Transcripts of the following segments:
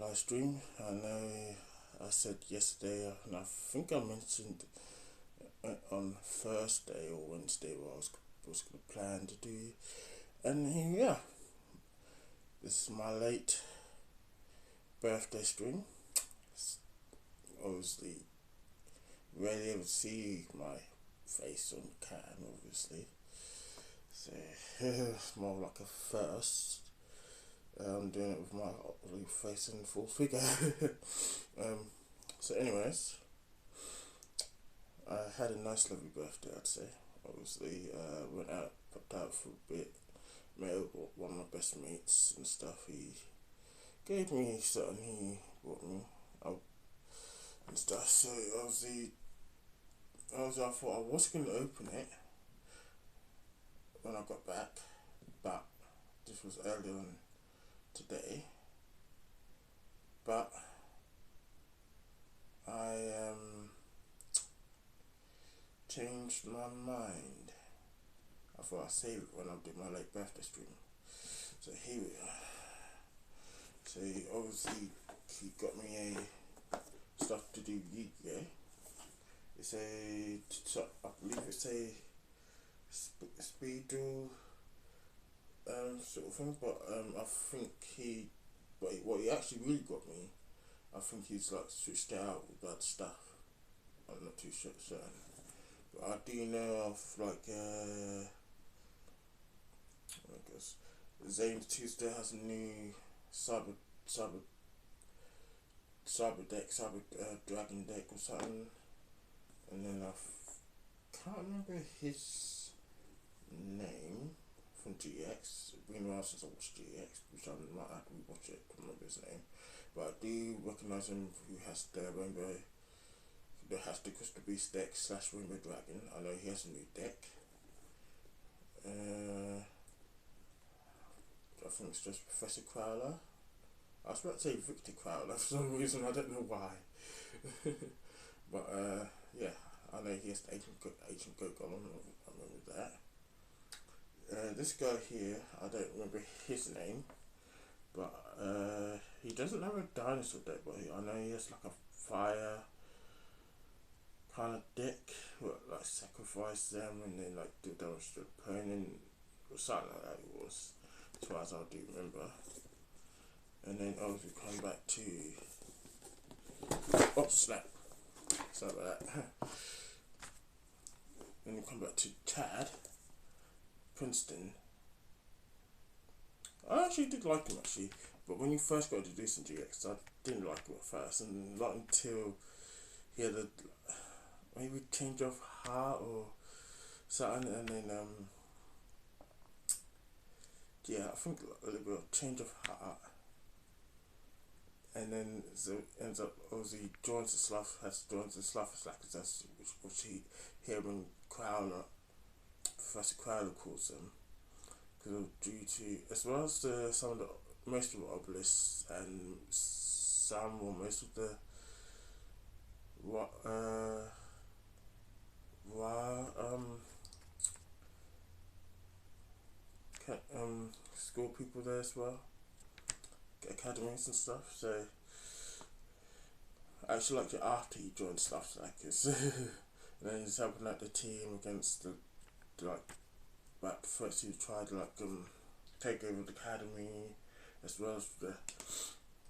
live stream. I know I said yesterday, and I think I mentioned on Thursday or Wednesday what I was going to plan to do. And here we are. This is my late birthday stream. Obviously, rarely ever see my face on cam, obviously. So, it's more like a first. I'm doing it with my face in full figure. So anyways, I had a nice lovely birthday, I'd say. Obviously, went out, popped out for a bit, met one of my best mates and stuff. He gave me something, he brought me out and stuff. So I thought I was going to open it when I got back, but this was earlier on today. But I changed my mind. I thought I'd save it when I did my late birthday stream. So here we are. So obviously he got me a stuff to do Yu-Gi-Oh! It's I believe it's a speed duel sort of thing, but I think what he actually really got me, I think he's like switched it out with that stuff. I'm not too certain, but I do know of like I guess Zane's Tuesday has a new cyber dragon deck or something, and then can't remember his name from GX. It's been a while since I watched GX, which I might have to rewatch it to remember his name. But I do recognise him who has the Rainbow, that has the Crystal Beast deck / Rainbow Dragon. I know he has a new deck. I think it's just Professor Crowler. I was about to say Victor Crowler for some reason, I don't know why. But yeah, I know he has the Ancient Goat Golem, I remember that. This guy here, I don't remember his name, but he doesn't have a dinosaur deck, but I know he has like a fire kind of deck, where like sacrifice them and then like do damage to the opponent or something like that it was, as far as I do remember. And then obviously come back to snap. Sorry about that. Then you come back to Tad Princeton. I actually did like him actually, but when you first got introduced in GX, I didn't like him at first, and not until he had a maybe change of heart or something, and then yeah, I think a little bit of change of heart, and then so ends up obviously joins the Slough Slackers, which he hearing Crowler, Professor Crowler calls them, because due to, as well as some of the most of the obelisks and some or most of the school people there as well, academies and stuff. So I actually liked it after he joined stuff like this. And then he's helping out the team against the like first he tried to take over the academy, as well as the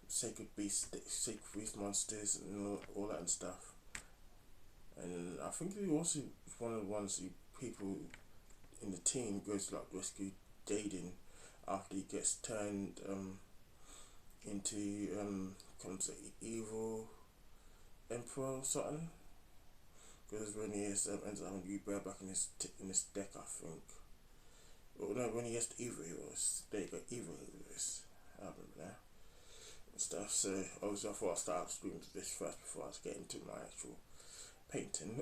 sacred beast monsters and all that and stuff. And I think he also was one of the ones people in the team goes to like rescue Jaden after he gets turned into becomes an evil emperor or something. Because when he ends up having Uber back in his deck, I think. Well, no, when he gets to evil heroes, there you go, evil heroes. I remember now and stuff. So obviously I thought I'd start streaming to this first before I get into my actual painting.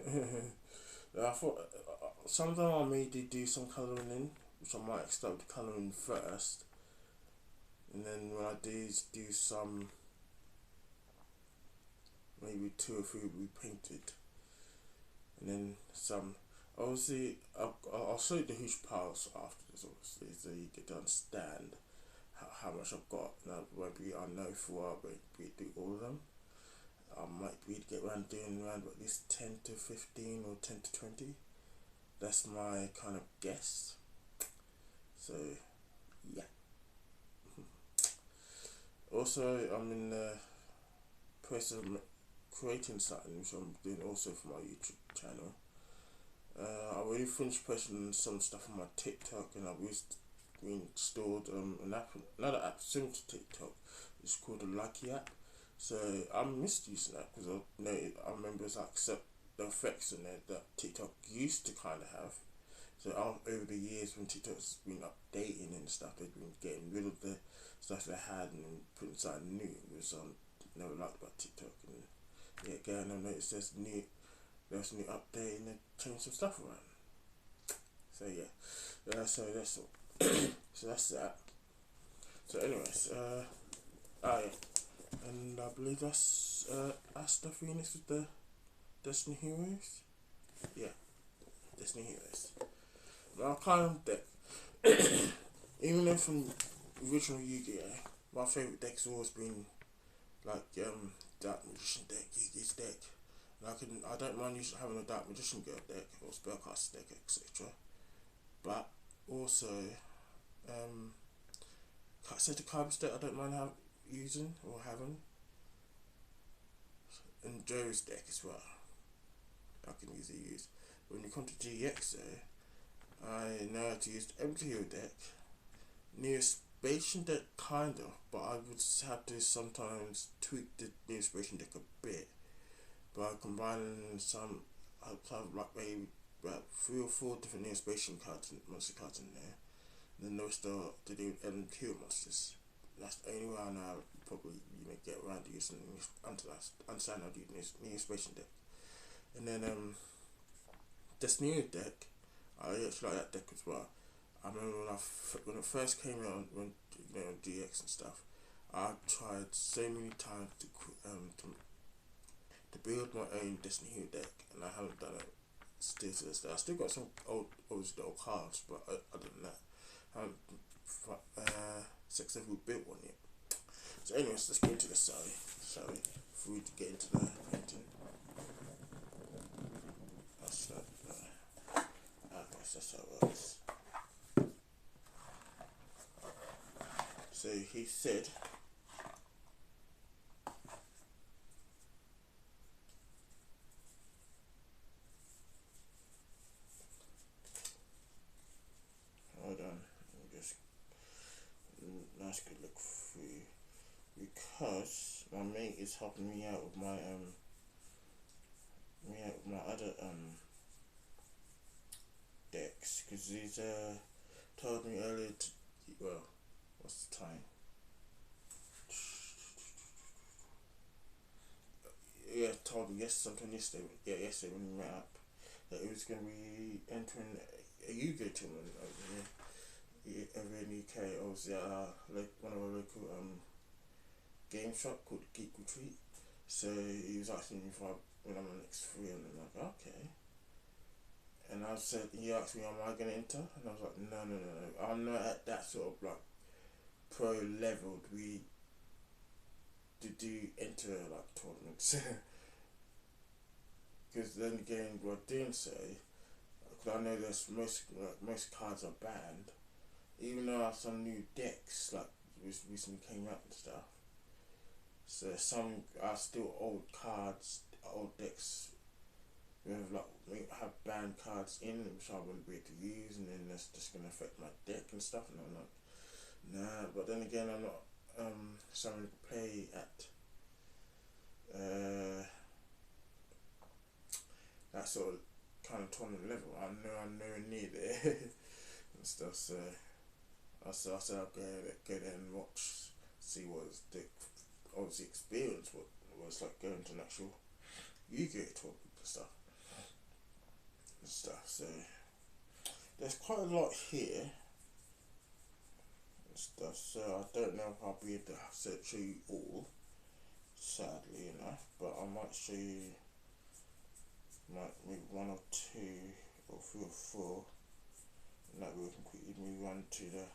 I thought some of them I may do some colouring in, which I might start the colouring first, and then when I do some, maybe 2 or 3 repainted, and then some. Obviously I'll show you the huge piles after this, obviously, so you get to understand how much I've got. Now, maybe I know for I'll be do all of them. I might be get around doing around at least 10 to 15 or 10 to 20. That's my kind of guess. So, yeah. Also, I'm in the process of creating something which I'm doing also for my YouTube channel. I already finished posting some stuff on my TikTok, and I've installed another app similar to TikTok. It's called the Lucky app. So I missed using that because I remember it's like the effects in there that TikTok used to kind of have. So over the years when TikTok's been updating and stuff, they've been getting rid of the stuff they had and putting something new, which I never liked about TikTok. And yeah, again, I noticed there's a new update and they changed some stuff around. So yeah, so that's all. So that's that. So anyways, yeah, and I believe that's stuff for you next with the Destiny Heroes. Yeah, Destiny Heroes. My kind of deck, even though from original Yu-Gi-Oh, my favourite deck's always been like Dark Magician deck, Yu-Gi-Oh's deck. And I don't mind having a Dark Magician Girl deck or Spellcaster deck, etc. But also, set of cards deck I don't mind using or having, and Joe's deck as well. I can easily use. When you come to GX though, I know how to use the Empty Hero deck, Neospatian deck kind of, but I would have to sometimes tweak the Neospatian deck a bit by combining some. I'll have like maybe about 3 or 4 different Neospatian cards, monster cards in there. Then they'll start to do Hero monsters. That's the only way I know probably you may get around to using understand how to use Neospatian deck. And then this new deck, I actually like that deck as well. I remember when it first came out, when on GX and stuff, I tried so many times to build my own Destiny Hero deck, and I haven't done it still to this day. I still got some old cards, but other than that, I haven't successfully built one yet. So anyways, let's get into this, shall we? Before we get into the painting. That's how it works. So he said, hold on, just nice good look through, because my mate is helping me out with my other decks, because he's told me earlier well, what's the time? Yeah, told me yesterday when we met up, that he was going to be entering a Yu-Gi-Oh tournament over in the UK. Obviously, like one of our local game shop called Geek Retreat. So he was asking me when I'm next free, and I'm like, okay. And I said, he asked me, am I going to enter? And I was like, no. I'm not at that sort of like pro level to do enter like tournaments. Because then again, by doing so, because I know there's most cards are banned, even though I have some new decks like recently came out and stuff. So some are still old cards, old decks with like have banned cards in them, which I wouldn't be able to use, and then that's just gonna affect my deck and stuff. And I'm like, nah. But then again, I'm not someone to play at that sort of kind of tournament level. I'm nowhere near there and stuff. So I said I'll go there and watch, see what the obviously experience what it's like going to an actual Yu-Gi-Oh tournament and stuff. So there's quite a lot here and stuff. So I don't know if I'll be able to show you all, sadly enough, but I might show you maybe 1 or 2 or 3 or 4, and that way we can quickly move on to the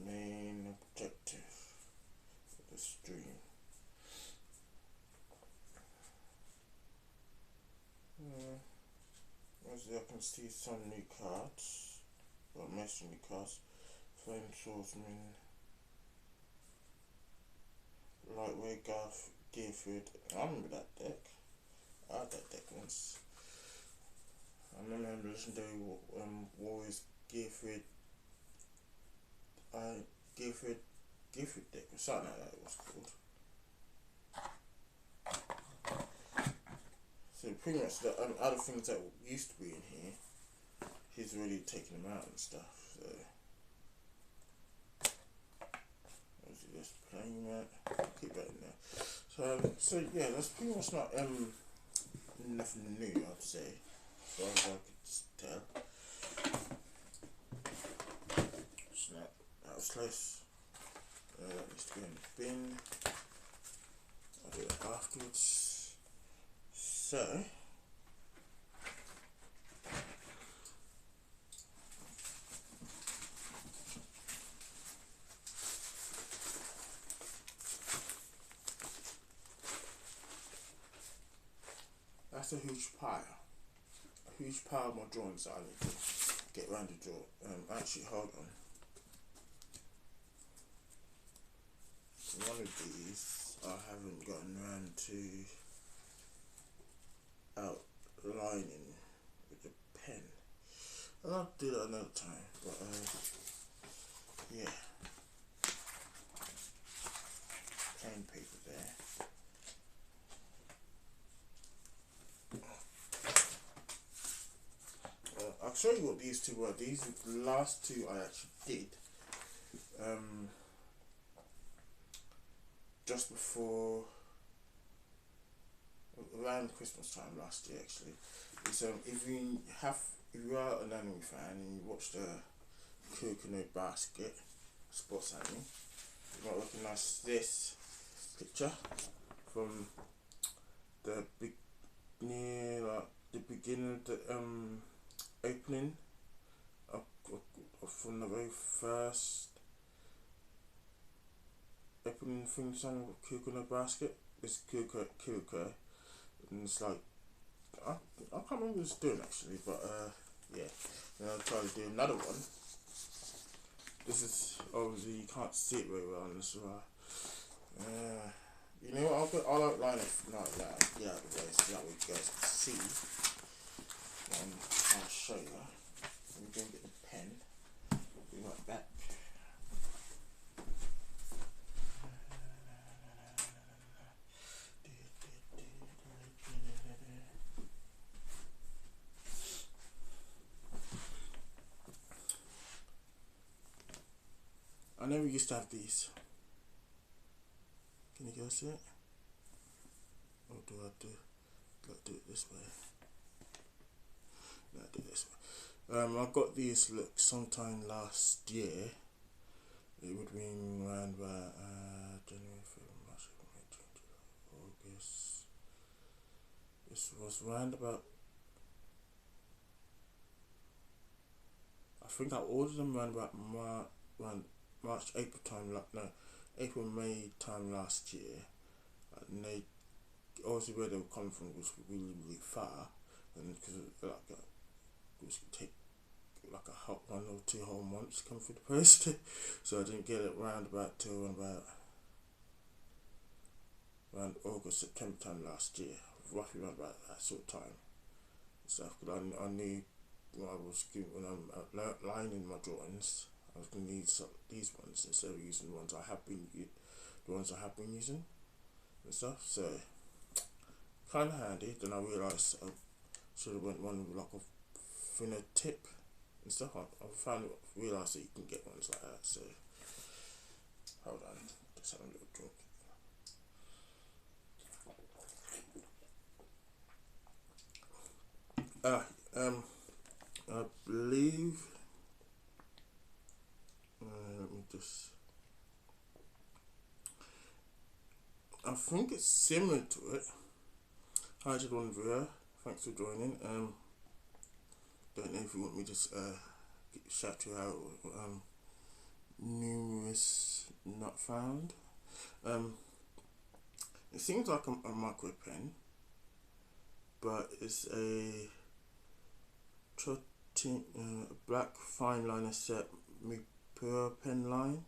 main objective for the stream. As I can see some new cards, well, most new cards. Flame Swordsman, Lightweight Gearford. I remember that deck. I had that deck once. I remember Legendary Warriors Gearford. Gearford deck or something like that it was called. So pretty much the other things that used to be in here, he's already taken them out and stuff. So just playing that, keep that in there. So yeah, that's pretty much not nothing new, I'd say, as far as I could tell. Snap, that was close. That needs to go in the bin. I'll do it afterwards. So that's a huge pile. A huge pile of my drawings that I need to get around to draw. Actually, hold on. One of these I haven't gotten around to outlining with a pen. I'll do that another time, but yeah. Plain paper there. I'll show you what these two were. These are the last two I actually did. Just before, around Christmas time last year actually. So if you are an anime fan and you watch the Kuroko Basket sports anime, you might recognise this picture from the beginning of the opening from the very first opening theme song of Kuroko Basket. It's Kuroko, and it's like I can't remember what it's doing actually, but yeah. Then I'll try to do another one. This is obviously you can't see it very well on this. You know what? I'll outline it like that. Yeah, out of the way so that way you guys can see. I'll show you. I'm going to get the pen. Bring that back. I never used to have these. Can you guys see it? Or do I do it this way? No, I do it this way. I got these sometime last year. It would have been around about January, February, March, April, May, June, July, August. This was around about, I think I ordered them around about March, April time, April, May time last year, and they obviously where they were coming from was really, really far, and because it was take like a hot 1 or 2 whole months to come through the post, so I didn't get it around August, September time last year, roughly around about that sort of time. Stuff, because I knew when I'm outlining my drawings, I was going to need these ones instead of using the ones I have been using and stuff. So kind of handy. Then I realised I should have went one with like a thinner tip and stuff. I realised that you can get ones like that. So hold on, just have a little drink. I believe. Let me just. I think it's similar to it. Hi everyone, viewer. Thanks for joining. Don't know if you want me to shout you out or numerous not found. It seems like a micro pen, but it's a black fine liner set pure pen line.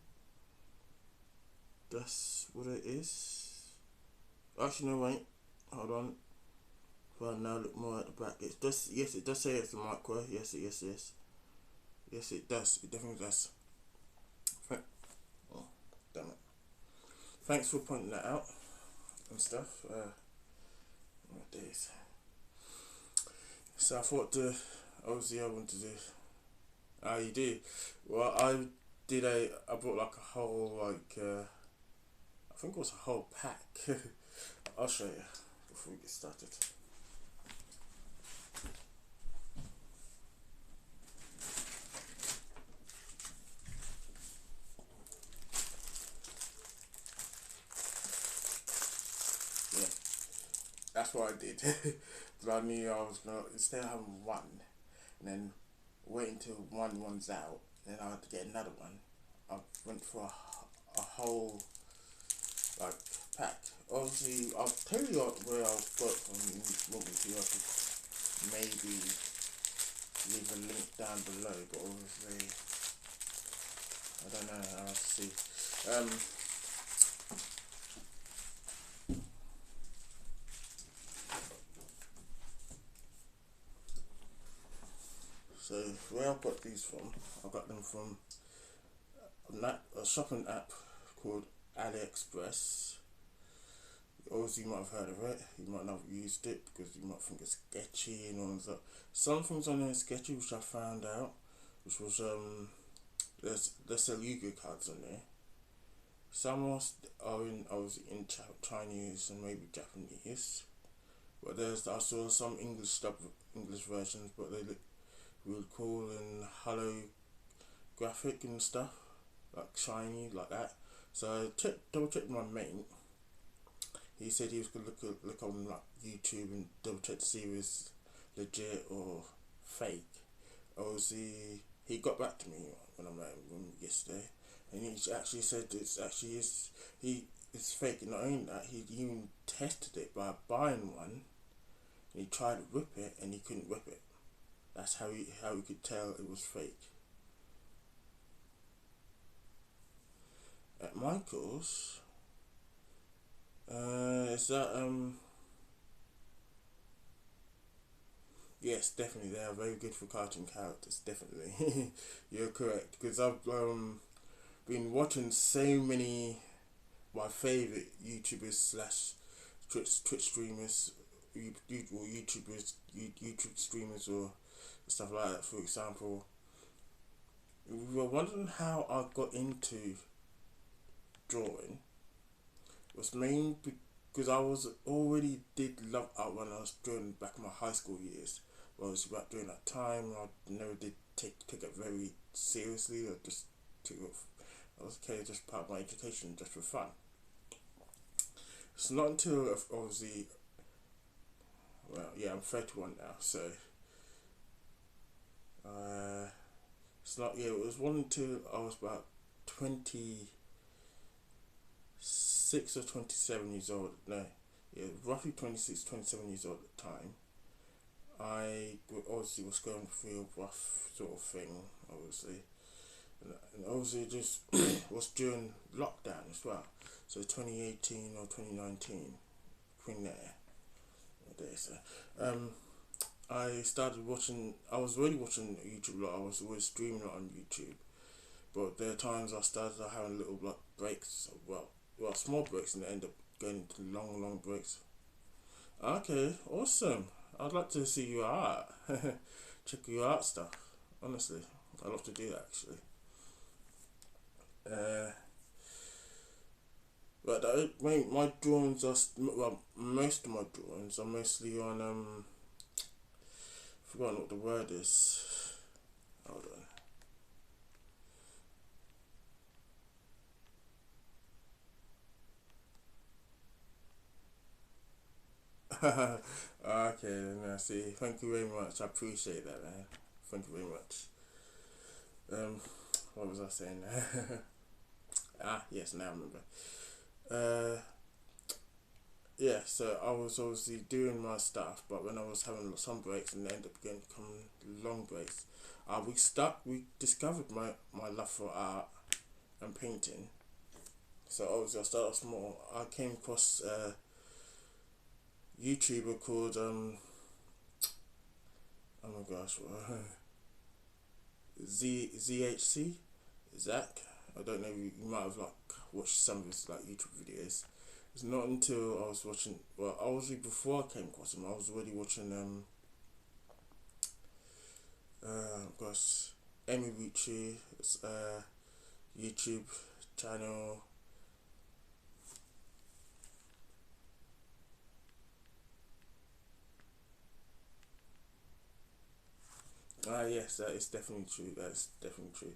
That's what it is. Actually, no, wait, hold on. If I now look more at the back, it does. Yes, it does say it's a micro. Yes, it is. Yes, it does. It definitely does. Oh, damn it. Thanks for pointing that out and stuff. What days? So I thought obviously I wanted to do. Ah, you do. Well, I bought like a whole I think it was a whole pack. I'll show you before we get started. Yeah, that's what I did. But I knew I was gonna, instead of having one and then wait until one runs out, then I had to get another one. I went for a whole like pack. Obviously, I'll tell you where I got it from. You want me to? I could maybe leave a link down below, but obviously I don't know. I'll have to see. So where I got these from, I got them from a shopping app called AliExpress. Obviously you might have heard of it, you might not have used it because you might think it's sketchy and all that. Some things on there are sketchy, which I found out, which was there's sell Yu-Gi-Oh cards on there. Some are in Chinese and maybe Japanese, but I saw some English versions, but they look real cool and holographic and stuff, like shiny like that. So I double checked my mate. He said he was gonna look on like YouTube and double check to see if it's legit or fake. Obviously, he got back to me when I met him yesterday, and he actually said it's fake. And not only that, he even tested it by buying one, and he tried to rip it, and he couldn't rip it. That's how he could tell it was fake. At Michael's, is that yes, definitely they are very good for cartoon characters. Definitely, you're correct. Because I've been watching so many my favorite YouTubers slash Twitch streamers, YouTube streamers or stuff like that. For example, we were wondering how I got into drawing. It was mainly because I was already did love art when I was drawing back in my high school years. Well, it was about during that time I never did take it very seriously. I just took it. I was okay, just part of my education, just for fun. It's not until obviously, well, yeah, I'm 31 now, so it's not. Yeah, it was one until I was about 26 or 27 years old. No, yeah, roughly 26, 27 years old at the time. I obviously was going through a rough sort of thing, obviously, and obviously it just was during lockdown as well. So 2018 or 2019, between there. So, I started watching. I was really watching YouTube a lot. I was always streaming it on YouTube, but there are times I started having little like breaks. Well, small breaks, and they end up going into long breaks. Okay, awesome. I'd like to see your art. Check your art stuff. Honestly, I'd love to do that actually. But my drawings are most of my drawings are mostly on forgotten what the word is. Hold on. Okay, then I see. Thank you very much. I appreciate that, man. Thank you very much. what was I saying? Yes, now I remember. Uh, yeah, so I was obviously doing my stuff, but when I was having some breaks and they ended up getting becoming long breaks, we discovered my love for art and painting. So obviously I started off small. I came across a YouTuber called oh my gosh, ZHC Zach. I don't know. You might have like watched some of his like YouTube videos. It's not until I was watching. Well, obviously before I came across him, I was already watching gosh, Amy Ritchie YouTube channel. Yes, that is definitely true. That's definitely true.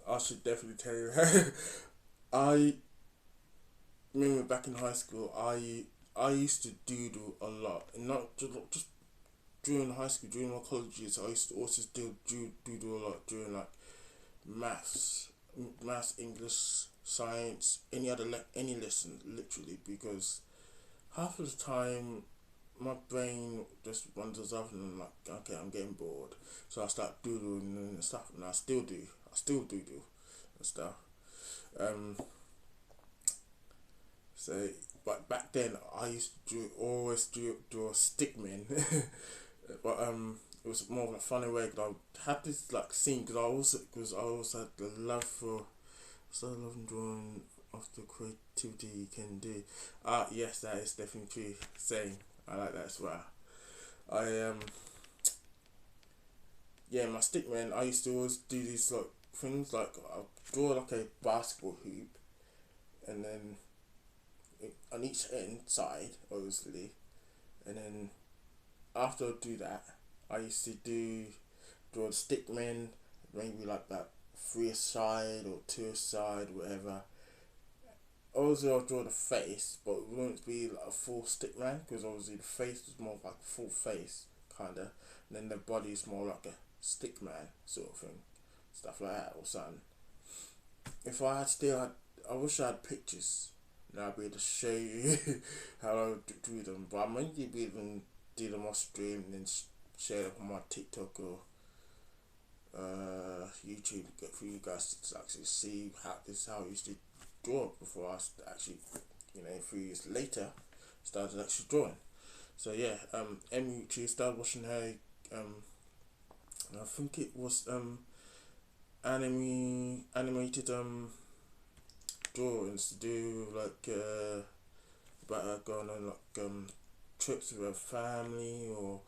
I should definitely tell you. I remember back in high school, I used to doodle a lot, and not just during high school, during my college years. I used to also still doodle a lot during like maths, English, science, any lesson, literally, because half of the time my brain just wanders off and I'm like, okay, I'm getting bored, so I start doodling and stuff, and I still doodle and stuff. Um, so, but back then I used to always do a stickman, but it was more of a funny way. Cause I had this like scene because I also had the love for so love and drawing of the creativity you can do. Yes, that is definitely true. Same. I like that as well. I Yeah, my stickman. I used to always do these like things like I draw like a basketball hoop, and then on each end side, obviously, and then after I do that, I used to draw the stickman, maybe like that three side or two side, whatever. Obviously, I'll draw the face, but it wouldn't be like a full stickman because obviously the face was more like full face, kinda. And then the body is more like a stickman sort of thing, stuff like that or something. If I had still had, I wish I had pictures. And I'd be able to show you how I would do them. But I might be able to do them on stream and then share them on my TikTok or YouTube for you guys to actually see how I used to draw before I actually, 3 years later, started actually drawing. So yeah, Emmy she started watching her I think it was animated drawings to do like about her going on like trips with her family or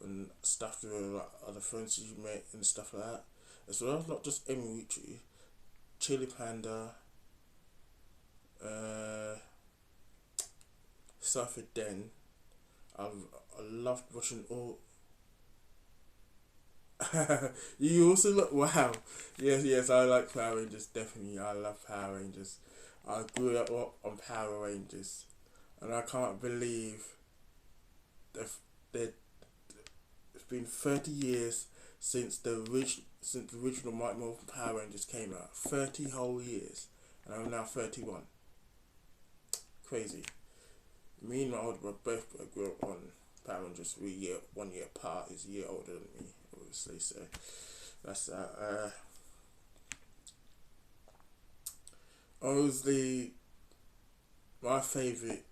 and stuff with like other friends she met and stuff like that. As well as not just Emmy Ritchie, Chili Panda, uh, Suffered Den. I loved watching all. You also look wow. Yes, I like Power Rangers. Definitely, I love Power Rangers. I grew up on Power Rangers, and I can't believe that it's been 30 years since the original Mighty Morphin Power Rangers came out. 30 whole years, and I'm now 31. Crazy. Me and my older brother both grew up on Power Rangers. 1 year apart. He's a year older than me, obviously. So that's that. Obviously, my favourite.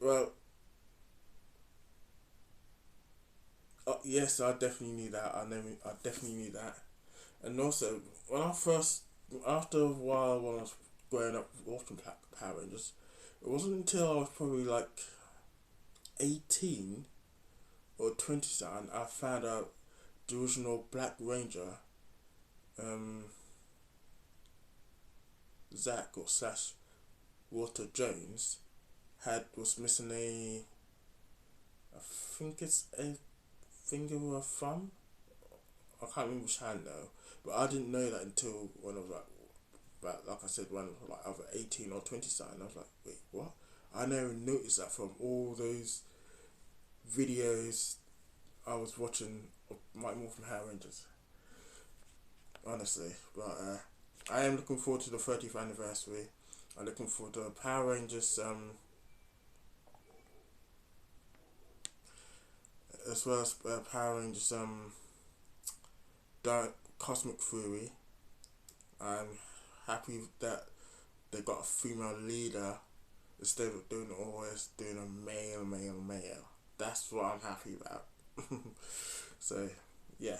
Well, yes, I definitely knew that. I definitely knew that. And also, when I first, after a while, when I was growing up watching Power Rangers, it wasn't until I was probably like 18 or 20 something I found out the original Black Ranger, um, Zach or slash Walter Jones, was missing I think it's a finger or a thumb. I can't remember which hand though, but I didn't know that until when I was like I said, when I was like either 18 or 20 something. I was like, wait, what? I never noticed that from all those videos I was watching of Mighty Morphin Power Rangers. honestly. But I am looking forward to the 30th anniversary. I'm looking forward to Power Rangers, as well as Power Rangers, Cosmic Fury. I'm happy that they got a female leader instead of doing always doing a male. That's what I'm happy about. So yeah,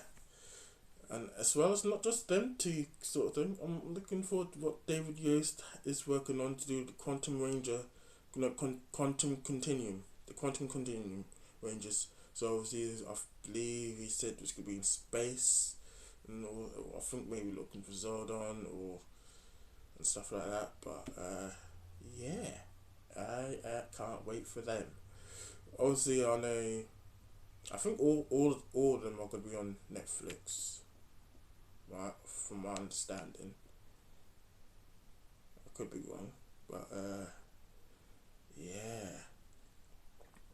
and as well as not just them two sort of thing, I'm looking forward to what David Yost is working on to do the Quantum Ranger, Quantum Continuum, the Quantum Continuum Rangers. So obviously, I believe he said it was going to be in space, and I think maybe looking for Zordon or and stuff like that. But yeah, I can't wait for them. Obviously, I know. I think all of them are going to be on Netflix, right? From my understanding, I could be wrong, but yeah.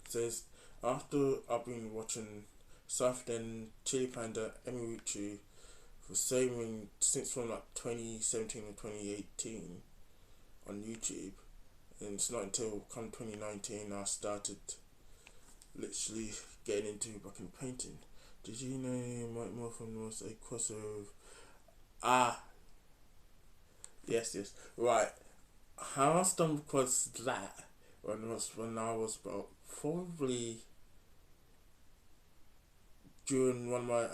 Says after I've been watching South then Chili Panda Emiruchi for saving since from like 2017 or 2018 on YouTube, and it's not until come 2019 I started literally getting into fucking painting. Did you know Mike Morphin was a crossover? Ah, yes. Right. How I stumbled across that when I was about probably during one of my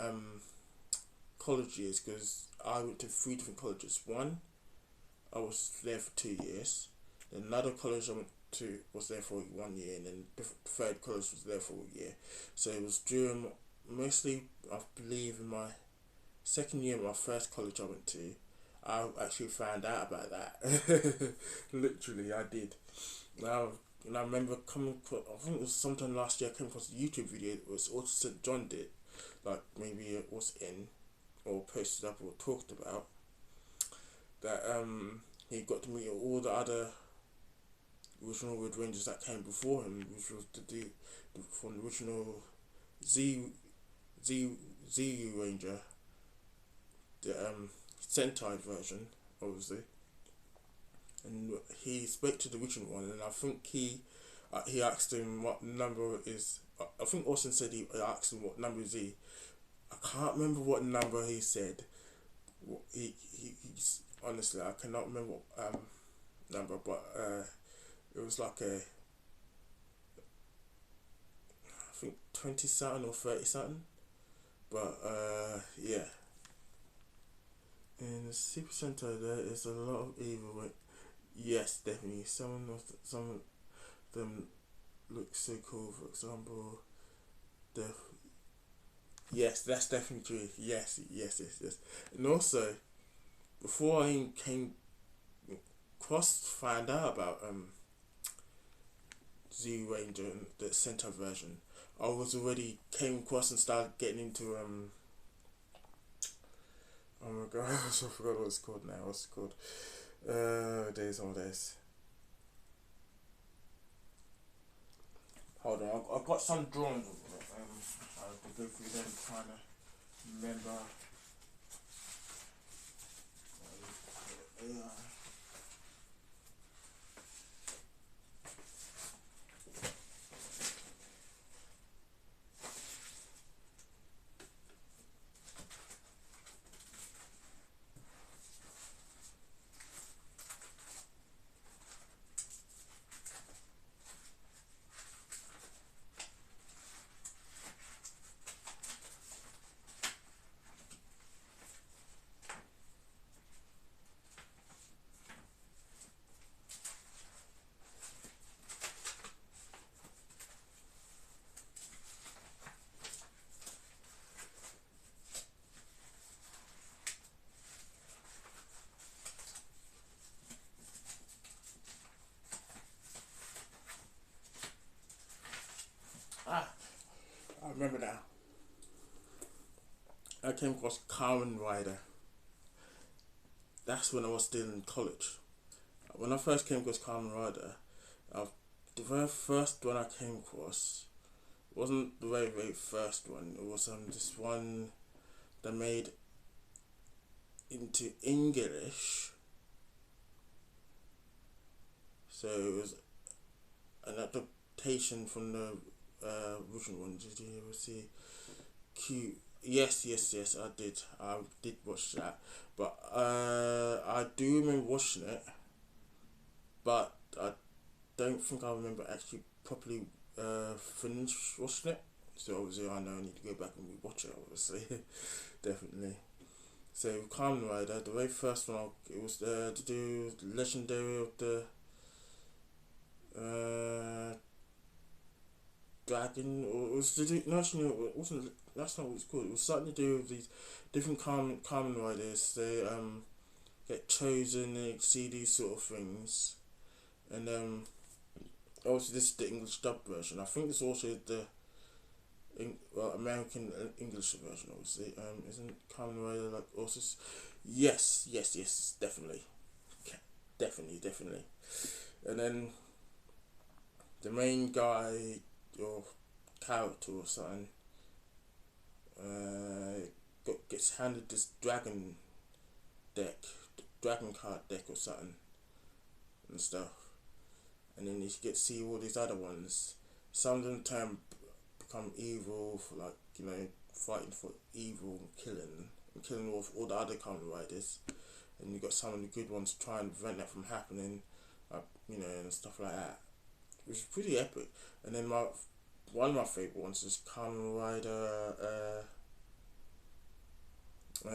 college years, because I went to 3 different colleges. One, I was there for 2 years. Then another college I went to was there for 1 year, and then the third college was there for a year. So it was during mostly, I believe, in my second year of my first college I went to. I actually found out about that. Literally, I did. Now, and I remember I think it was sometime last year, I came across a YouTube video that was also St. John did, like maybe it was in, or posted up or talked about, that he got to meet all the other original Red Rangers that came before him, which was from the original Z Ranger, the Sentai version, obviously, and he spoke to the original one, and I think he asked him what number is. I think Austin said he asked him what number is he. I can't remember what number he said. He's honestly, I cannot remember what number, but it was like I think 20 something or 30 something. But yeah. In the Super Sentai, there is a lot of evil. Yes, definitely. Some of them look so cool. For example, the yes, that's definitely true. Yes. And also, before I came across to find out about Z Ranger and the Sentai version, I was already came across and started getting into oh my god, I forgot what it's called now. What's it called? Days. Hold on, I've got some drawings. I have to go through them trying to remember. Yeah. Ah, I remember now. I came across Kamen Rider. That's when I was still in college. When I first came across Kamen Rider, the very first one I came across wasn't the very first one. It was this one that made into English. So it was an adaptation from the original one. Did you ever see Q? Yes, I did. I did watch that, but I do remember watching it, but I don't think I remember actually properly finish watching it. So obviously I know I need to go back and rewatch it. Obviously, definitely. So Kamen Rider, the very first one, it was to do legendary of the dragon, or it was to do, no, actually, no, it wasn't. That's not what it's called. It was something to do with these different Kamen Riders. They get chosen and see these sort of things, and obviously this is the English dub version. I think it's also the American English version. Obviously, isn't Kamen Rider like also? Yes, definitely, definitely. And then the main guy or character or something gets handed this deck, dragon card deck or something and stuff, and then you get to see all these other ones. Some of them become evil for, like, you know, fighting for evil and killing off all the other Kamen Riders, and you got some of the good ones to try and prevent that from happening, you know, and stuff like that, which is pretty epic. And then one of my favourite ones is Kamen Rider I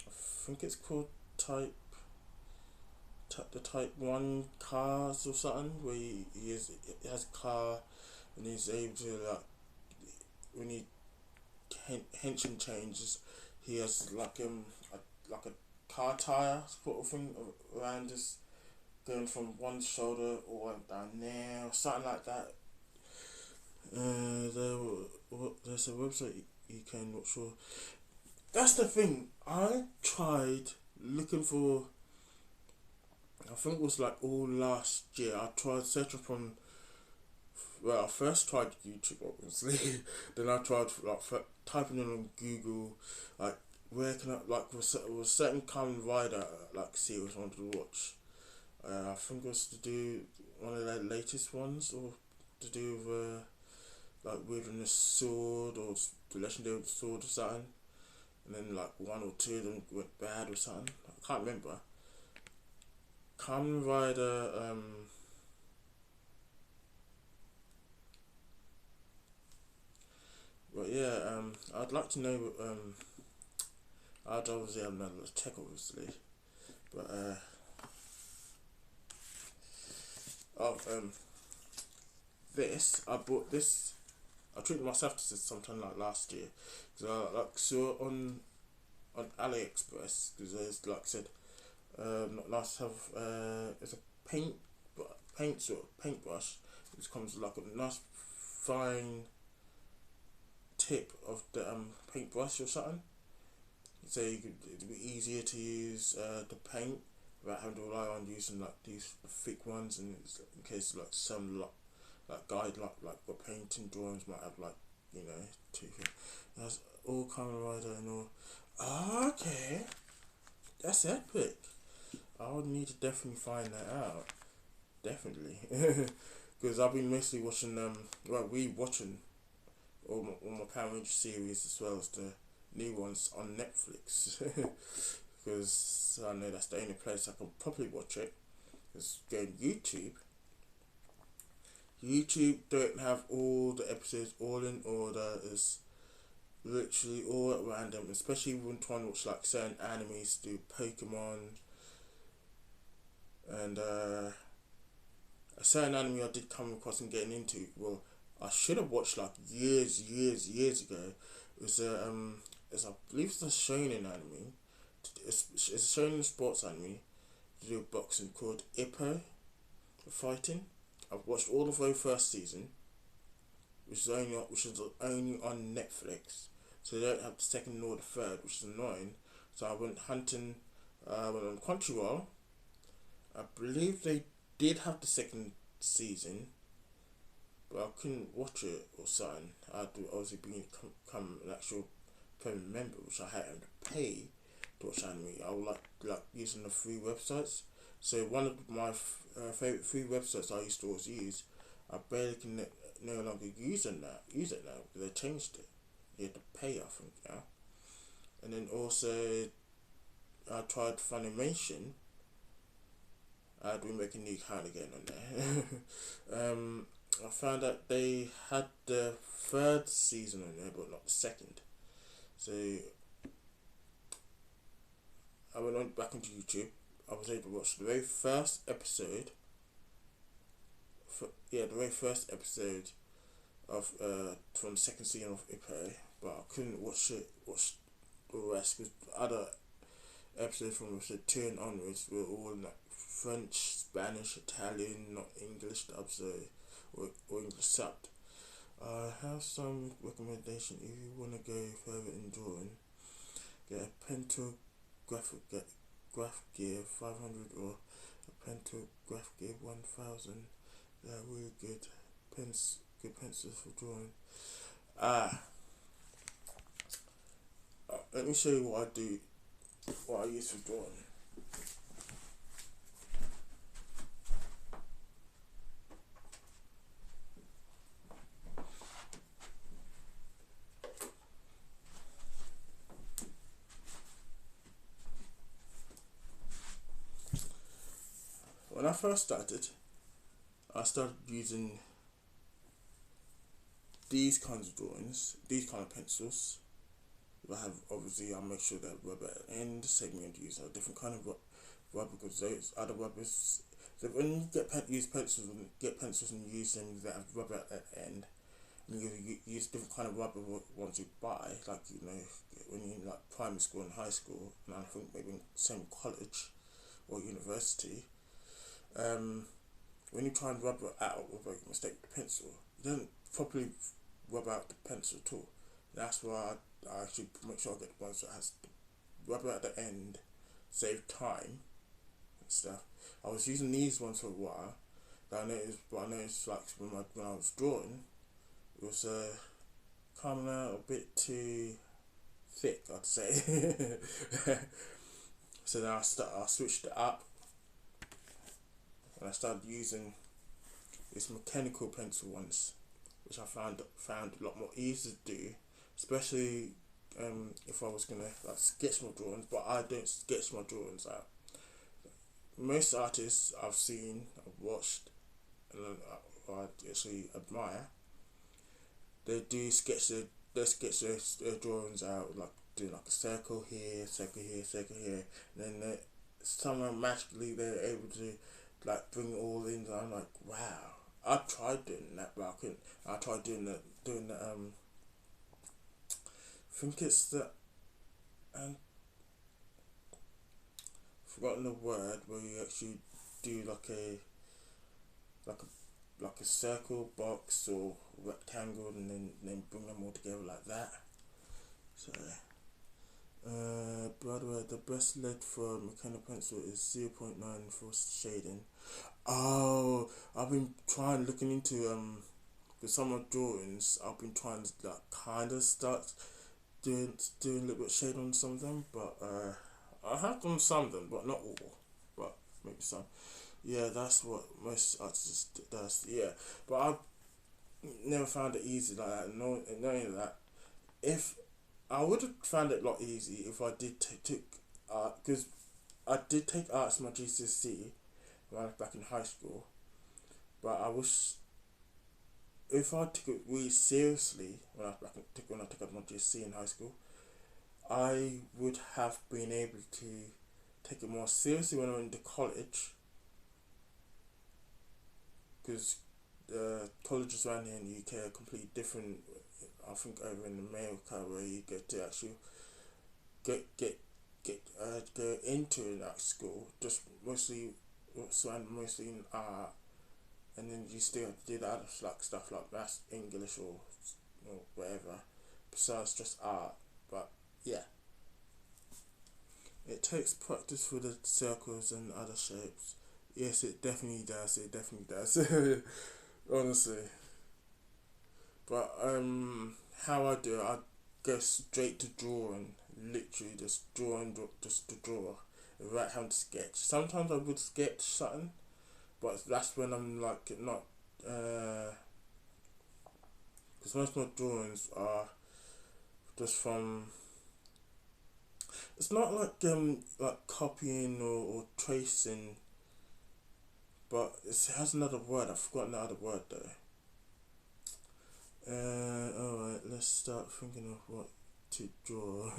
think it's called the Type 1 cars or something, where he has a car and he's able to, like, when he henshin changes, he has like a car tire sort of thing around his, going from one shoulder or down there or something like that. There's a website you can, not sure. That's the thing. I tried looking for. I think it was like all last year. I tried searching from. Well, I first tried YouTube, obviously. Then I tried like typing in on Google, like, where can I, like, was certain Kamen Rider like series I wanted to watch. I think it was to do one of their latest ones, or to do with like wielding the sword, or the legendary of the sword or something. And then like one or two of them went bad or something. I can't remember. Kamen Rider, but yeah, I'd like to know, I'd obviously have another check, obviously, but oh, I bought this. I treated myself to this sometime like last year, because I like saw on AliExpress, because there's, like I said, not nice to have, it's a paintbrush, which comes with like a nice fine tip of the paintbrush or something, so it'd be easier to use the paint without having to rely on using like these thick ones, and in case like some like guide like what painting drawings might have, like, you know, that's all Kamen Rider and all. Okay, that's epic. I would need to definitely find that out, definitely, because I've been mostly watching watching all my Power Rangers series, as well as the new ones on Netflix, because I know that's the only place I can probably watch it. Is go on YouTube. YouTube don't have all the episodes all in order. It's literally all at random, especially when trying to watch like certain animes, do Pokemon, and a certain anime I did come across and getting into. Well, I should have watched like years ago. It was I believe it's a shonen anime. It's a shonen sports anime to do with boxing, called Ippo Fighting. I've watched all the very first season, which is only on Netflix. So they don't have the second nor the third, which is annoying. So I went hunting, went on Crunchyroll. I believe they did have the second season, but I couldn't watch it or something. I had to obviously become an actual remember, which I had to pay to watch anime. I would like using the free websites. So one of my favorite free websites I used to always use, I barely can no longer use it now. Because they changed it. You had to pay, I think, now. And then also, I tried Funimation. I had to make a new account again on there. I found out they had the third season on there, but not the second. So I went on back onto YouTube. I was able to watch the very first episode. The very first episode of from the second season of Ippei, but I couldn't watch the rest because other episodes from episode 2 and onwards were all like French, Spanish, Italian, not English dub, so or English subbed. I have some recommendation if you want to go further in drawing. Get a Pentographic Graph Gear 500 or a Pentograph Gear 1000. They're really good pencils for drawing. Let me show you what I use for drawing. When I first started, I started using these kinds of drawings, these kind of pencils. I'll make sure that rubber at the end. Same way to use a different kind of rubber because those other rubbers. So when you get pencils and use them that have rubber at the end, and you use different kind of rubber ones you buy, like when you're in like primary school and high school, and I think maybe in same college or university. When you try and rub it out with a mistake with the pencil, it doesn't properly rub out the pencil at all. That's why I actually make sure I get the ones that has the rubber at the end, save time and stuff. I was using these ones for a while. I noticed like when I was drawing, it was coming out a bit too thick, I'd say. So then I switched it up. And I started using these mechanical pencil ones, which I found a lot more easy to do, especially if I was gonna like sketch my drawings. But I don't sketch my drawings out. Most artists I've watched, and I actually admire, they do sketch their drawings out, like doing like a circle here, circle here, circle here, and then somehow magically they're able to like bring it all in. And I'm like, wow. I tried doing that, but I couldn't. I tried doing the I think it's the forgotten the word where you actually do like a circle, box or rectangle, and then bring them all together like that. So by the way, the best lead for mechanical pencil is 0.9 for shading. Oh, I've been looking into with some of drawings. I've been trying to like kind of start doing a little bit of shade on some of them, but I have done some of them, but not all, but maybe some. Yeah, that's what most artists does. Yeah, but I've never found it easy like that. Knowing that, if I would have found it a lot easy if I did take art, because I did take arts in my GCSE when I was back in high school, but I wish if I took it really seriously when I took up my GCSE in high school, I would have been able to take it more seriously when I went to college, because the colleges around here in the UK are completely different. I think over in America where you get to actually go into that school, just mostly in art, and then you still have to do the other stuff like maths, English or whatever, besides just art. But yeah, it takes practice for the circles and other shapes. Yes, it definitely does. It definitely does. Honestly. But how I do it, go straight to drawing, literally just drawing, just to draw, right hand sketch. Sometimes I would sketch something, but that's when I'm like not, because most of my drawings are just from, it's not like copying or tracing, but it has another word. I've forgotten the other word though. Alright, let's start thinking of what to draw.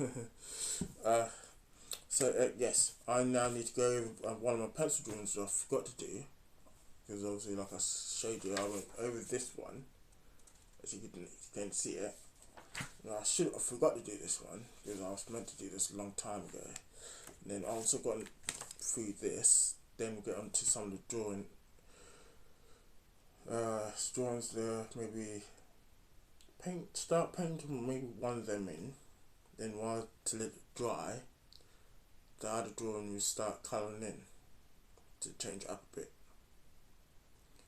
Yes, I now need to go over one of my pencil drawings that I forgot to do, because obviously, like I showed you, I went over this one, as you didn't see it. Now I forgot to do this one, because I was meant to do this a long time ago. And then I also got through this, then we'll get on to some of the drawings there, maybe start painting maybe one of them in, then while to let it dry, the other drawing you start colouring in to change it up a bit.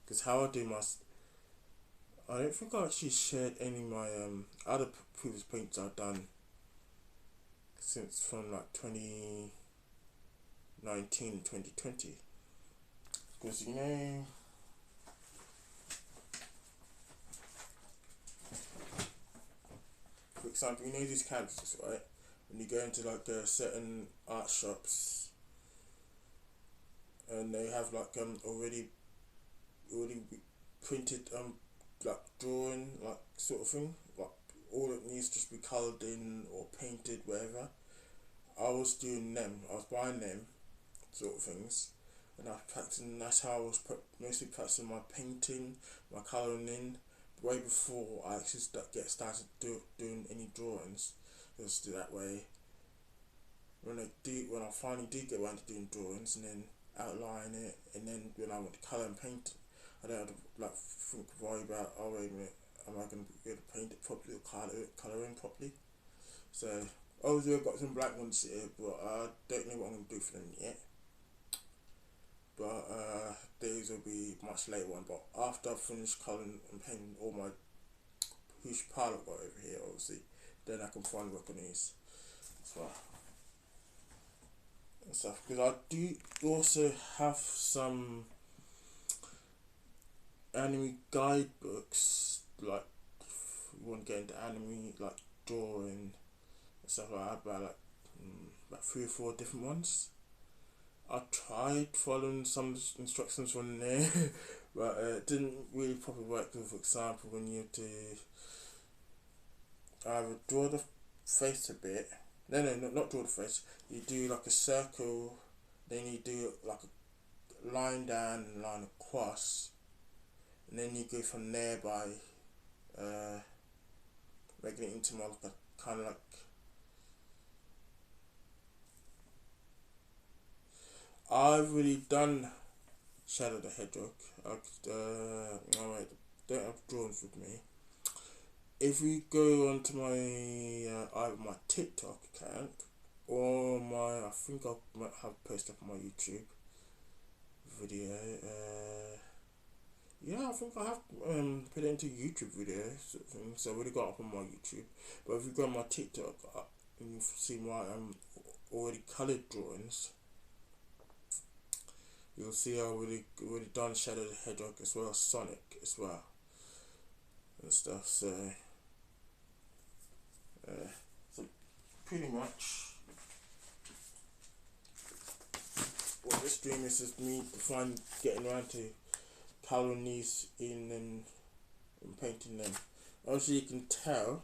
Because how I do I don't think I actually shared any of my other previous paints I've done since from like 2019, 2020. Because you know, for example, you know these canvases, right? When you go into like certain art shops, and they have like already printed like drawing like sort of thing, like all it needs to just be coloured in or painted, whatever. I was doing them. I was buying them sort of things, and I was practicing. That's how I was mostly practicing my painting, my colouring in, way before I actually started doing any drawings. Just do that way. When I finally do get around to doing drawings and then outline it, and then when I want to colour and paint it, I don't have to like worry about, oh wait a minute, am I going to be able to paint it properly or colour in properly? So obviously I've got some black ones here, but I don't know what I'm going to do for them yet. But these will be much later on. But after I've finished colouring and painting all my huge pile I've got over here, obviously, then I can find work on these as well. And stuff, because I do also have some anime guidebooks, like if you want to get into anime, like drawing and stuff like that, about 3 or 4 different ones. I tried following some instructions from there, but it didn't really properly work. For example, when you have to either draw the face a bit, not draw the face, you do like a circle, then you do like a line down and line across, and then you go from there by making it into more like a kind of like, I've really done Shadow the Hedgehog. Don't have drawings with me. If you go onto my either my TikTok account or I think I might have posted up my YouTube video. Yeah, I think I have put it into YouTube video sort of thing. So I already got up on my YouTube. But if you go on my TikTok, you see my already coloured drawings. You'll see I already done Shadow the Hedgehog as well as Sonic as well and stuff. So pretty much what this stream is me getting around to colouring these in and painting them. Obviously you can tell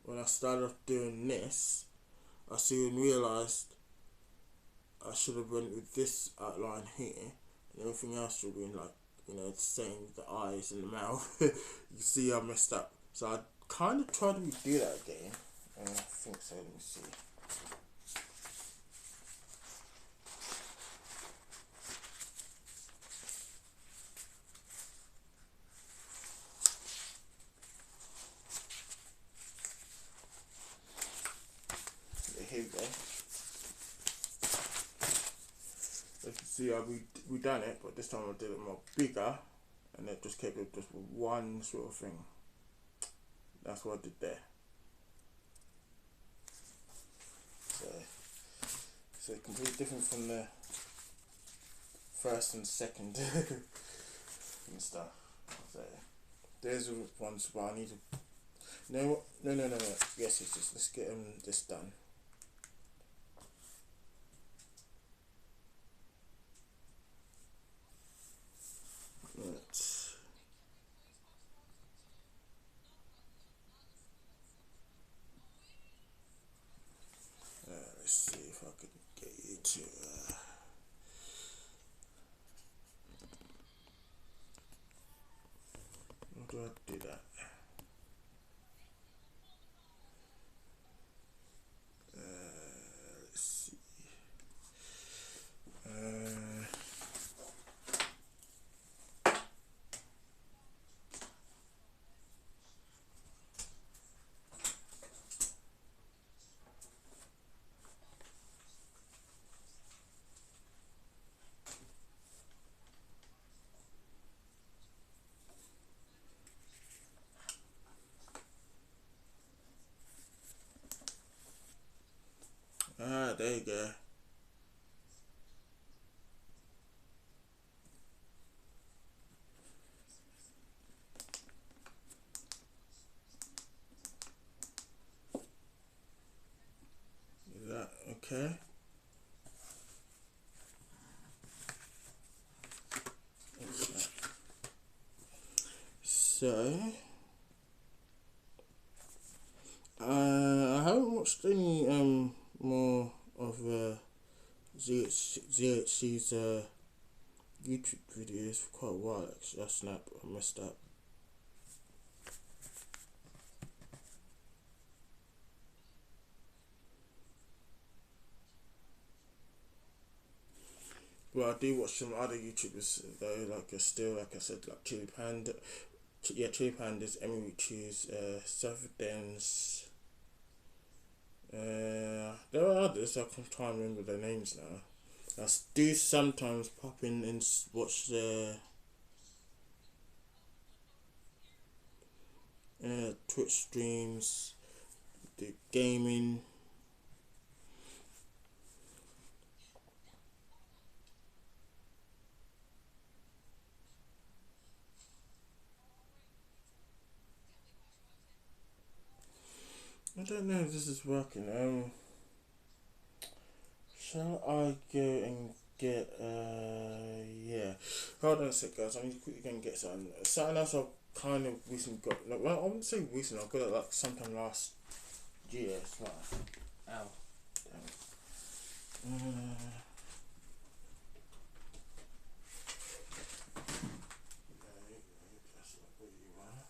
when I started off doing this, I soon realised I should have went with this outline here, and everything else should be in like, the same, the eyes and the mouth. You see I messed up. So I kind of tried to redo that again. I think so, let me see. Here we go. As you can see, I've redone it, but this time I did it more bigger, and it just kept it just one sort of thing. That's what I did there. So completely different from the first and second and stuff. So there's ones where I need to. No. Yes, it's just let's get this done. Let's see if I can get you to. How do I do that? Let's see. There you go. Is that okay? So, I haven't watched any more of ZHC's YouTube videos for quite a while. Actually, I snap, I messed up. Well, I do watch some other YouTubers though, like still, like I said, like Chili Pandas, Emily Cheese, ThaFreestyleDancerBryn. There are others, I can't try and remember their names now. I do sometimes pop in and watch the Twitch streams, the gaming. I don't know if this is working. Shall I go and get yeah. Hold on a sec, guys. I need to quickly go and get something. Something else I've kind of recently got. Like, well, I wouldn't say recently. I got it like sometime last year. It's like, ow, damn it. That's not what you want.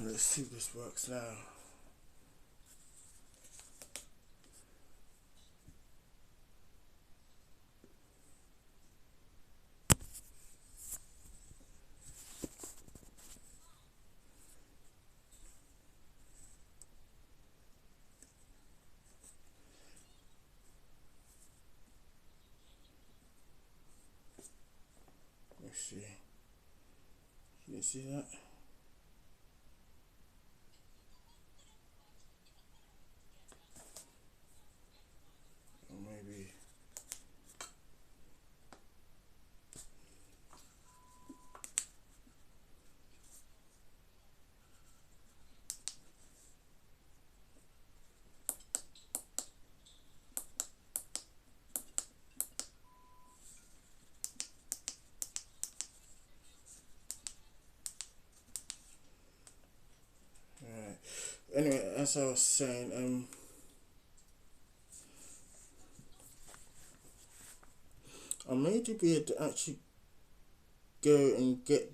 Let's see if this works now. see. Can you see that? Or maybe. Alright. Anyway, as I was saying, I may be able to actually go and get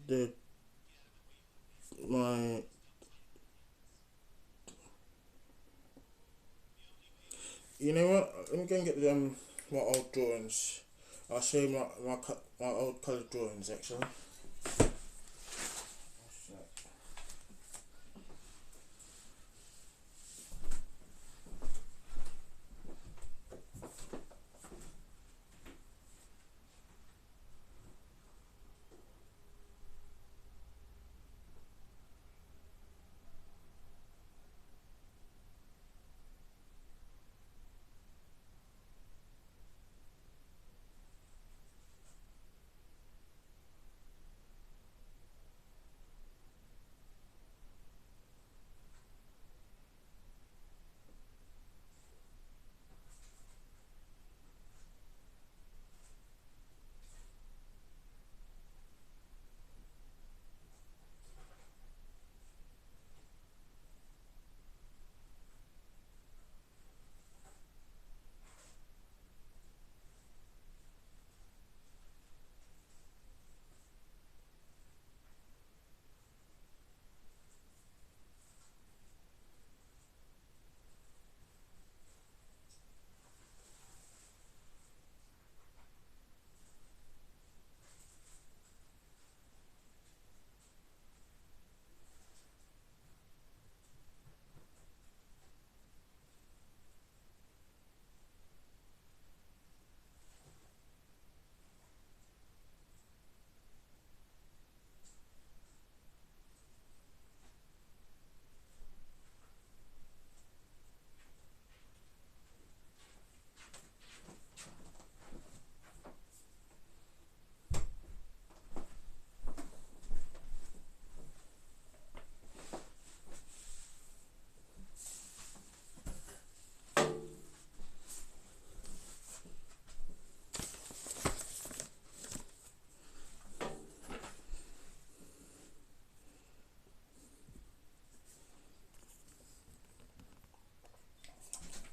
my. You know what? Let me go and get my old drawings. I'll show you my old coloured drawings actually.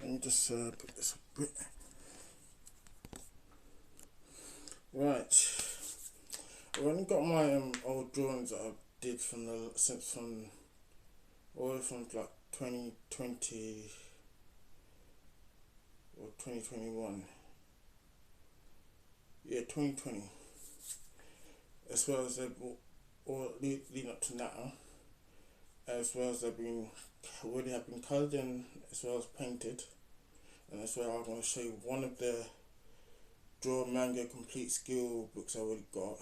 Let me just put this a bit. Right. I've only got my old drawings that I did from all from like 2020 or 2021. Yeah, 2020. As well as or leading up to now. As well as they've been already have been coloured in, as well as painted, and as well I'm going to show you one of the Draw Manga Complete Skill books I already got.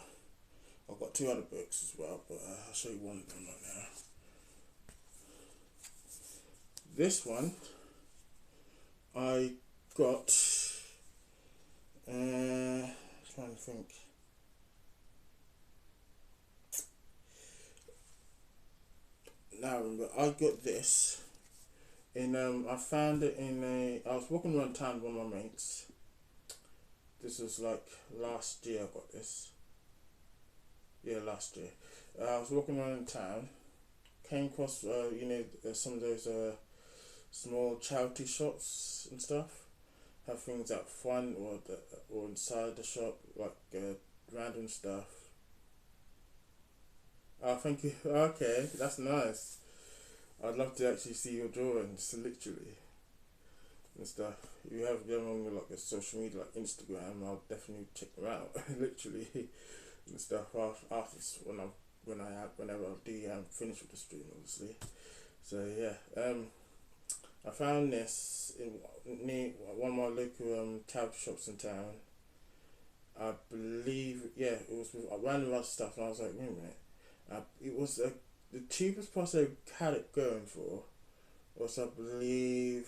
I've got two other books as well, but I'll show you one of them right now. This one I got. Trying to think. Now I got this in I found it in I was walking around town with one of my mates. This was like last year I got this. Yeah, last year. I was walking around in town, came across you know, some of those small charity shops and stuff have things out front or inside the shop, like random stuff. Oh, thank you. Okay, that's nice. I'd love to actually see your drawings, literally, and stuff. If you have them on like a social media, like Instagram, I'll definitely check them out, literally, and stuff. After whenever I do finish with the stream, obviously. So yeah, I found this in near one of my local charity shops in town. I believe yeah, it was with random other stuff, and I was like, wait a minute. It was the cheapest price they had it going for was, I believe,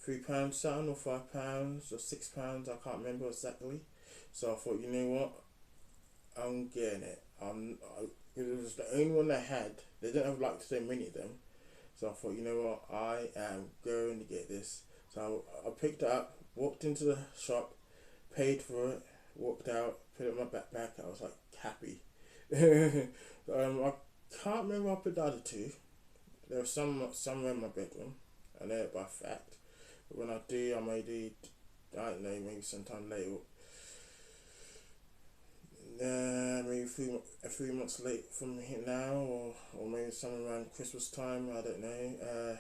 £3 something, or £5 or £6. I can't remember exactly. So I thought, you know what, I'm getting it. It was the only one they had. They didn't have like so many of them. So I thought, you know what, I am going to get this. So I picked it up, walked into the shop, paid for it, walked out, put it in my backpack. I was like happy. I can't remember I put the other two. There was somewhere in my bedroom. I know it by fact. But when I do, I may do, I don't know, maybe sometime later. Maybe a few months late from here now, or maybe somewhere around Christmas time. I don't know.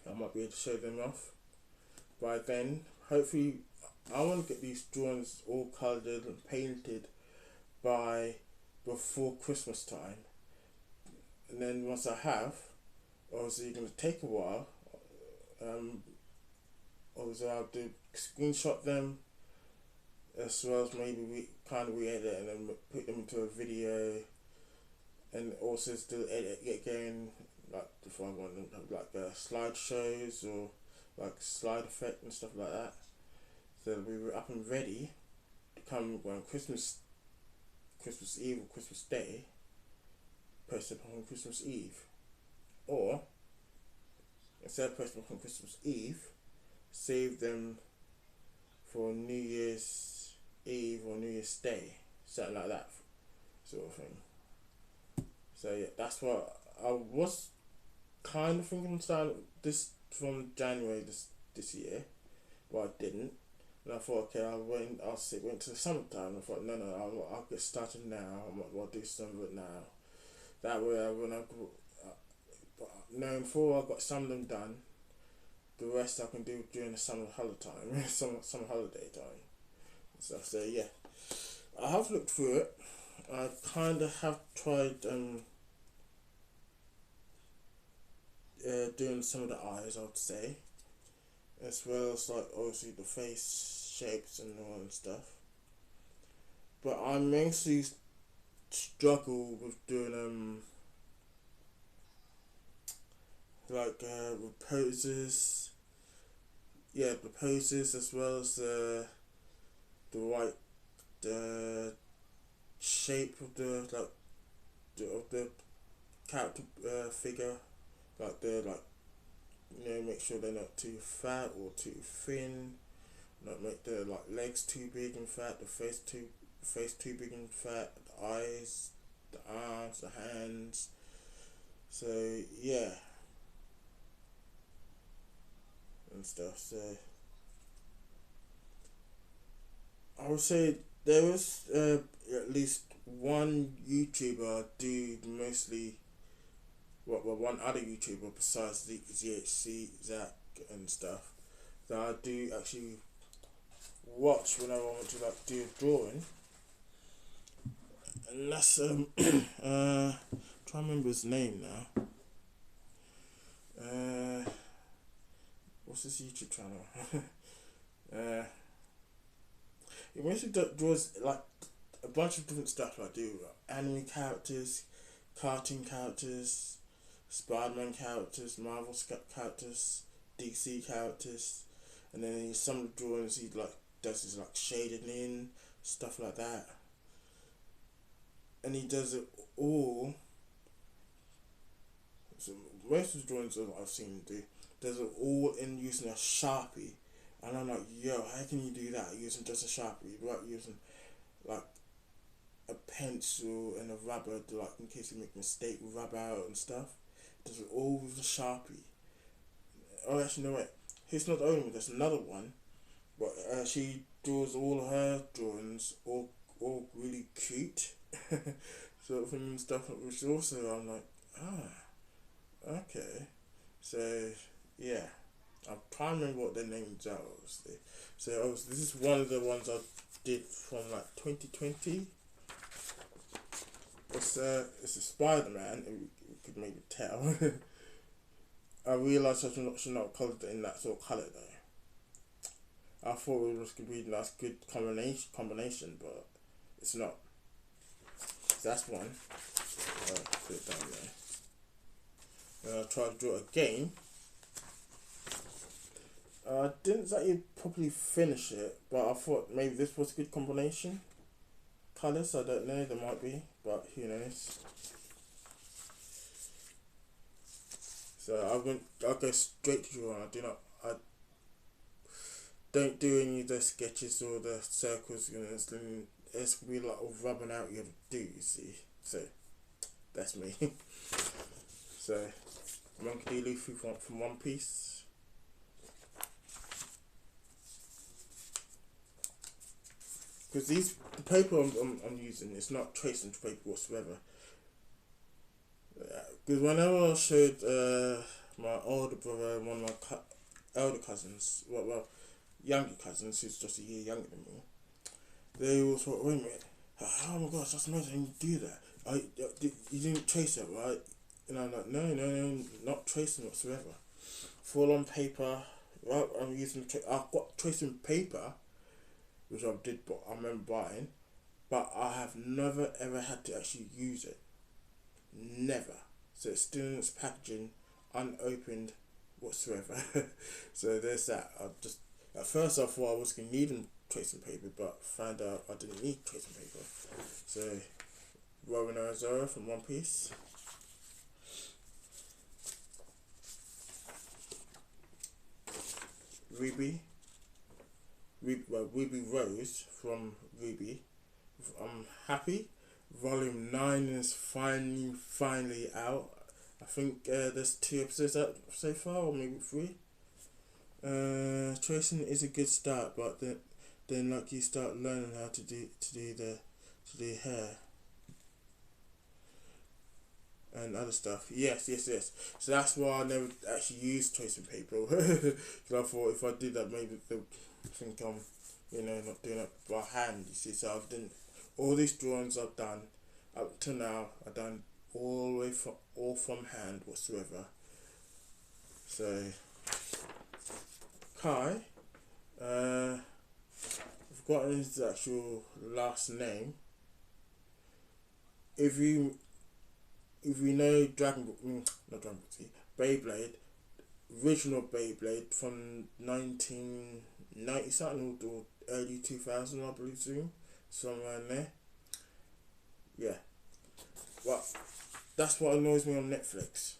I might be able to show them off by then. Hopefully, I want to get these drawings all coloured and painted by before Christmas time. And then once I have, obviously it's going to take a while. Obviously I'll do screenshot them, as well as maybe re-edit and then put them into a video, and also still get going, like if I want them to have like slideshows or like slide effect and stuff like that. So we were up and ready to come when Christmas Eve or Christmas Day, post up on Christmas Eve, or instead of posting up on Christmas Eve, save them for New Year's Eve or New Year's Day, something like that, sort of thing. So yeah, that's what I was kind of thinking of starting this from January this year, but I didn't. And I thought, okay, I'll wait to the summertime. I thought, no, I'll get started now. I'll do some of it now. That way, knowing I've got some of them done, the rest I can do during the summer holiday time, summer holiday time. So yeah, I have looked through it. I kind of have tried doing some of the eyes, I would say, as well as like obviously the face shapes and all that stuff. But I mostly struggle with doing with poses. Yeah, the poses, as well as the shape of the character figure, make sure they're not too fat or too thin, not make their legs too big and fat, the face too big and fat, the eyes, the arms, the hands. So yeah, and stuff. So I would say there was at least one YouTuber I do mostly, one other YouTuber besides the ZHC, Zach and stuff, that I do actually watch whenever I want to do a drawing, and that's trying to remember his name now. What's his YouTube channel? He mostly draws like a bunch of different stuff. I do anime characters, cartoon characters, Spider-Man characters, Marvel characters, DC characters, and then some of the drawings he does is shading in, stuff like that. And he does it all. So most of the drawings that I've seen him do, does it all in using a Sharpie. And I'm like, yo, how can you do that using just a Sharpie? Right, using a pencil and a rubber to, in case you make a mistake, rub out and stuff. Does it all with a Sharpie. Oh, actually, no, wait. He's not the only one. There's another one, but she draws all her drawings all really cute, sort of thing and stuff. Which also I'm like, okay. So yeah, I'm trying to remember what their names are. Obviously, so this is one of the ones I did from 2020. It's a Spider-Man. You could maybe tell. I realised I should not colour it in that sort of colour though. I thought it was gonna be a nice good combination, but it's not. So that's one. Put it down there. And I tried to draw it again. I didn't exactly properly finish it, but I thought maybe this was a good combination. Colours, I don't know, there might be, but who knows. So I'll go straight to drawing. I don't do any of the sketches or the circles, it's gonna be like all rubbing out you have to do, you see. So that's me. So Monkey D. Luffy from One Piece. Because the paper I'm using, it's not tracing paper whatsoever. Because whenever I showed my older brother and one of my elder cousins, well, younger cousins who's just a year younger than me, they all thought, wait a minute, oh my gosh, that's amazing, you do that. You didn't trace it, right? And I'm like, no, not tracing whatsoever. Full on paper, right? I'm using, I've got tracing paper, which I did, but I remember buying, but I have never ever had to actually use it. Never. So it's still in its packaging, unopened whatsoever. So there's that. At first I thought I was going to need tracing paper, but found out I didn't need tracing paper. So Robin Arizona from One Piece. Ruby Rose from Ruby. I'm happy. Volume 9 is finally out. I think there's 2 episodes out so far, or maybe 3. Tracing is a good start, but then like you start learning how to do the hair and other stuff. Yes. So that's why I never actually used tracing paper. Because I thought if I did that, maybe they'll think I'm, not doing it by hand. You see, so I've done all these drawings I've done up to now. I've done all the way from hand whatsoever. So Kai, I've forgotten his actual last name. If you know not Dragon Ball Z, Beyblade, original Beyblade from 1990 something or early 2000, I believe, somewhere in there. Yeah, well, that's what annoys me on Netflix.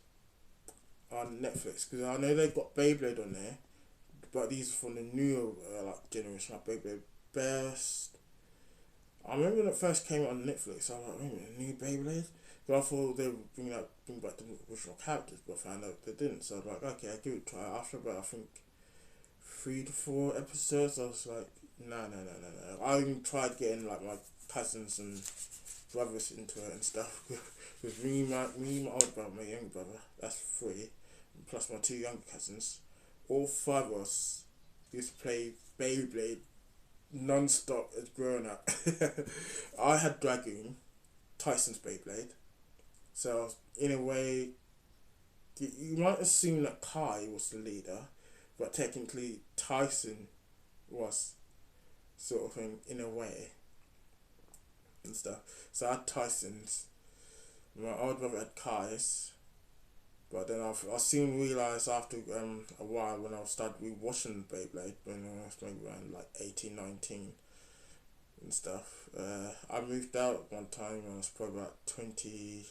Because I know they've got Beyblade on there, but these are from the newer generation, like Beyblade Burst. I remember when it first came out on Netflix, I was like, wait a minute, new Beyblade? But I thought they would bring back the original characters, but I found out they didn't. So I was like, okay, I'll give it a try. After about, I think, 3 to 4 episodes, I was like, no. I even tried getting like my cousins and brothers into it and stuff. With me, my older brother, my younger brother, that's 3, plus my 2 younger cousins. All 5 of us used to play Beyblade non-stop as growing up. I had Dragoon, Tyson's Beyblade. So in a way, you might assume that Kai was the leader, but technically Tyson was sort of in a way and stuff. So I had Tyson's, my older brother had Kai's, but then I soon realised after a while when I started rewatching Beyblade, when I was maybe around like 18, 19 and stuff. I moved out one time when I was probably about 20,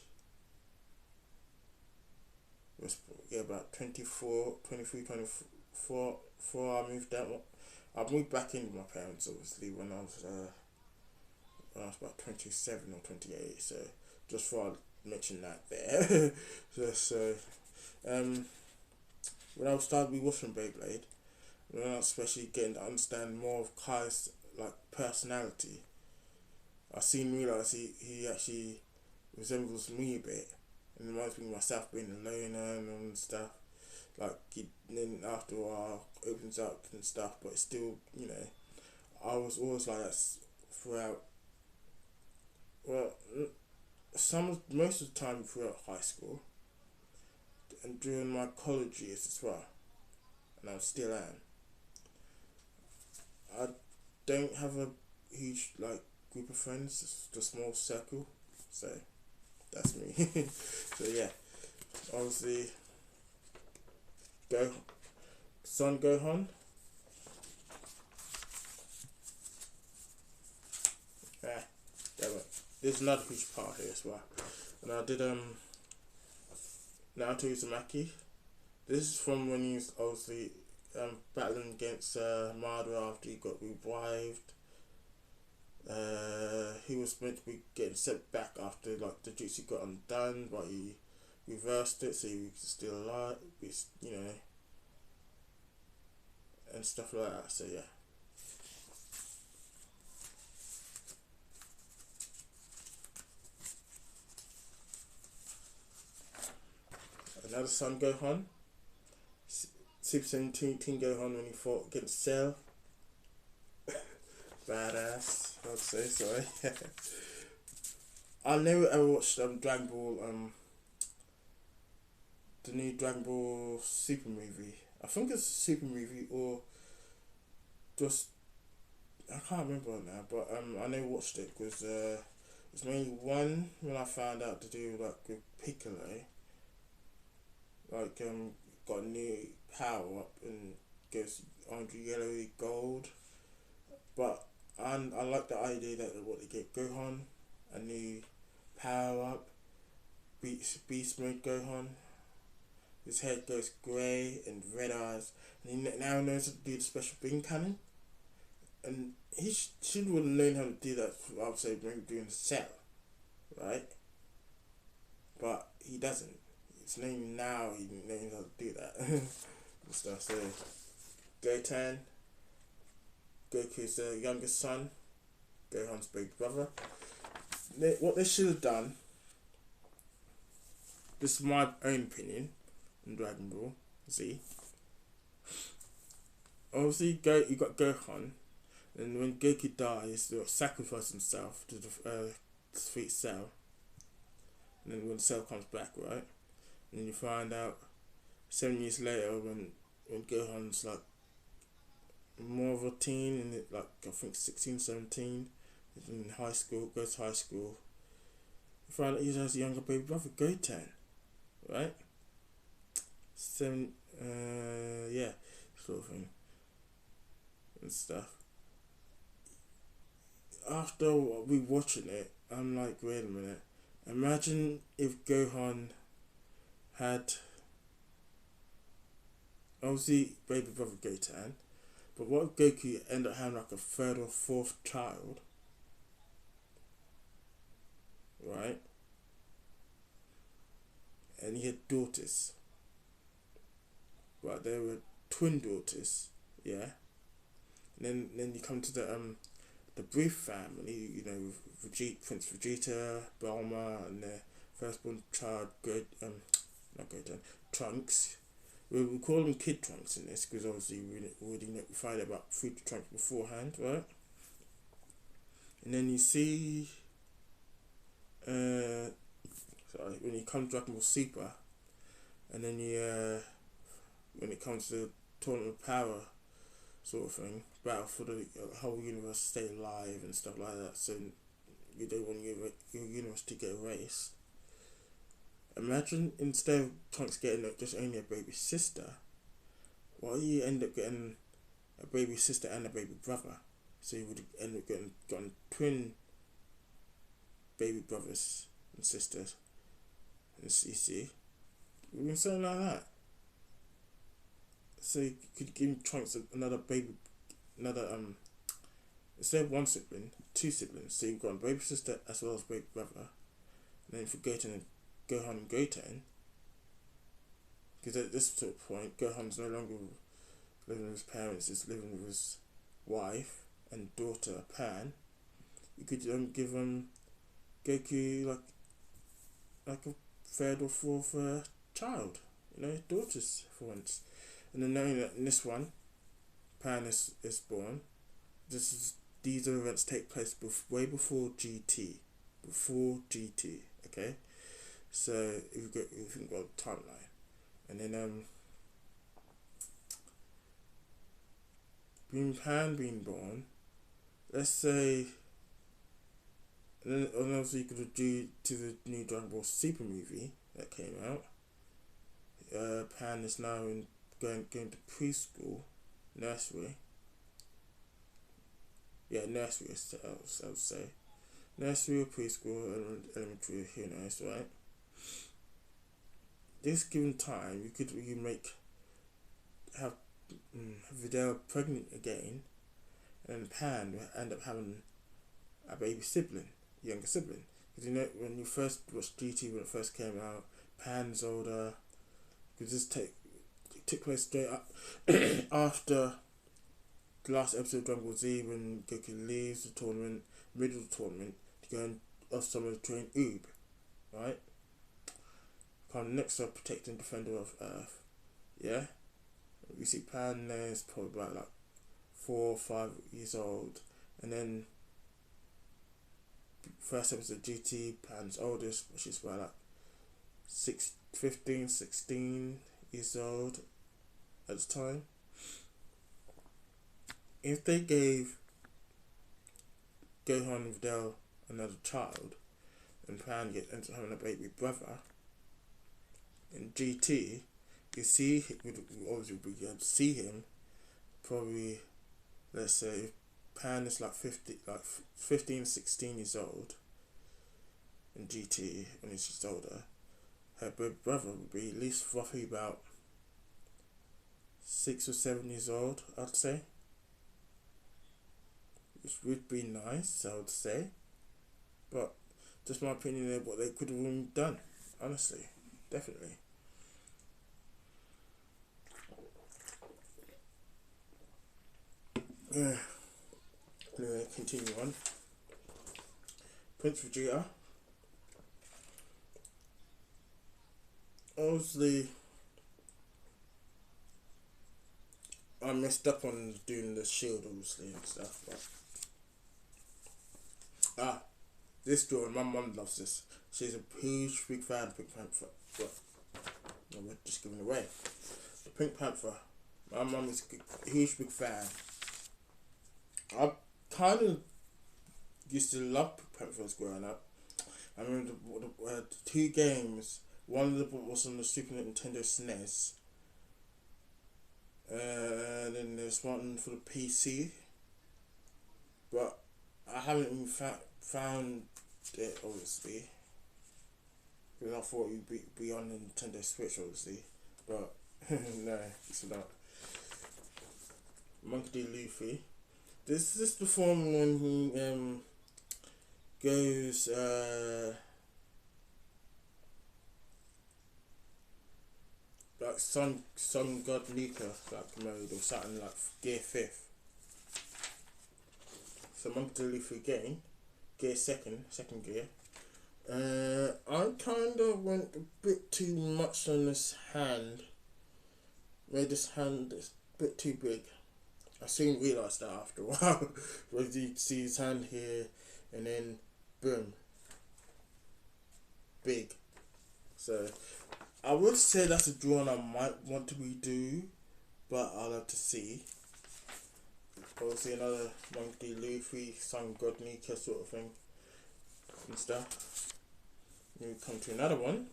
about 24, 23, 24, I moved out. I moved back in with my parents obviously when I was about 27 or 28, so just thought I'd mention that there. so when I started rewatching Beyblade, when I was especially getting to understand more of Kai's like personality, I soon realised he actually resembles me a bit, and reminds me of myself being a loner and stuff. Like then after a while opens up and stuff, but still, I was always like that throughout. Well, most of the time throughout high school and during my college years as well, and I still am. I don't have a huge like group of friends. It's just a small circle, so that's me. So yeah, obviously, go Son Gohan. Yeah, yeah, but there's another huge part here as well. And I did Naruto Uzumaki. This is from when he was obviously battling against Madara after he got revived. He was meant to be getting sent back after like the jutsu got undone, but he reversed it so he was still alive, you know, and stuff like that. So yeah. Another Son Gohan. Super Saiyan Teen Gohan when he fought against Cell. Badass, I'd say, sorry. I never ever watched Dragon Ball, the new Dragon Ball Super movie. I think it's a Super movie or just, I can't remember now, but I never watched it because it's mainly one when I found out to do like with Piccolo, like got a new power up and goes on yellowy gold. But I like the idea that what they get Gohan, a new power up, beast mode Gohan. His head goes grey and red eyes, and he now knows how to do the special beam cannon. And he should have known how to do that. I would say maybe doing the Cell, right? But he doesn't. It's only now he knows how to do that and stuff. So Goten, Goku's youngest son, Gohan's big brother. What they should have done, this is my own opinion in Dragon Ball Z. Obviously, you got Gohan, and when Goku dies, he'll sacrifice himself to defeat Cell. And then when Cell comes back, right? And you find out 7 years later when Gohan's like more of a teen, and like I think 16, 17, in high school, goes to high school. You find out he has a younger baby brother, Goten, right? Yeah, sort of thing and stuff. After rewatching it, I'm like, wait a minute. Imagine if Gohan had obviously baby brother Goten, but what if Goku ended up having like a third or fourth child, right? And he had daughters, but they were twin daughters, yeah. And then you come to the Brief family, you know, with Prince Vegeta, Bulma, and their firstborn child, not Goten, Trunks. We call him Kid Trunks in this because obviously we already find out about Future Trunks beforehand, right? And then you see, when you come to Dragon Ball Super, and then when it comes to Tournament of Power sort of thing, battle for the whole universe to stay alive and stuff like that, so you don't want your universe to get erased. Imagine instead of Trunks getting just only a baby sister, why you end up getting a baby sister and a baby brother? So you would end up getting twin baby brothers and sisters. And you see, something like that. So you could give Trunks another instead of one sibling, two siblings. So you've got a baby sister as well as baby brother. And then for Gohan and Goten, because at this sort of point, Gohan's no longer living with his parents; he's living with his wife and daughter Pan. You could give Goku like a third or fourth child, you know, daughters for once. And then knowing that in this one, Pan is born. These events take place way before GT, okay. So if you think about the timeline, and then Pan being born, let's say, and also you could do to the new Dragon Ball Super movie that came out. Pan is now going to preschool, nursery. Yeah, nursery. I would say nursery or preschool, elementary. Who knows, right? This given time, you have Videl pregnant again, and Pan will end up having a baby sibling, younger sibling. Because you know when you first watched GT when it first came out, Pan's older. Because this took place straight up after the last episode of Dragon Ball Z when Goku leaves the tournament, middle of the tournament, to go and off summer to train Oob, right? Come next up, protecting defender of Earth. Yeah? We see Pan there is probably about like 4 or 5 years old, and then first episode of GT, Pan's oldest, which is about like 15, 16 years old at the time. If they gave Gohan and Videl another child, and Pan ends up having a baby brother, in GT, you see, obviously we can see him, probably, let's say, Pan is like 15, 16 years old in GT when he's just older. Her big brother would be at least roughly about 6 or 7 years old, I'd say. Which would be nice, I would say. But just my opinion of what they could have done, honestly. Definitely. Anyway, continue on. Prince Vegeta. Obviously, I messed up on doing the shield, obviously, and stuff, but this drawing, my mum loves this. She's a huge Pink Panther. What? No, we're just giving it away. The Pink Panther. My mum is a huge big fan. I kind of used to love Pink Panthers growing up. I remember the 2 games. One of them was on the Super Nintendo SNES. And then there's one for the PC. But I haven't even found it, obviously. Because I thought it would be on the Nintendo Switch, obviously. But, no, it's not. Monkey D. Luffy. This is the form when he goes like Sun God Nika like mode or something like Gear 5th. So Monkey D. Luffy again, Gear second gear. I kind of went a bit too much on this hand. Made this hand a bit too big. I soon realised that after a while. When you see his hand here, and then boom, big. So I would say that's a drawing I might want to redo, but I'll have to see. Obviously another Monkey Luffy, Sun God Nika sort of thing and stuff. We come to another one.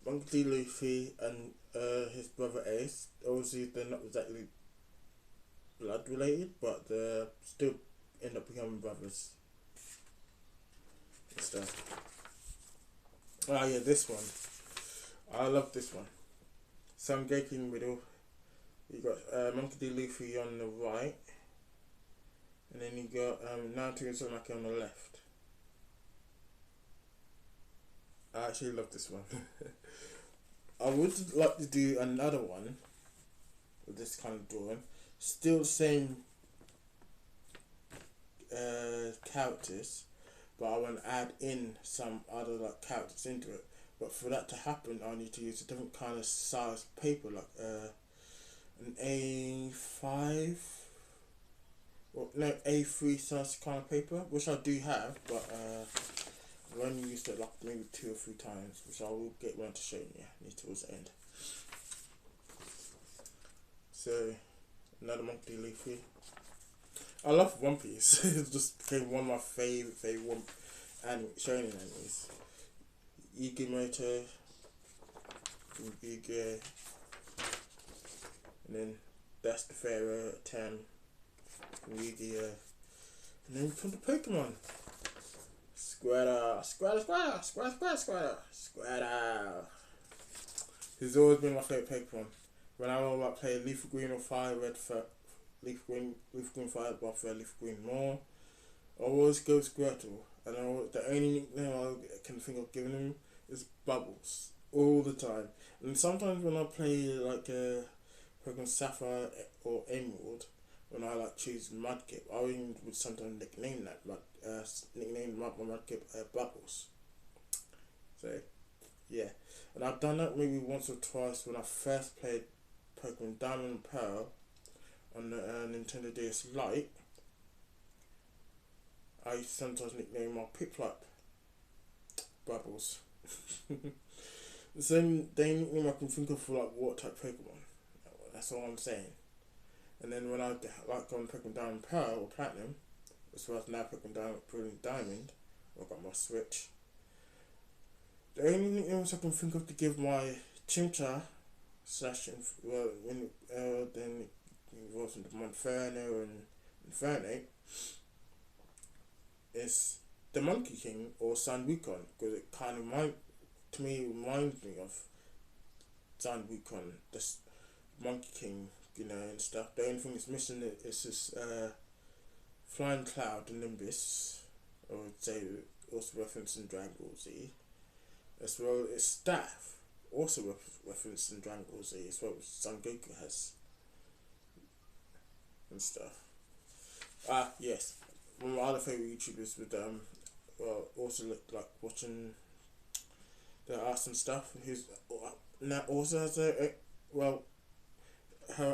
Monkey Luffy and his brother Ace. Obviously they're not exactly blood related, but they still end up becoming brothers and stuff. Oh yeah, this one. I love this one. Samgeki in the middle. You got Monkey D. Luffy on the right, and then you got Naruto and Uzumaki on the left. I actually love this one. I would like to do another one with this kind of drawing. Still the same characters, but I want to add in some other like characters into it. But for that to happen, I need to use a different kind of size paper, like an A5 or no A3 size kind of paper, which I do have, but I've only used it like maybe 2 or 3 times, which I will get around to showing you towards the end. So Another Monkey D. Luffy. I love One Piece. It just became one of my favorite one shonen animes. Igimoto, Ige, and then that's the Pharaoh, Tam, Yu-Gi-Oh, and then we come to Pokemon. Squirtle. He's always been my favourite Pokemon. When I would like play Leaf Green or Fire Red for Leaf Green Fire, but for Leaf Green more, I always go Squirtle, and the only nickname I can think of giving him is Bubbles all the time. And sometimes when I play like Pokemon Sapphire or Emerald, when I like choose Mudkip, I even would sometimes nickname that nickname my Mudkip Bubbles. So yeah, and I've done that maybe once or twice when I first played Pokemon Diamond and Pearl on the Nintendo DS Lite. I sometimes nickname my Piplup Bubbles. The same nickname I can think of for like water type Pokemon. That's all I'm saying. And then when I like on Pokemon Diamond Pearl or Platinum, as well as now Pokemon Diamond, I've got my Switch. The only nicknames I can think of to give my Chimchar then it involves into Monferno and Infernape is the Monkey King or San Wukong, because it kind of reminds me of San Wukong, the Monkey King, and stuff. The only thing that's missing is this flying cloud, the Nimbus, or would say also referencing Dragon Ball Z, as well as staff, also referencing Dragon Ball Z, as well as Son Goku has and stuff. Yes, one of my other favourite YouTubers would also look like watching their arts and stuff, who's now also has her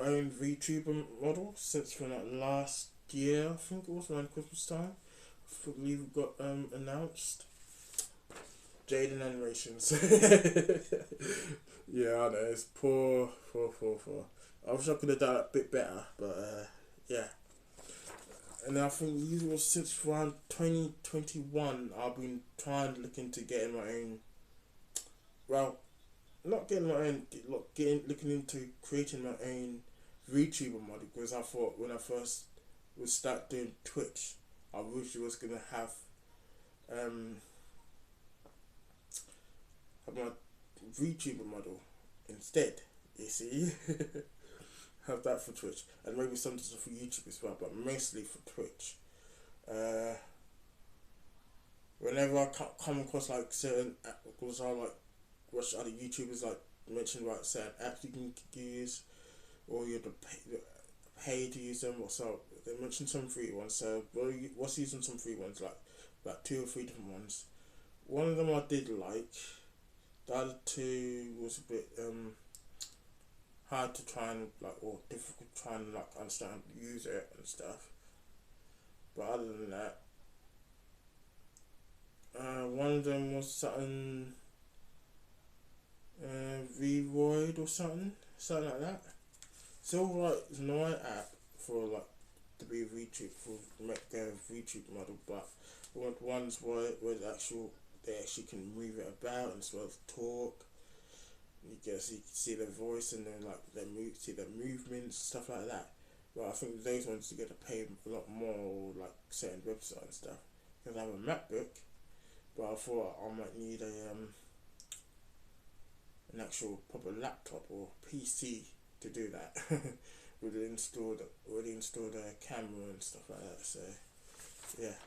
own VTuber model since from like last year, I think it was around Christmas time. I believe it got announced. Jaden Animations. Yeah, I know, it's poor. I wish I could have done it a bit better, but yeah. And I think usually since around 2021, I've been trying to look into getting my own. Well, not getting my own, looking into creating my own VTuber model, because I thought when I first would start doing Twitch, I wish I was gonna have my VTuber model instead. You see. Have that for Twitch, and maybe sometimes for YouTube as well, but mostly for Twitch. Whenever I come across like certain apps, because I like watch other YouTubers like mention about certain apps you can use, or you have to pay to use them, or so they mention some free ones. So what's using some free ones, like about 2 or 3 different ones. One of them I did like. The other 2 was a bit hard to try and or difficult trying to understand, use it and stuff. But other than that, one of them was something Vroid or something like that. It's all it's an alright app for to be a VTube, for make a VTube model, but ones where they actually can move it about as well as talk. You can see their voice and then see their movements, stuff like that. But I think those ones you get to pay a lot more, or certain websites and stuff. Because I have a MacBook, but I thought I might need an actual proper laptop or PC to do that. with the installed camera and stuff like that. So yeah.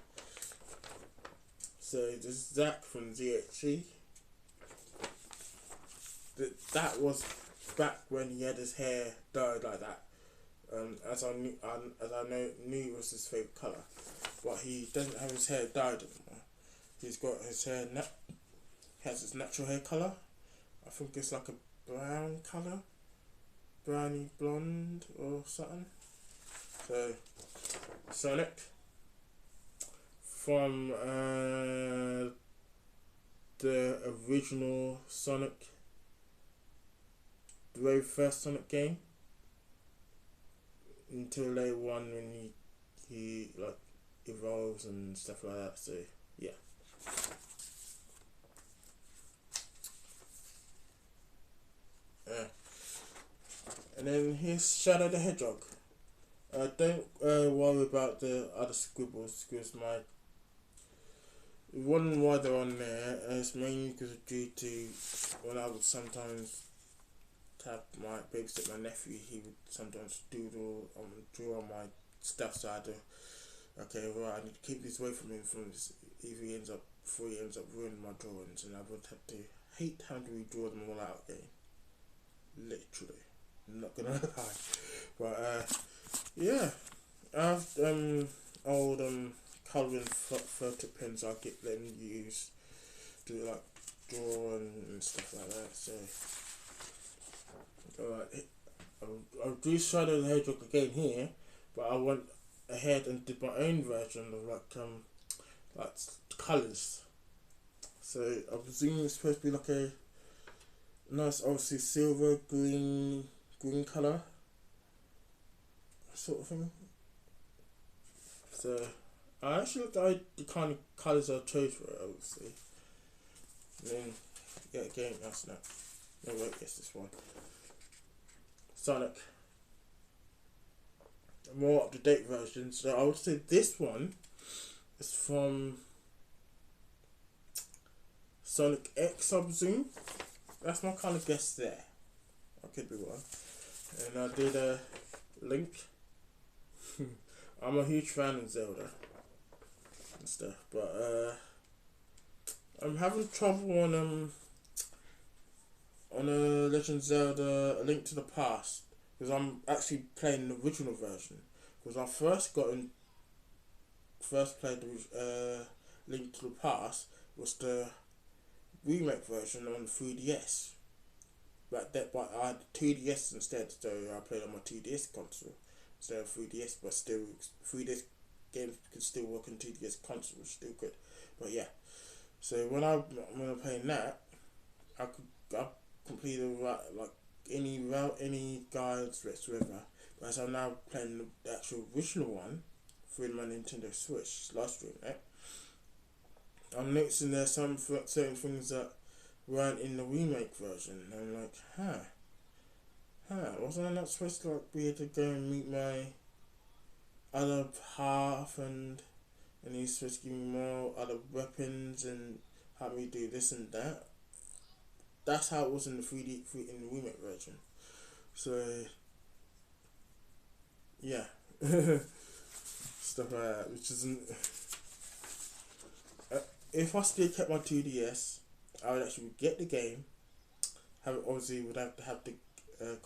So this is Zach from ZHC. That was back when he had his hair dyed like that. As I knew it was his favourite colour. But he doesn't have his hair dyed anymore. He's got his hair has his natural hair colour. I think it's like a brown colour. Browny blonde or something. So Sonic from the original Sonic, the very first Sonic game. until later on when he like evolves and stuff like that. So yeah. And then here's Shadow the Hedgehog. Don't worry about the other scribbles because my one why they're on there is mainly because due to when I would sometimes my babysit my nephew, he would sometimes draw on my stuff. So I had to, okay, well I need to keep this away from him from this. If he ends up ruining my drawings, and I would have to hate having to redraw them all out again. Literally, I'm not gonna lie, but yeah, I have old colouring photo pens I get them use to like draw and stuff like that. So I'll do Shadow the Hedgehog again here, but I went ahead and did my own version of like colours. So I presume it's supposed to be like a nice, obviously silver green colour sort of thing. So I actually looked at the kind of colours I chose for it, obviously. And then yeah, again, that's not. No wait, yes, this one. Sonic. A more up to date version. So I would say this one is from Sonic X, I presume. That's my kind of guess there. I could be wrong. And I did a Link. I'm a huge fan of Zelda and stuff, but I'm having trouble on a Legend of Zelda: A Link to the Past because I'm actually playing the original version. Because I first played the Link to the Past was the remake version on 3DS. But I had 2DS instead, so I played on my 2DS console instead of 3DS. But still, 3DS games could still work on 2DS console, which is still good. But yeah, so when I'm playing that, I completed like any guides whatsoever. But as I'm now playing the actual original one through my Nintendo Switch live stream, right? I'm noticing there's some certain things that weren't in the remake version. And I'm like, wasn't I not supposed to like be able to go and meet my other half and he's supposed to give me more other weapons and help me do this and that? That's how it was in the in the remake version. So yeah, stuff like that, which isn't. If I still kept my 2DS, I would actually get the game. Would have to have the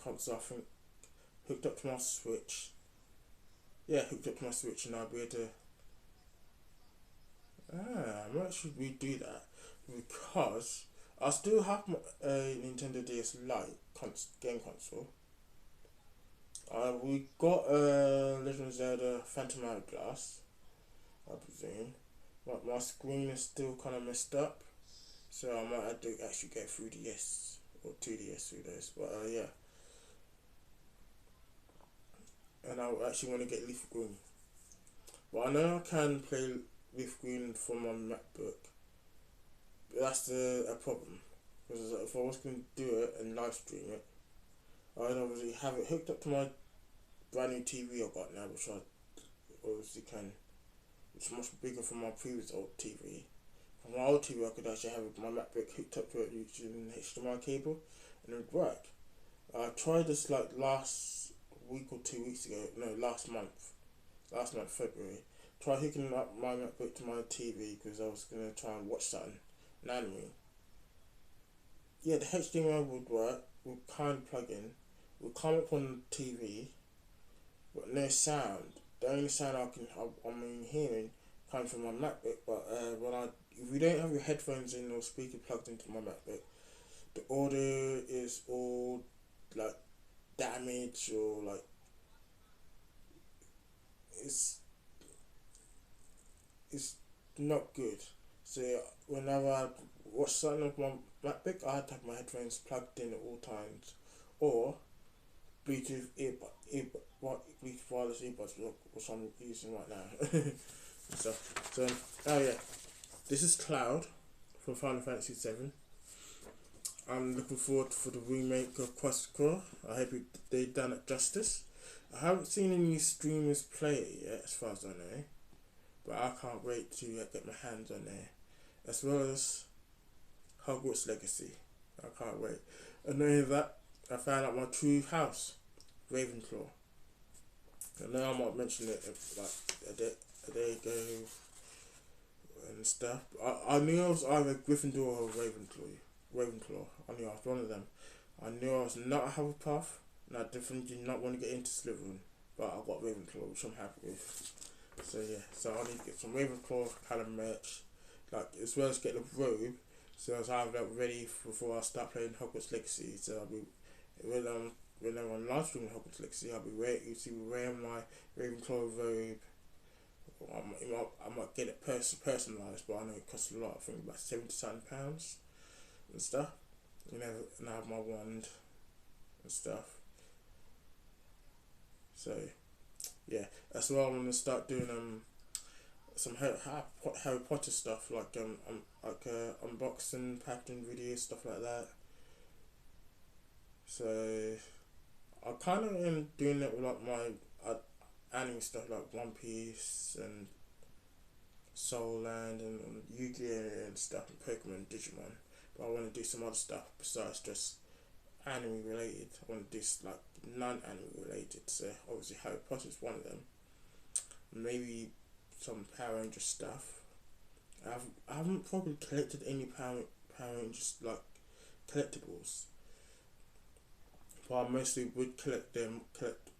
console, I think, hooked up to my Switch. Yeah, hooked up to my Switch, and I'll be able to. I might should redo that because I still have my Nintendo DS Lite game console. We got Legend of Zelda Phantom Hourglass, I presume, but my screen is still kind of messed up, so I might have to actually go 3DS or 2DS through those. But yeah, and I actually want to get Leaf Green, but I know I can play Leaf Green from my MacBook. But that's a problem because if I was going to do it and live stream it, I'd obviously have it hooked up to my brand new TV I got now, which I obviously can. It's much bigger from my previous old TV. From my old TV, I could actually have my MacBook hooked up to it using an HDMI cable, and it would work. I tried this like last week or 2 weeks ago. No, last month, February. Tried hooking up my MacBook to my TV because I was gonna try and watch something, an anime. Yeah, the HDMI would work. Would kind of plug in. Would come up on the TV, but no sound. The only sound I'm hearing comes from my MacBook. But if you don't have your headphones in or speaker plugged into my MacBook, the audio is all like damaged or like it's not good. So whenever I watch something on my MacBook, I had to have my headphones plugged in at all times, or Bluetooth Bluetooth wireless earbuds, which I'm using right now. So, oh yeah, this is Cloud from Final Fantasy VII. I'm looking forward for the remake of Quest Core. I hope they done it justice. I haven't seen any streamers play it yet, as far as I know, but I can't wait to get my hands on there. As well as Hogwarts Legacy. I can't wait. And knowing that, I found out my true house, Ravenclaw. I know I might mention it like a day ago and stuff. I knew I was either Gryffindor or Ravenclaw. I knew I was one of them. I knew I was not a Hufflepuff, and I definitely did not want to get into Slytherin, but I got Ravenclaw, which I'm happy with. So yeah, so I need to get some Ravenclaw kind of merch, like as well as get the robe. So I was having that ready before I start playing Hogwarts Legacy. So I'll be when I'm on live streaming Hogwarts Legacy, I'll be wearing my Ravenclaw robe. I might get it personalised, but I know it costs a lot. I think about £77 and stuff. And I have my wand and stuff. So yeah, as well. I'm gonna start doing some Harry Potter stuff, like unboxing, packing videos, stuff like that. So I kind of am doing it with like my anime stuff, like One Piece and Soul Land and Yu-Gi-Oh and stuff, and Pokemon, Digimon. But I want to do some other stuff besides just anime related. I want to do like non-anime related. So obviously Harry Potter is one of them. Maybe some Power Rangers stuff. I haven't probably collected any Power Rangers like collectibles, but I mostly would collect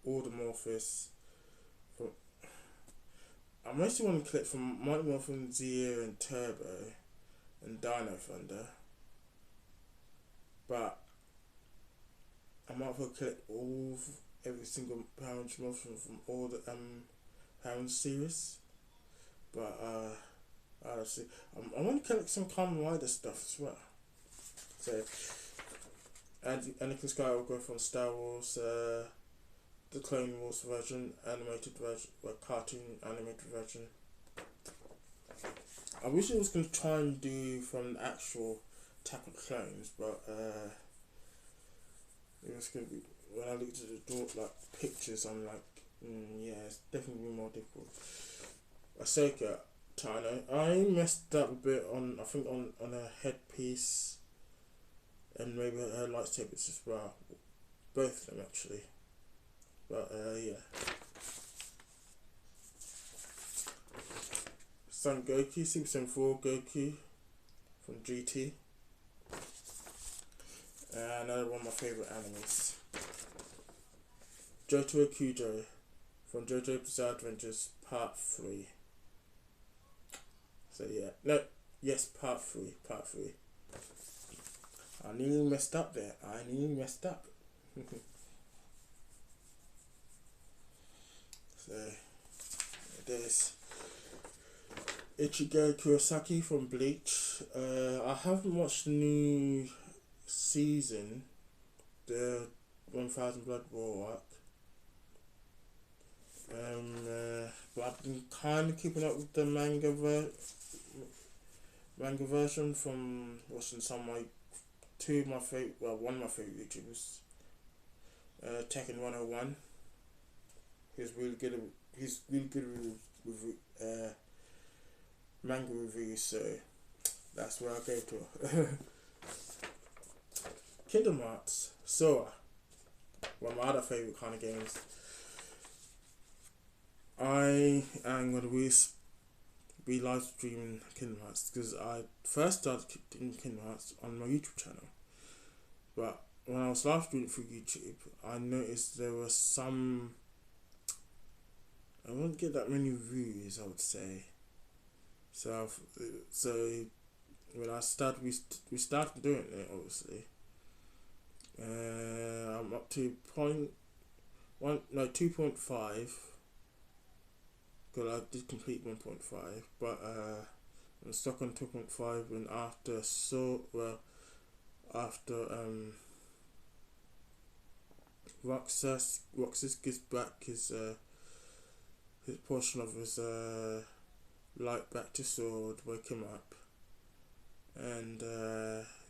all the Morphers. I mostly want to collect from Mighty Morphin Zero and Turbo and Dino Thunder, but I might well collect every single Power Ranger Morphin from all the Power Ranger series. But I'll see. I want to collect some Kamen Rider stuff as well. So, Anakin Skywalker from Star Wars, the Clone Wars version, animated version, cartoon animated version. I wish it was going to try and do from the actual Attack of Clones, but it was going to be, when I looked at the pictures, I'm like, yeah, it's definitely more difficult. Ahsoka Tano, I messed up a bit on her headpiece and maybe her lightsabers as well, both of them actually. But yeah. Son Goku, Super Saiyan 4 Goku from GT. Another one of my favourite animes. Johto Kujo from JoJo Bizarre Adventures Part 3. So yeah, no, yes, Part 3. I nearly messed up there. So there's Ichigo Kurosaki from Bleach. I haven't watched the new season, the 1000 Blood War arc. But I've been kind of keeping up with the manga version from watching one of my favorite YouTubers, Tekken 101. He's really good with manga reviews, so that's where I go to. Kingdom Hearts, Sora, one of my other favourite kind of games. I am going to be live streaming Kingdom Hearts because I first started doing Kingdom Hearts on my YouTube channel, but when I was live streaming through YouTube, I noticed there were I won't get that many views, I would say. So when I started, we started doing it, obviously. I'm up to 2.5. Because I did complete 1.5, but I'm stuck on 2.5, and after Roxas gives back his portion of his light back to Sword, wake him up, and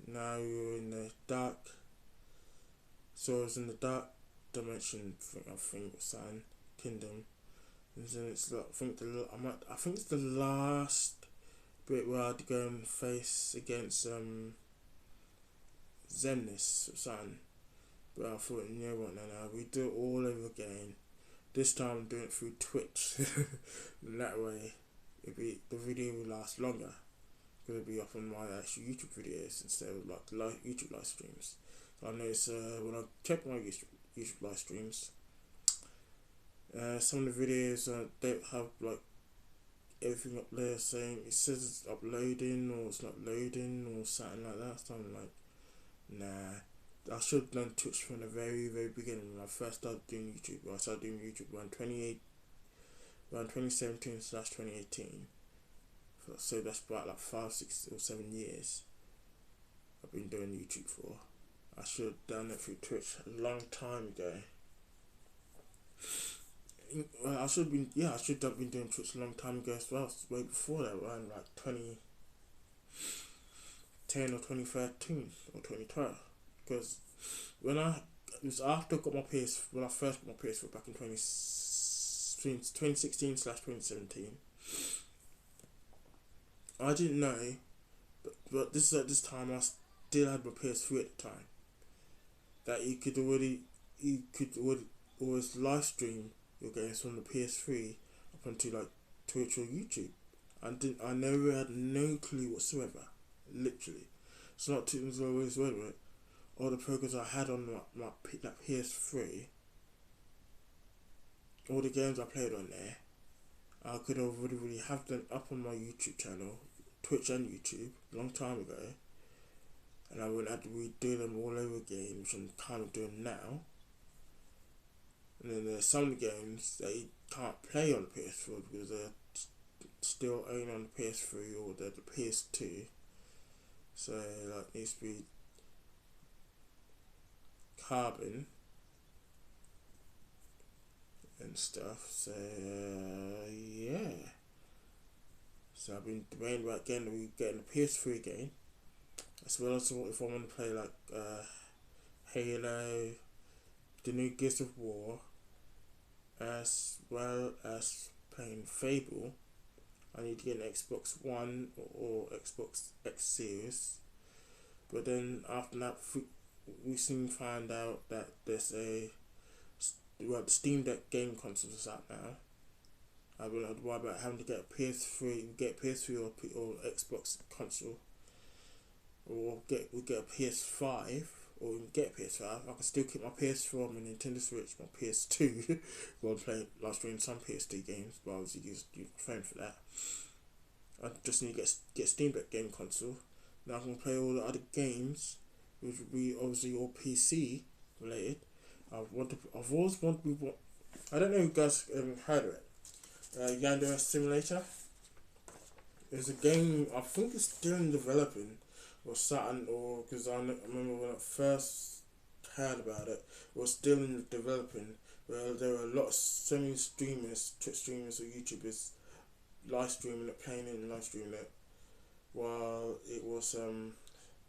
now you're in the dark. Sword's in the dark dimension. I think Sun Kingdom, and then it's like, I think it's the last bit where I'd go and face against Zennis or something. But I thought, you know what, no, we do it all over again. This time I'm doing it through Twitch. That way, the video will last longer. Because it'll be up on my actual YouTube videos instead of like YouTube live streams. So I notice when I check my YouTube live streams, some of the videos don't have like everything up there saying it says it's uploading or it's not loading or something like that. So I'm like, nah. I should have done Twitch from the very beginning when I first started doing YouTube. I started doing YouTube around 2017/2018. So that's about like 5, 6 or 7 years I've been doing YouTube for. I should have done it through Twitch a long time ago. Well, I should have been doing Twitch a long time ago as well. Way before that, around like 2010 or 2013 or 2012. Because when I first got my PS4 back in 2016/2017, I didn't know, but this time I still had my PS3 at the time, that you could always live stream your games from the PS3 up onto like Twitch or YouTube. I never had no clue whatsoever, literally. It's not too much always with it. All the programs I had on that PS3, all the games I played on there, I could already have them up on my YouTube channel, Twitch and YouTube, a long time ago, and I wouldn't have to redo them all over again, which I'm kind of doing now. And then there's some games that you can't play on the PS4 because they're still owned on the PS3 or they're the PS2, so like needs to be carbon and stuff. So yeah, so I've been debating about getting the PS3 again, as well as if I want to play like Halo, the new Gears of War, as well as playing Fable. I need to get an Xbox One or Xbox X Series, but then after that we soon find out that there's the Steam Deck game console is out now. I will not worry about having to get a PS3, or Xbox console, or get a PS5, or we can get a PS5. I can still keep my PS4, my Nintendo Switch, my PS2 while playing live stream some PS2 games, but obviously use my phone for that. I just need to get Steam Deck game console. Now I can play all the other games, which would be obviously all PC related. I've always wanted. I don't know if you guys heard of it. Yandere Simulator. It's a game. I think it's still in developing, or something, or because I remember when I first heard about it, it was still in developing. Well, there were a lot of streamers, Twitch streamers or YouTubers live streaming it, playing it and live streaming it, while it was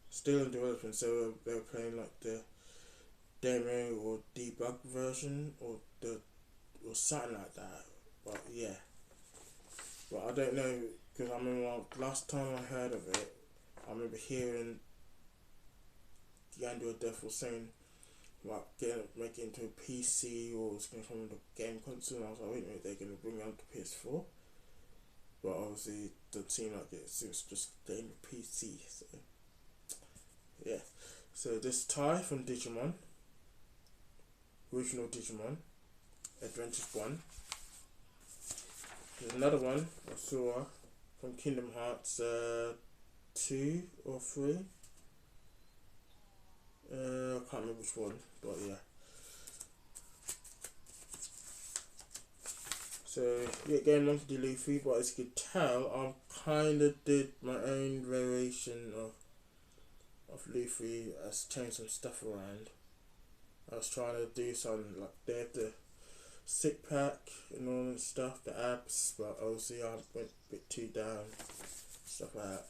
still in development. So they were playing like the demo or debug version or something like that. But yeah, but I don't know, because I remember last time I heard of it, I remember hearing the Android Dev was saying like make it into a PC or it's going to come on the game console, and I was like, wait a minute, they're going to bring it out to PS4. But obviously it doesn't seem like it, so it's just getting a PC. So yeah, so this tie from Digimon, original Digimon Adventures 1. There's another one I saw from Kingdom Hearts 2 or 3. I can't remember which one, but yeah. So yeah, again, Monkey D. Luffy, but as you can tell, I kind of did my own variation of Luffy. I changed some stuff around. I I was trying to do some, like, they have the six pack and all that stuff, the abs, but obviously I went a bit too down, stuff like that.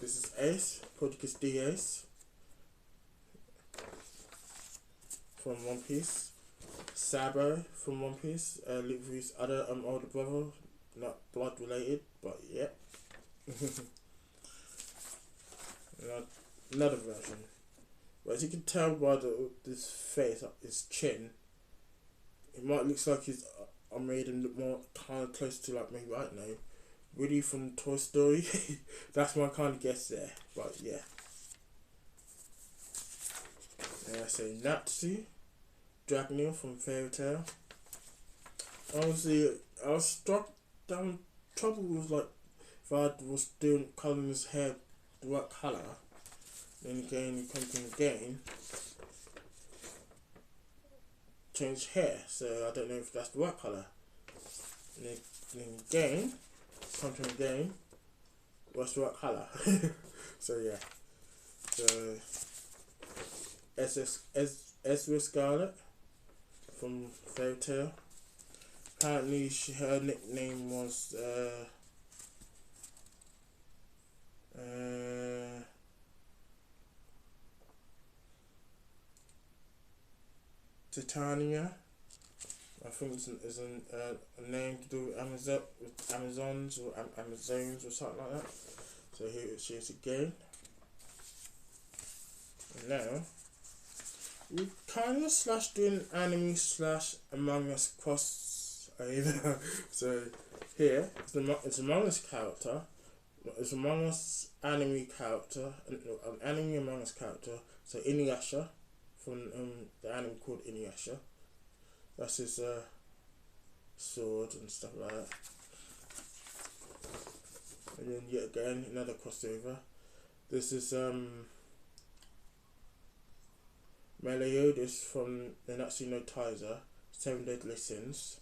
This is Ace, Portuguese D Ace from One Piece. Sabo from One Piece, Luffy's other older brother, not blood related, but yeah. Another version. But as you can tell by this face, his chin, it might look like he's. I made him look more kind of close to, like, maybe, I don't know, Woody from Toy Story. That's my kind of guess there, but yeah. And I say Natsu, Dragoneel from Fairy Tail. Honestly, I was struck down trouble with, like, if I was doing colouring his hair the right colour, then again you come to the game, change hair, so I don't know if that's the right colour. And then again, come to the game, what's the right colour? So yeah. So Ezra Scarlet from Fairy Tail. Apparently her nickname was Titania. I think it's a name to do with Amazons or Amazones or something like that. So here she is again. And now we kind of slash doing anime slash Among Us cross over. So here it's Among Us character. It's Among Us anime character, an anime Among Us character. So Inuyasha from the anime called Inuyasha. That's his sword and stuff like that. And then yet again another crossover. This is Meliodas from the Natsu no Taizai, 7 Deadly Sins.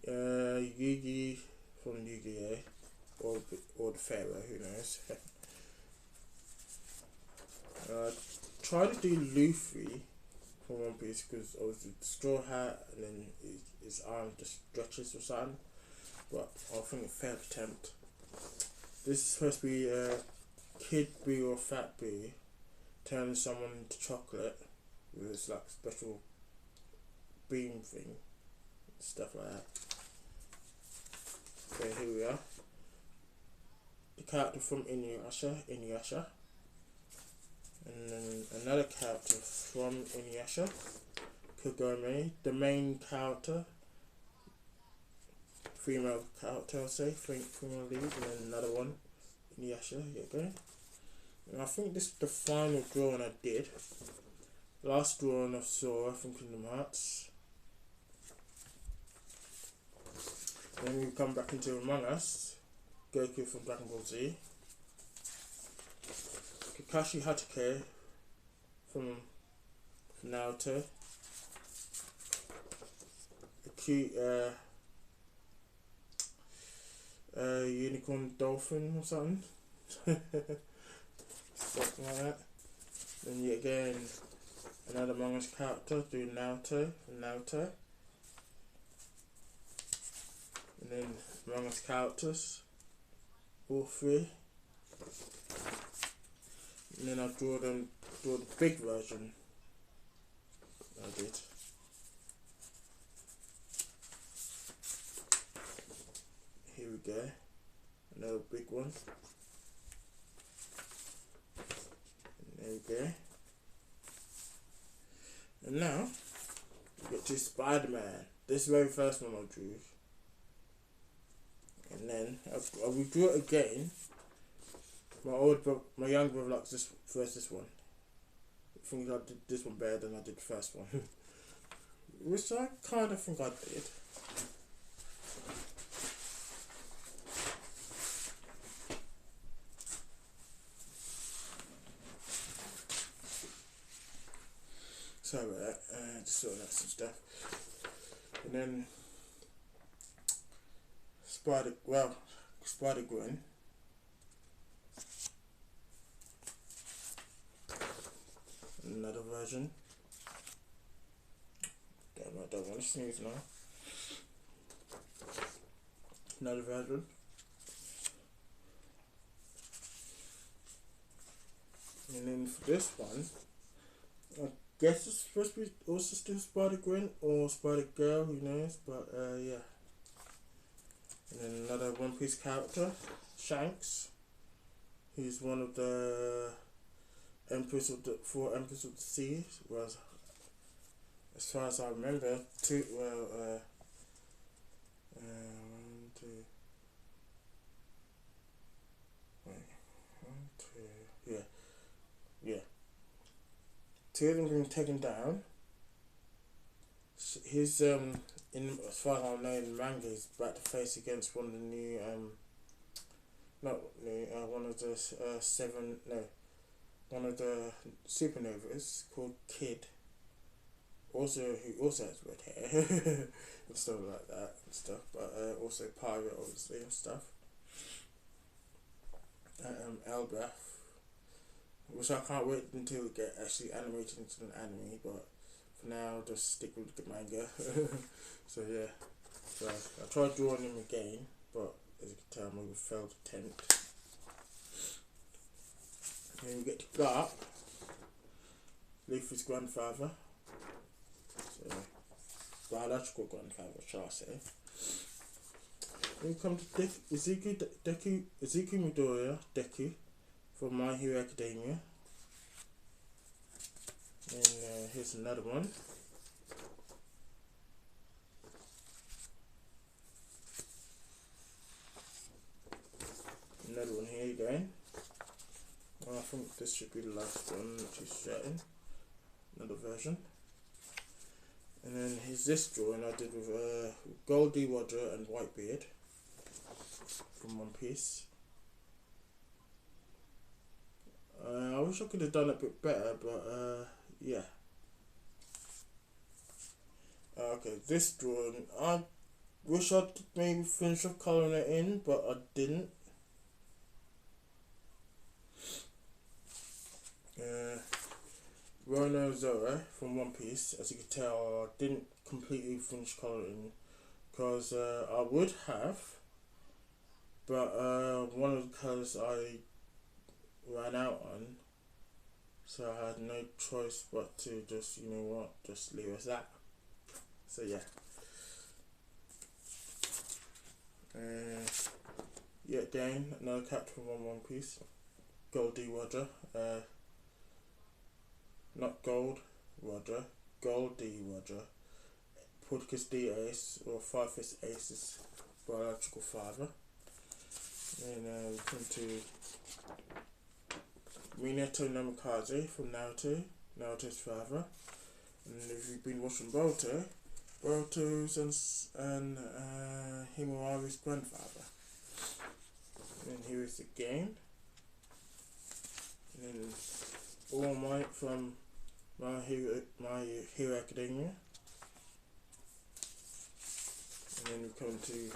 Yugi from Yu-Gi-Oh! Or the Pharaoh, who knows. Try to do Luffy from One Piece because obviously the straw hat and then his arm just stretches or something. But I think a failed attempt. This is supposed to be a Kid Bee or Fat Bee turning someone into chocolate with this, like, special beam thing, stuff like that. Okay, here we are. The character from Inuyasha. And then another character from Inuyasha, Kagome, the main character, female character, I'll say, female lead, and then another one, Inuyasha, here you go. And I think this is the final drawing I did. Last drawing I saw, I think, Kingdom Hearts. Then we come back into Among Us, Goku from Dragon Ball Z. Kakashi Hatake from Naruto. A cute unicorn dolphin or something. Something like that. Then yet again another Among Us character doing Naruto from Naruto. And then Among Us characters, all three. And then I draw the big version. I did. Here we go. Another big one. And there we go. And now we get to Spider-Man. This is the very first one I drew. And then I will draw it again. My young brother likes this one. I think I did this one better than I did the first one. Which I kind of think I did. Sorry about that, just sorting out some stuff. And then ThaFreestyleDancerBryn. Another version. Damn, I don't want to sneeze now. Another version. And then for this one, I guess it's supposed to be also still Spider-Gwen or Spider-Girl, who knows, but yeah. And then another One Piece character, Shanks. He's one of the Emperors of the 4 Emperors of the Sea. Was, as far as I remember, one, two, yeah. 2 of them been taken down. He's in, as far as I know, in the manga, he's about to face against one of the new one of the one of the supernovas called Kid. Also, who also has red hair and stuff like that and stuff, but also pirate obviously and stuff. Elbaf, which I can't wait until it get actually animated into an anime, but for now I'll just stick with the manga. So yeah, so I tried drawing him again, but as you can tell, I'm a failed attempt. And then we get to Garp, Luffy's grandfather, so biological grandfather, shall I say. Then we come to Izuku Midoriya, Deku, from My Hero Academia. And here's another one. Another one here again. I think this should be the last one, which is Shouting. Another version. And then here's this drawing I did with Goldie Roger and Whitebeard from One Piece. I wish I could have done it a bit better, but yeah. Okay, this drawing, I wish I'd maybe finish off colouring it in, but I didn't. Rona Zora from One Piece, as you can tell, I didn't completely finish colouring because I would have, but one of the colours I ran out on, so I had no choice but to just, you know what, just leave it as that. So yeah. Yet again, another character from One Piece, Goldie Roger. Not Gold Roger, Goldie Roger, Portuguese D Ace, or Five Fist Ace's biological father. And we come to Minato Namikaze from Naruto, Naruto's father. And if you've been watching Boruto, Boruto's and Himurabi's grandfather. And here is the game. And then All Might from My Hero Academia. And then we come to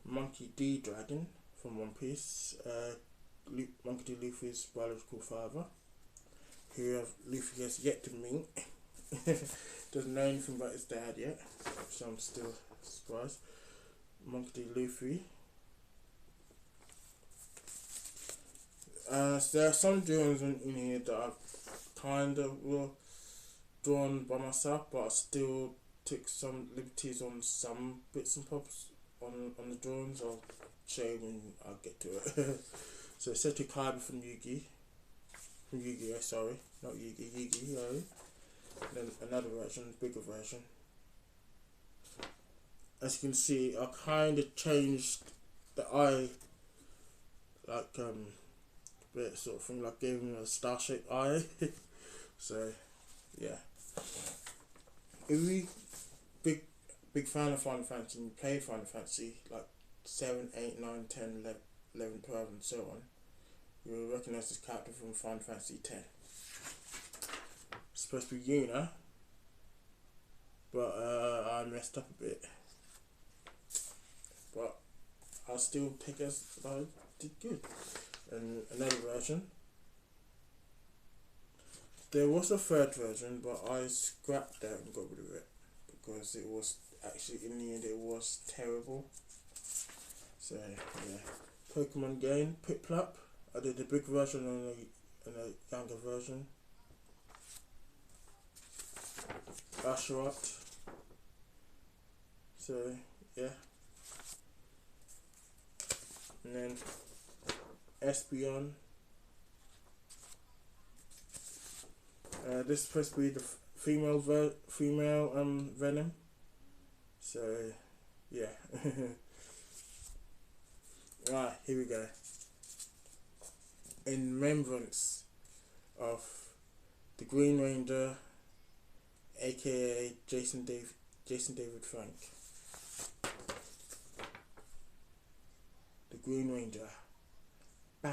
Monkey D. Dragon from One Piece. Monkey D. Luffy's biological father, who Luffy has yet to meet. Doesn't know anything about his dad yet, so I'm still surprised. Monkey D. Luffy. So there are some drawings in here that I've kind of drawn by myself, but I still took some liberties on some bits and bobs on the drawings. I'll show you when I get to it. So Seto Kaiba from Yu-Gi-Oh, sorry, not Yu-Gi, Yu-Gi-Oh. Then another version, bigger version. As you can see, I kind of changed the eye, like bit sort of thing, like gave him a star-shaped eye. So yeah, if we big fan of Final Fantasy and you play Final Fantasy like 7, 8, 9, 10, 11, 12 and so on, you will recognise this character from Final Fantasy 10. It's supposed to be Yuna, but I messed up a bit. I still take as I did good. And another version. There was a third version, but I scrapped that and got rid of it because it was actually, in the end, it was terrible. So yeah, Pokemon game, Piplup. I did the big version and a younger version. Asherat. So yeah, and then Espeon. This is supposed to be the female Venom. So yeah. Right, here we go. In remembrance of the Green Ranger, aka Jason David Frank. The Green Ranger. So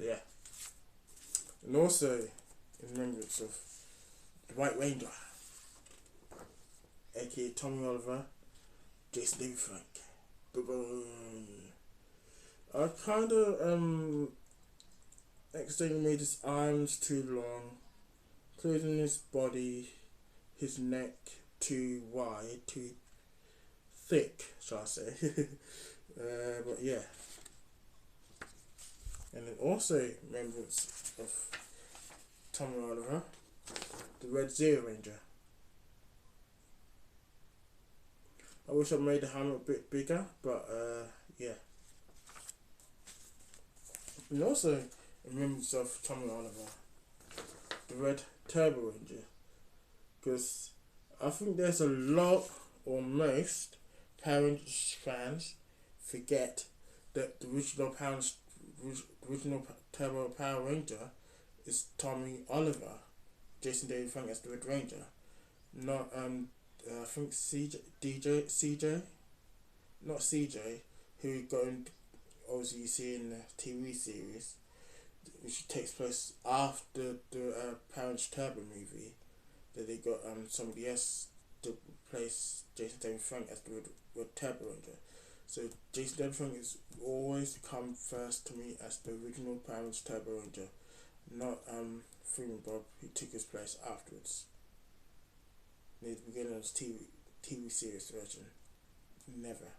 yeah. And also in remembrance of the White Ranger, aka Tommy Oliver, Jason David Frank. I kinda accidentally made his arms too long, including his body, his neck too wide, too thick, shall I say. But yeah. And then also remembrance of Tommy Oliver, the Red Zero Ranger. I wish I made the hammer a bit bigger, but yeah. And also in remembrance of Tommy Oliver, the Red Turbo Ranger, because I think there's a lot, or most, Power Rangers fans forget that the original Turbo Power Ranger is Tommy Oliver, Jason David Frank as the Red Ranger, not I think CJ, not CJ, who got in, obviously you see in the TV series, which takes place after the Power Rangers Turbo movie, that they got somebody else to replace Jason David Frank as the Red Turbo Ranger. So Jason David Frank is always come first to me as the original Power Rangers Turbo Ranger, not Freeman Bob, who took his place afterwards. Near the beginning of the TV series version. Never.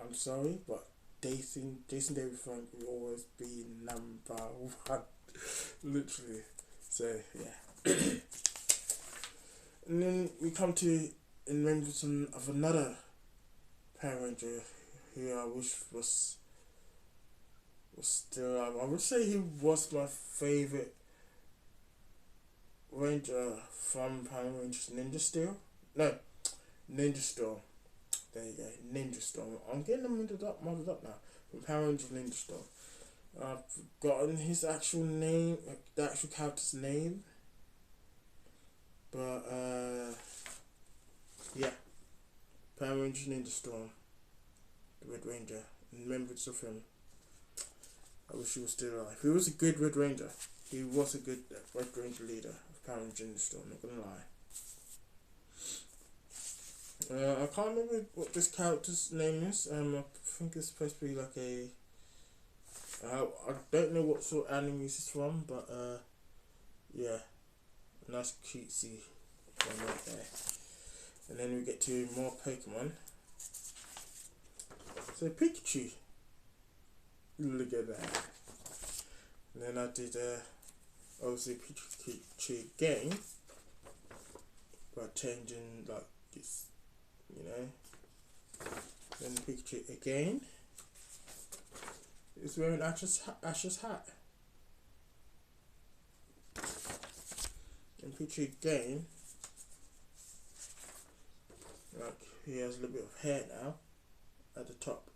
I'm sorry, but Jason David Frank will always be number one. Literally. So yeah. And then we come to in remembrance of another Power Ranger who I wish was still I would say he was my favourite Ranger from Power Rangers Ninja Steel. No, Ninja Storm. There you go, Ninja Storm. I'm getting them muddled up now. From Power Rangers Ninja Storm. I've forgotten his actual name, the actual character's name. But yeah, Power Rangers Ninja Storm, the Red Ranger. In remembrance of him, I wish he was still alive. He was a good Red Ranger. He was a good Red Ranger leader of Power Rangers Ninja Storm, not gonna lie. I can't remember what this character's name is. I think it's supposed to be like a... I don't know what sort of anime this is from, but yeah, nice cutesy one right there. And then we get to more Pokemon. So Pikachu, look at that. And then I did obviously Pikachu again, by changing like this, you know. Then Pikachu again. He's wearing Ash's hat. And Pikachu again, like he has a little bit of hair now at the top.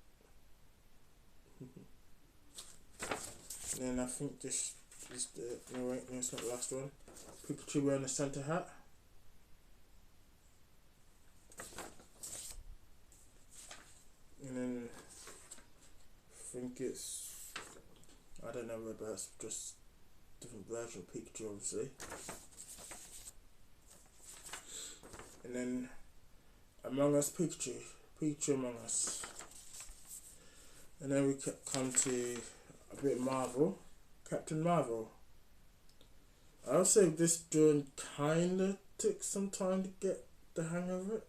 And then I think this is the, no wait, no, it's not the last one. Pikachu wearing a Santa hat. And then I think it's, I don't know whether that's just different version of Pikachu, obviously. And then Among Us Pikachu Among Us. And then we come to a bit of Marvel, Captain Marvel. I would say this drawing kinda took some time to get the hang of it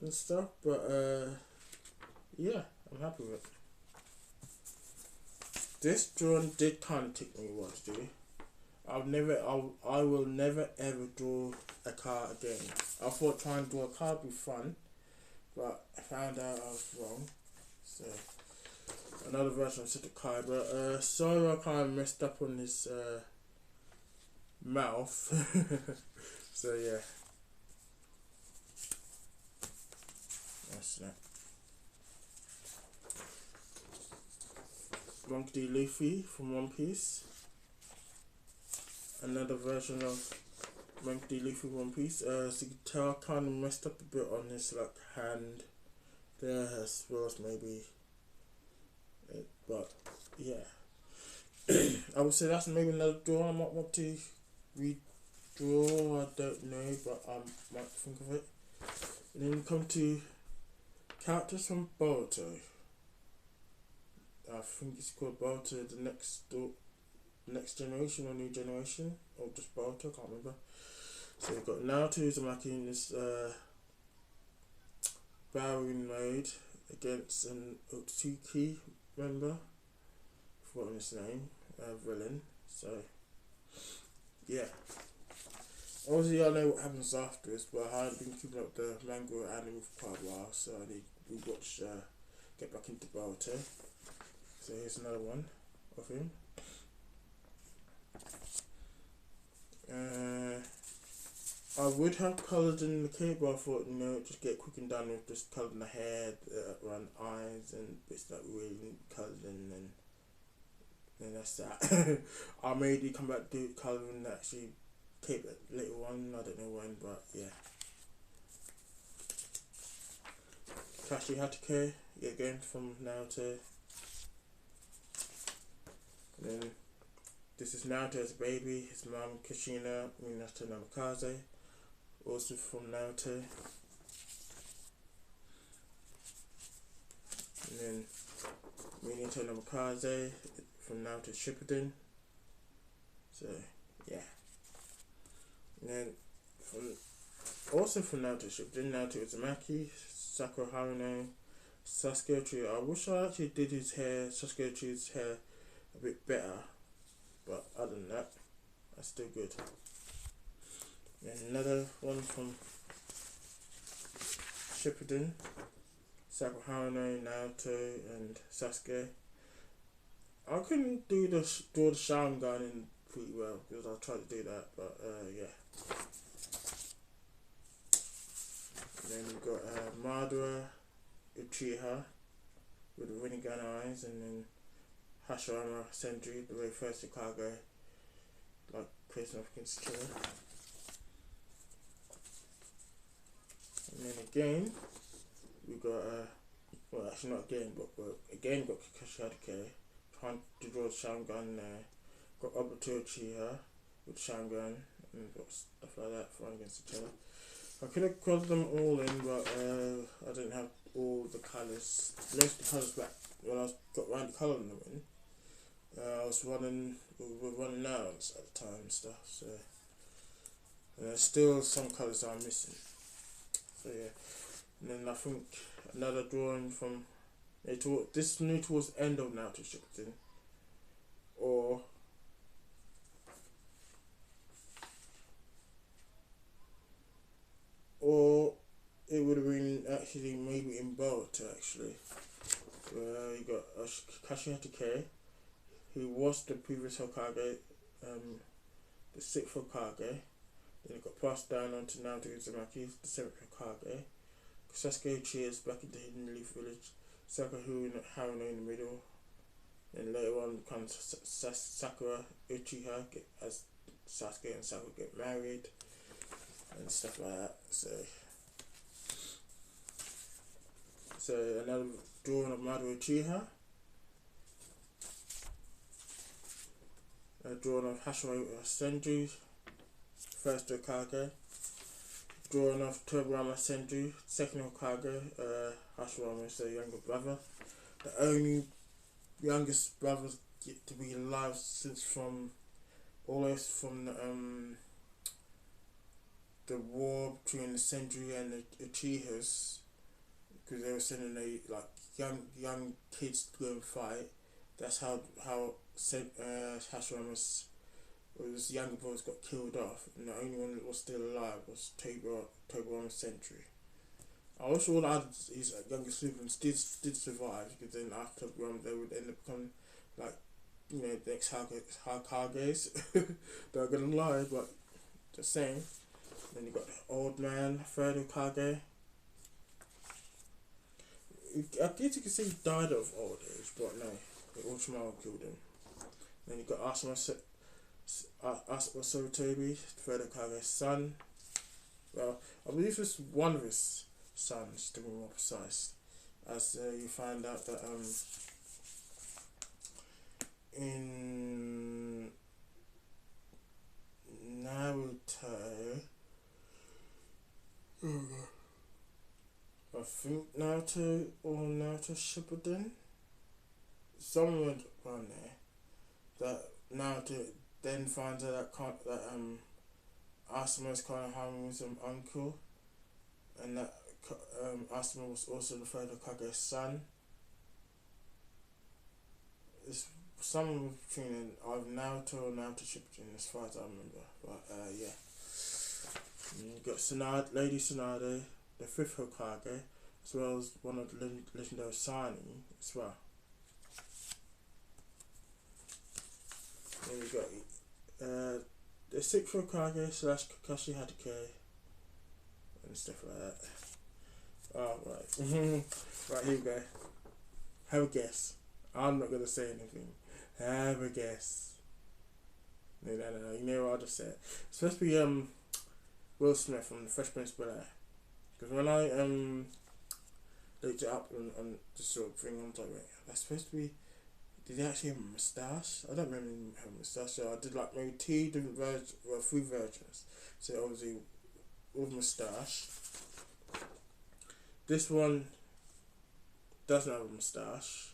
and stuff, but yeah, I'm happy with it. This drawing did kinda take me a while to do. I will never ever draw a car again. I thought trying to draw a car would be fun, but I found out I was wrong. So another version of City Kai, but sorry I kind of messed up on his mouth. So yeah, that's that. Monkey D. Luffy from One Piece. Another version of Monkey D. Luffy One Piece. So you can tell I kind of messed up a bit on his like hand there as well as maybe it, but yeah. I would say that's maybe another draw I might want to redraw, I don't know, but I might think of it. And then we come to characters from Boruto. I think it's called Boruto the next generation or new generation, or just Boruto, I can't remember. So we've got Naruto Uzumaki in this battling mode against an Otsuki member, I've forgotten his name, villain. So yeah, obviously I know what happens afterwards, but I haven't been keeping up the manga anime for quite a while, so I need to watch, get back into Boruto. So here's another one of him. I would have coloured in the cape, but I thought, you know, just get quick and done with just colouring the hair around the eyes and bits that we really need coloured in, and then that's that. I may do come back to colouring actually cape it later on, I don't know when, but yeah. Kashi Hatake, again from Naruto. And then this is Naruto as a baby, his mom Kushina Minato Namikaze, also from Naruto. And then Minato Namikaze from Naruto Shippuden. So yeah. And then also from Naruto Shippuden, Naruto Uzumaki, Sakura Haruno, Sasuke Uchiha. I wish I actually did his hair, Sasuke Uchiha's hair, a bit better, but other than that, that's still good. And another one from Shippuden, Sakura Haruno, Naruto, and Sasuke. I couldn't draw the Sharingan in pretty well because I tried to do that, but yeah. And then we've got Madara Uchiha with the Rinnegan eyes, and then Hashirama Senju, the very first Chicago, like Christmas against each other. And then again, we've got, well actually not again, but again got Kakashi Hatake, trying to draw the Sharingan there. Got Obito Uchiha with Sharingan, and got stuff like that flying against each other. I could have colored them all in, but I didn't have all the colours. Most of the colours back when I got around to colouring them in. We were running out at the time and stuff, so there's still some colours I'm missing. So yeah, and then I think another drawing from this new towards the end of Naruto Shippuden, or it would have been actually maybe in Boruto actually. You got Kashi Hatake, who was the previous Hokage, the 6th Hokage. Then it got passed down onto Naruto Uzumaki, the 7th Hokage. Sasuke Uchiha is back in the Hidden Leaf Village. Sakura Haruno in the middle. And later on comes Sakura Uchiha as Sasuke and Sakura get married and stuff like that. So another drawing of Madara Uchiha. Drawing of Hashimo Senju, first Hokage. Drawing of Tobirama Senju, second Hokage. Hashirama is their younger brother. The only youngest brother get to be alive since from always from the war between the Senju and the Uchihas, because they were sending young kids to go and fight. That's how Hashirama's his younger brothers got killed off, and the only one that was still alive was Tobirama Senju. I wish all his younger siblings did survive, because then after they would end up becoming like, you know, the Hokages. They're gonna lie, but just saying. Then you got the old man, third Hokage. I guess you can say he died of old age, but no, the Ultramarine killed him. Then you got Asuma Sarutobi, third Hokage's son. Well, I believe it's one of his sons, to be more precise, as you find out that in Naruto, I think Naruto or Naruto Shippuden, somewhere around there, that Naruto then finds out that Asuma's Konohama's uncle, and that Asuma was also the third Hokage's son. It's somewhere between either Naruto or Naruto Shippuden, as far as I remember. But yeah. And you got Lady Tsunade, the fifth Hokage, as well as one of the legendary Sani as well. Then you got the sixth Hokage / Kakashi Hatake and stuff like that. Oh, right. Right, here we go. Have a guess. I'm not going to say anything. Have a guess. No. You know what I just said. It's supposed to be Will Smith from the Fresh Prince of Bel-Air. Because when I looked it up on this sort of thing, I was like, wait, that's supposed to be... Did he actually have a moustache? I don't remember him having a moustache. So I did like maybe 2 different versions, well, 3 versions. So obviously with moustache. This one doesn't have a moustache.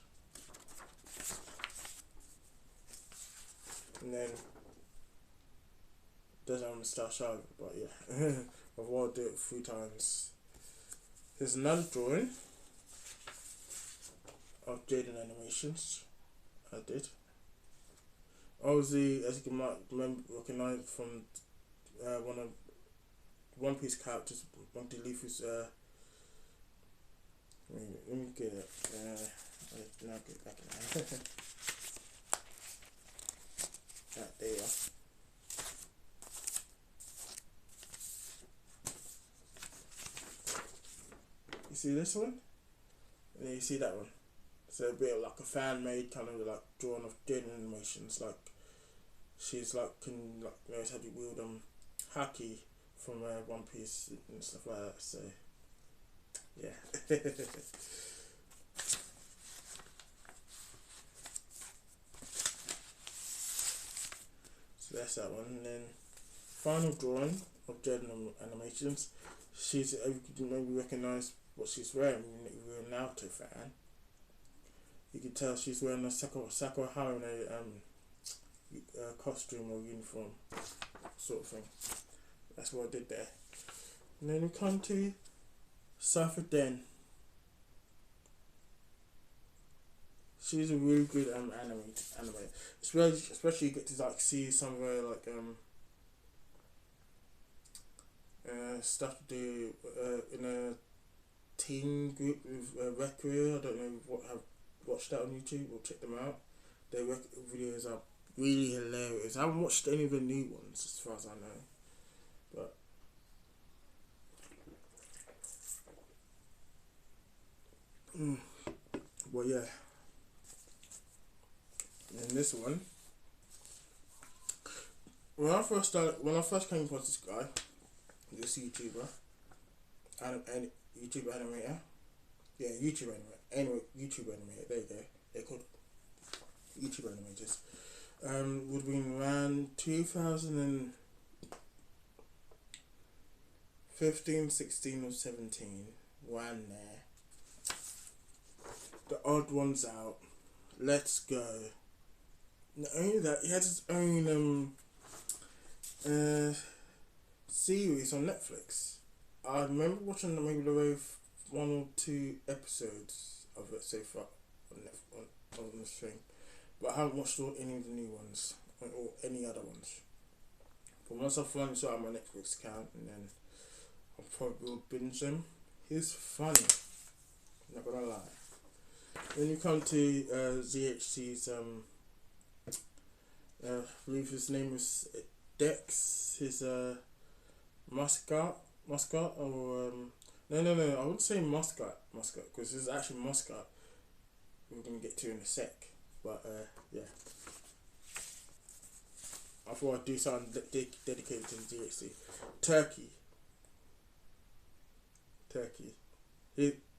And then doesn't have a moustache either, but yeah. I've wanted to do it 3 times. Here's another drawing of Jaden Animations. I did. Obviously, as you can recognize from one of One Piece characters, Monty Leafy's let me get it. Now get back in there. There you are. You see this one? And then you see that one. So a bit of like a fan made kind of like drawn of Jaden Animations, like she's like knows how to wield haki from One Piece and stuff like that. So yeah. So that's that one. And then final drawing of Jaden Animations. She's, you can maybe recognise what she's wearing if you're a Naruto fan. You can tell she's wearing a Sakura Harune costume or uniform sort of thing. That's what I did there. And then we come to Cypher Den. She's a really good anime. Especially you get to like see some of her like stuff to do in a team group with Requiem. I don't know what have watched that on YouTube or check them out. Their videos are really hilarious. I haven't watched any of the new ones as far as I know, but yeah. And this one, when I first came across this guy, this YouTuber, and YouTube animator, yeah, YouTube animator. Anyway, YouTube animator. There you go. They're called YouTube animators. would have been around 2015, 16 or 17. One there. The Odd Ones Out. Let's Go. Not only that, he has his own series on Netflix. I remember watching maybe the 1 or 2 episodes of it so far on the stream, but I haven't watched any of the new ones or any other ones. But once I find this out on my Netflix account, and then I'll probably will binge them. He's funny, not gonna lie. When you come to ZHC's I believe his name is Dex, his mascot, or no, I wouldn't say mascot, because it's actually mascot. We're gonna get to in a sec, but yeah. I thought I'd do something dedicated to the DHC. Turkey.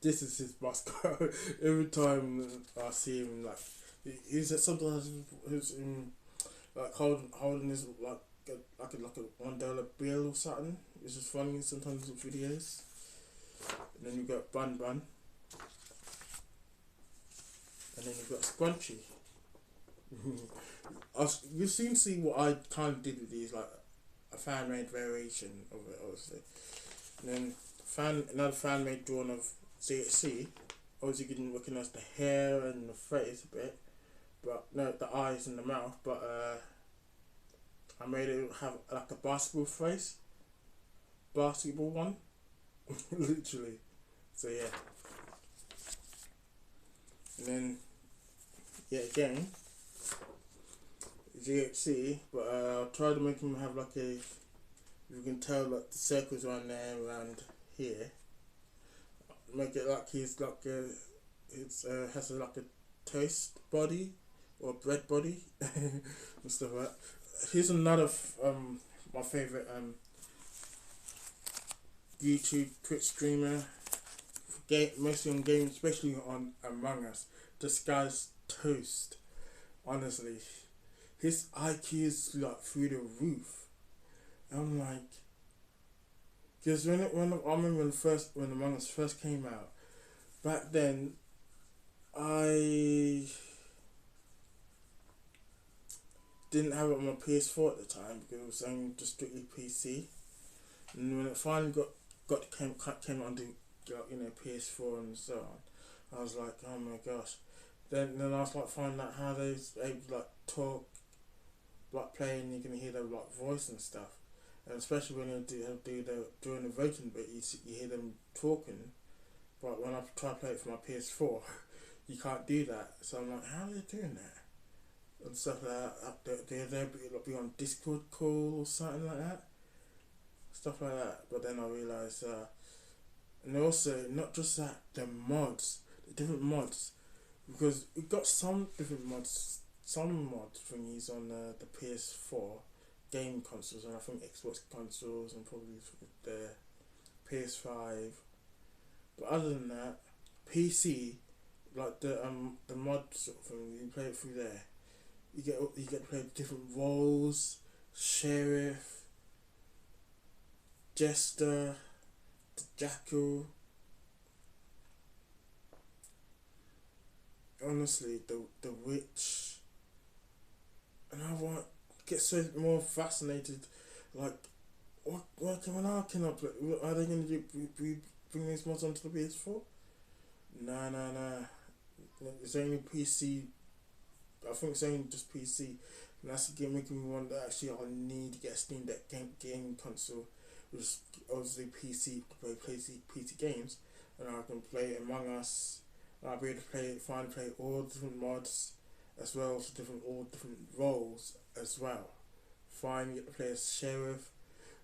This is his mascot. Every time I see him, like he's sometimes in, like holding his like a $1 bill or something. It's just funny sometimes in videos. And then you've got Bun, and then you've got Scrunchy. You've seen what I kind of did with these, like a fan made variation of it, obviously. And then another fan made drawing of ZHC. Obviously, you can recognize the hair and the face a bit, but no, the eyes and the mouth. But I made it have like a basketball one, literally. So yeah, and then again. ZHC, but I'll try to make him have like you can tell like the circles around there, around here. Make it like he's like has like a toast body or bread body and stuff like that. Here's another my favorite YouTube Twitch streamer, mostly on games, especially on Among Us. This guy's toast, honestly. His IQ is like through the roof. I'm like, because I remember when Among Us first came out, back then, I didn't have it on my PS4 at the time because it was only just strictly PC. And when it finally came onto PS4 and so on, I was like, oh my gosh. Then I was like finding out how they able to like talk, like playing, you can hear their like voice and stuff, and especially when they during the voting bit, you hear them talking. But when I try to play it for my PS4, you can't do that. So I'm like, how are they doing that? And stuff like that. They'll be on Discord call or something like that. Stuff like that. But then I realised, and also not just that, the different mods, because we got some different mods. Some mod thingies on the PS4 game consoles, and I think Xbox consoles, and probably the PS5. But other than that, PC, like the mod sort of thing, you play it through there. You get to play different roles: sheriff, jester, the jackal. Honestly, the witch. And I get so more fascinated, like, what can I play? Are they going to bring these mods onto the PS4? Nah. It's only PC. I think it's only just PC. And that's again making me wonder, actually, I need to get a Steam Deck game console, which is obviously PC, to play PC games, and I can play Among Us, and I'll be able to play all different mods, as well as all different roles as well. Finally get to play as sheriff,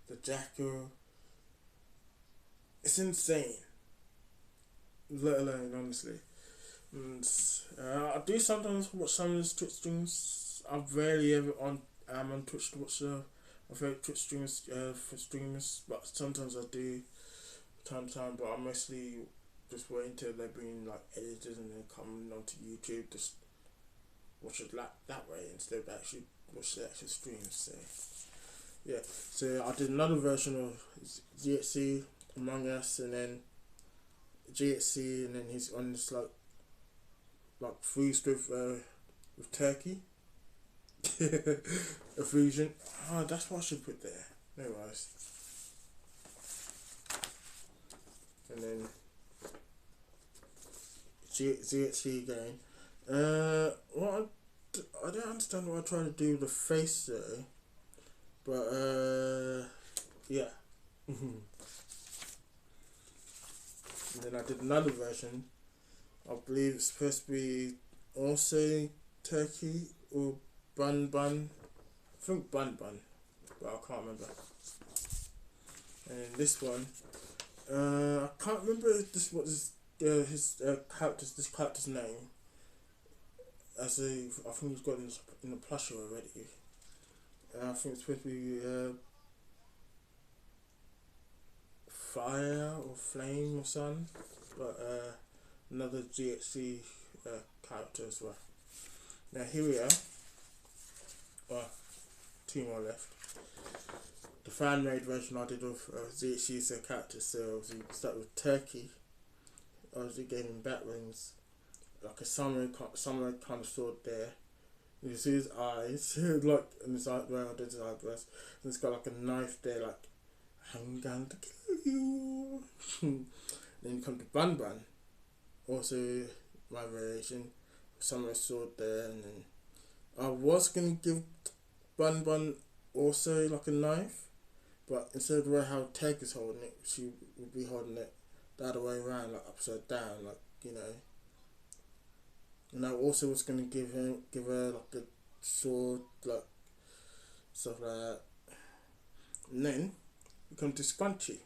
the jackal. It's insane. Let alone, honestly. And I do sometimes watch some of his Twitch streams. I'm rarely ever on Twitch to watch my favourite Twitch streamers, but sometimes I do time to time. But I'm mostly just waiting until they're being like edited and then coming onto YouTube. Just watch it that way instead of actually watch the actual streams. So yeah, so I did another version of GHC Among Us, and then GHC, and then he's on this like feast with turkey. A fusion. Oh, that's what I should put there. No worries. And then GHC again. What I don't understand what I try to do with the face though. But yeah. And then I did another version. I believe it's supposed to be also turkey or bun. I think bun, but I can't remember. And then this one, I can't remember his character's name. I think he's got in the plushie already. I think it's supposed to be Fire or Flame or something, but another GHC character as well. Now here we are. Two more left. The fan made version I did of GHC's character. So obviously you start with turkey. Obviously gave him bat wings, like a samurai kind of sword there. You see his eyes, like in his eye, where I did his eyebrows. And it's got like a knife there, like I'm going to kill you. Then you come to Bun. Also my variation, samurai sword there, and then I was gonna give Bun also like a knife, but instead of the way how Teg is holding it, she would be holding it the other way around, like upside down, like, you know. And I also was gonna give her like a sword, like stuff like that. And then we come to Squunchy.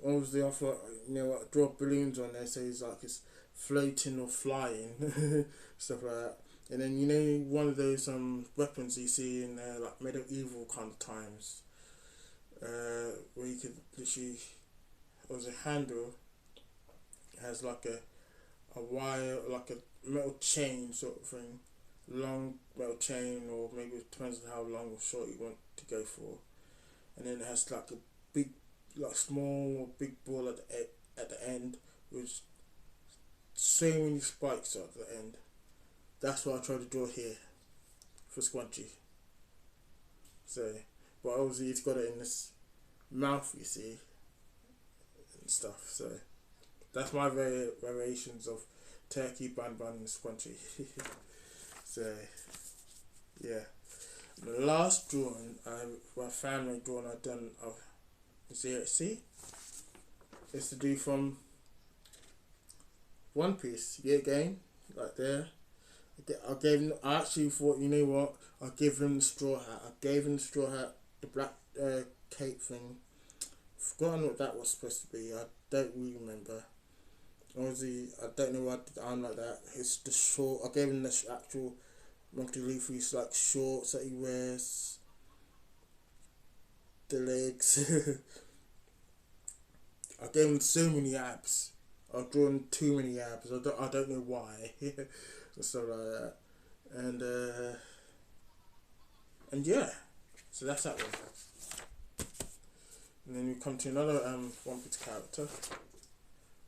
Obviously I thought, you know what, draw balloons on there so he's like it's floating or flying, stuff like that. And then, you know, one of those weapons you see in like medieval kind of times, where you could literally, there's a handle, it has like a wire, like a metal chain sort of thing, long metal chain, or maybe it depends on how long or short you want to go for. And then it has like a big, like small or big ball at the end, with so many spikes at the end. That's what I try to draw here for Squunchy. So, but obviously it's got it in this mouth, you see, and stuff. So that's my variations of turkey, Bun, and Squunchy. So yeah, the last drawing, my family drawing I've done of ZHC is to do from One Piece. Yeah, again, right there. I actually thought, you know what, I gave him the straw hat. The black cape thing. Forgotten what that was supposed to be. I don't really remember. Obviously, I don't know why I did the arm like that. It's the short. I gave him the actual Monkey Luffy's like shorts that he wears. The legs. I gave him so many abs. I've drawn too many abs. I don't know why. Stuff like that, and yeah, so that's that one. And then we come to another One Piece character,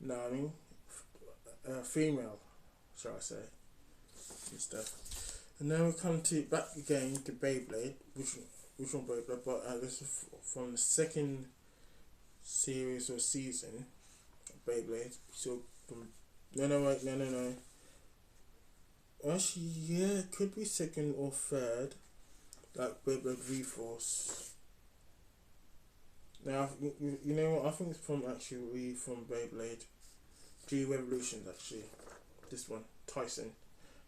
Nami, female, shall I say, and stuff. And then we come to back again to Beyblade, which one Beyblade, but this is from the second series or season of Beyblade. So from no. Actually, yeah, it could be second or third, like Beyblade V-Force. Now, you know what, I think it's from Beyblade G Revolutions, actually. This one, Tyson.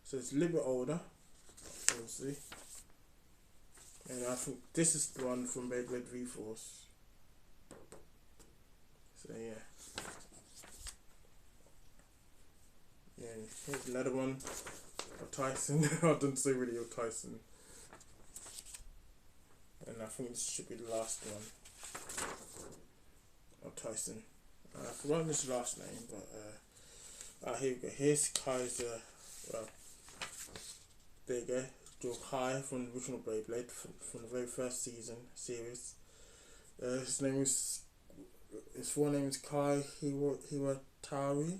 So it's a little bit older, obviously. And I think this is the one from Beyblade V-Force. So yeah. And here's another one. Tyson. I didn't say really of Tyson. And I think this should be the last one of Tyson. I forgot his last name, but here we go. Here's Kaiser. Well, there you go. Draw Kai from the original Beyblade from the very first series. His name is, his full name is Kai Hiwatari.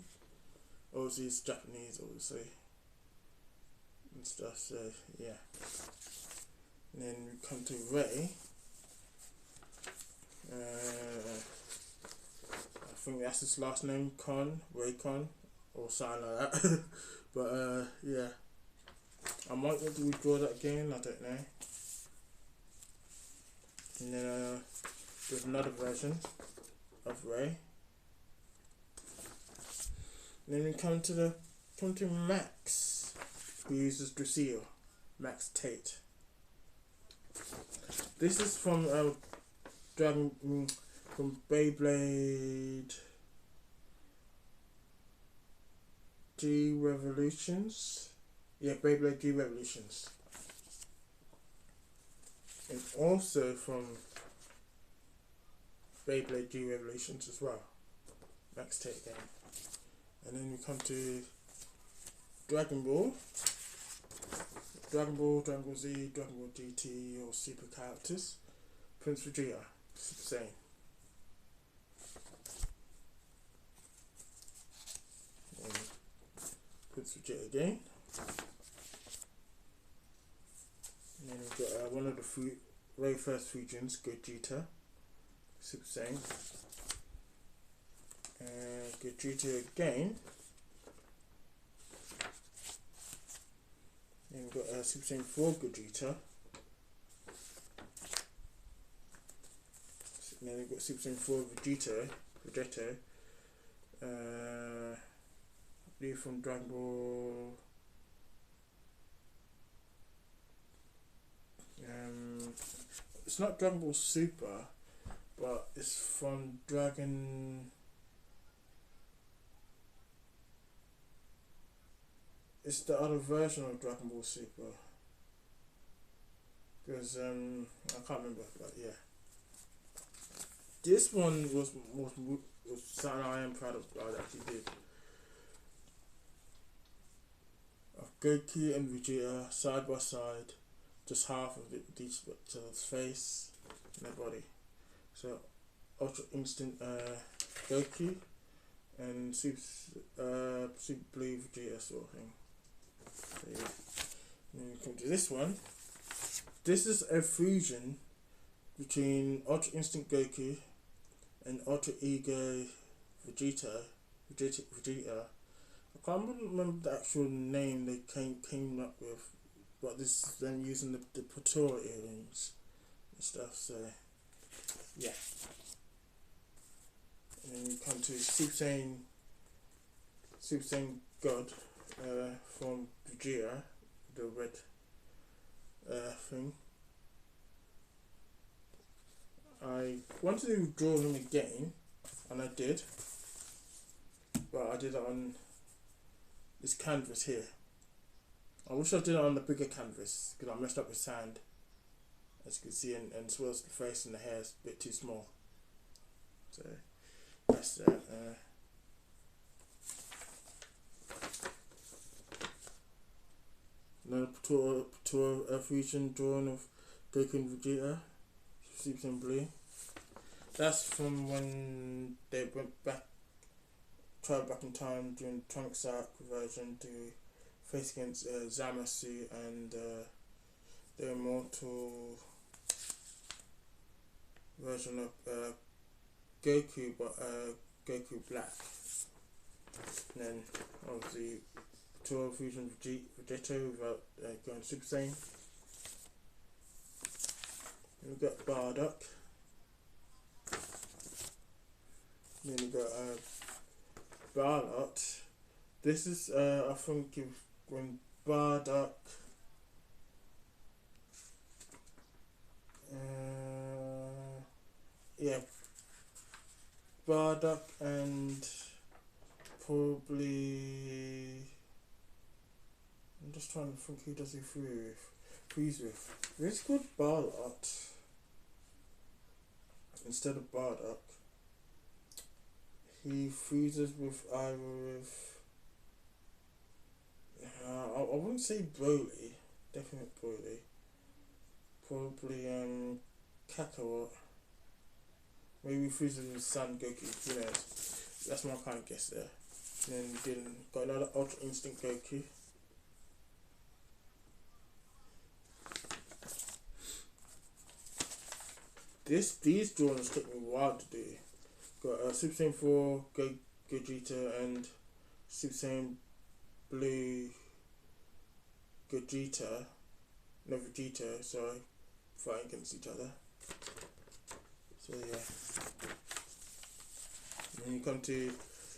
Obviously he's Japanese, obviously, and stuff. So yeah. And then we come to Ray. I think that's his last name, Ray Con, or something like that. But yeah, I might want to redraw that again, I don't know. And then there's another version of Ray. And then we come to Max, who uses Dressel, Max Tate. This is from from Beyblade G Revolutions. Yeah, Beyblade G Revolutions. And also from Beyblade G Revolutions as well. Max Tate game. And then we come to Dragon Ball. Dragon Ball Z, Dragon Ball GT, or Super characters. Prince Vegeta, Super Saiyan. And Prince Vegeta again. And then we've got one of the very first fusions, Gogeta, Super Saiyan. Gogeta again. Then we've got Super Saiyan 4 Gogeta. And then we've got Super Saiyan 4 Vegeta. I believe from Dragon Ball. It's not Dragon Ball Super, but it's from it's the other version of Dragon Ball Super. Because I can't remember, but yeah. This one was something I am proud of. I actually did. Of Goku and Vegeta side by side, just half of each other's face and their body. So Ultra Instinct Goku and Super Blue Vegeta sort of thing. So yeah. And then we come to this one. This is a fusion between Ultra Instinct Goku and Ultra Ego Vegeta. I can't remember the actual name they came up with, but this is them using the Patora earrings and stuff. So yeah. And then we come to Super Saiyan God from Vegeta, the red thing. I wanted to draw him again, and I did, but I did it on this canvas here. I wish I did it on the bigger canvas, because I messed up with sand, as you can see, and as well as the face and the hair is a bit too small. So that's that. Another Patora fusion drawing of Goku and Vegeta, Super Saiyan Blue. That's from when they traveled back in time during Trunks arc version to face against Zamasu and the immortal version of Goku, but Goku Black. And then obviously Patora fusion Vegeta without going Super Saiyan. And we've got Bardock. Then we've got Barlot. This is I think when Bardock yeah, Bardock and probably, I'm just trying to think who does he freeze with. It's called Barlot instead of Bardock. He freezes with either with I wouldn't say Broly, definitely probably Kakarot. Maybe Frieza's son Goku. Who knows? That's my kind of guess there. And then got another Ultra Instinct Goku. These drawings took me a while to do. Got Super Saiyan 4 Gogeta and Super Saiyan Blue Gogeta, no Vegeta, sorry, fighting against each other. So yeah. Then you come to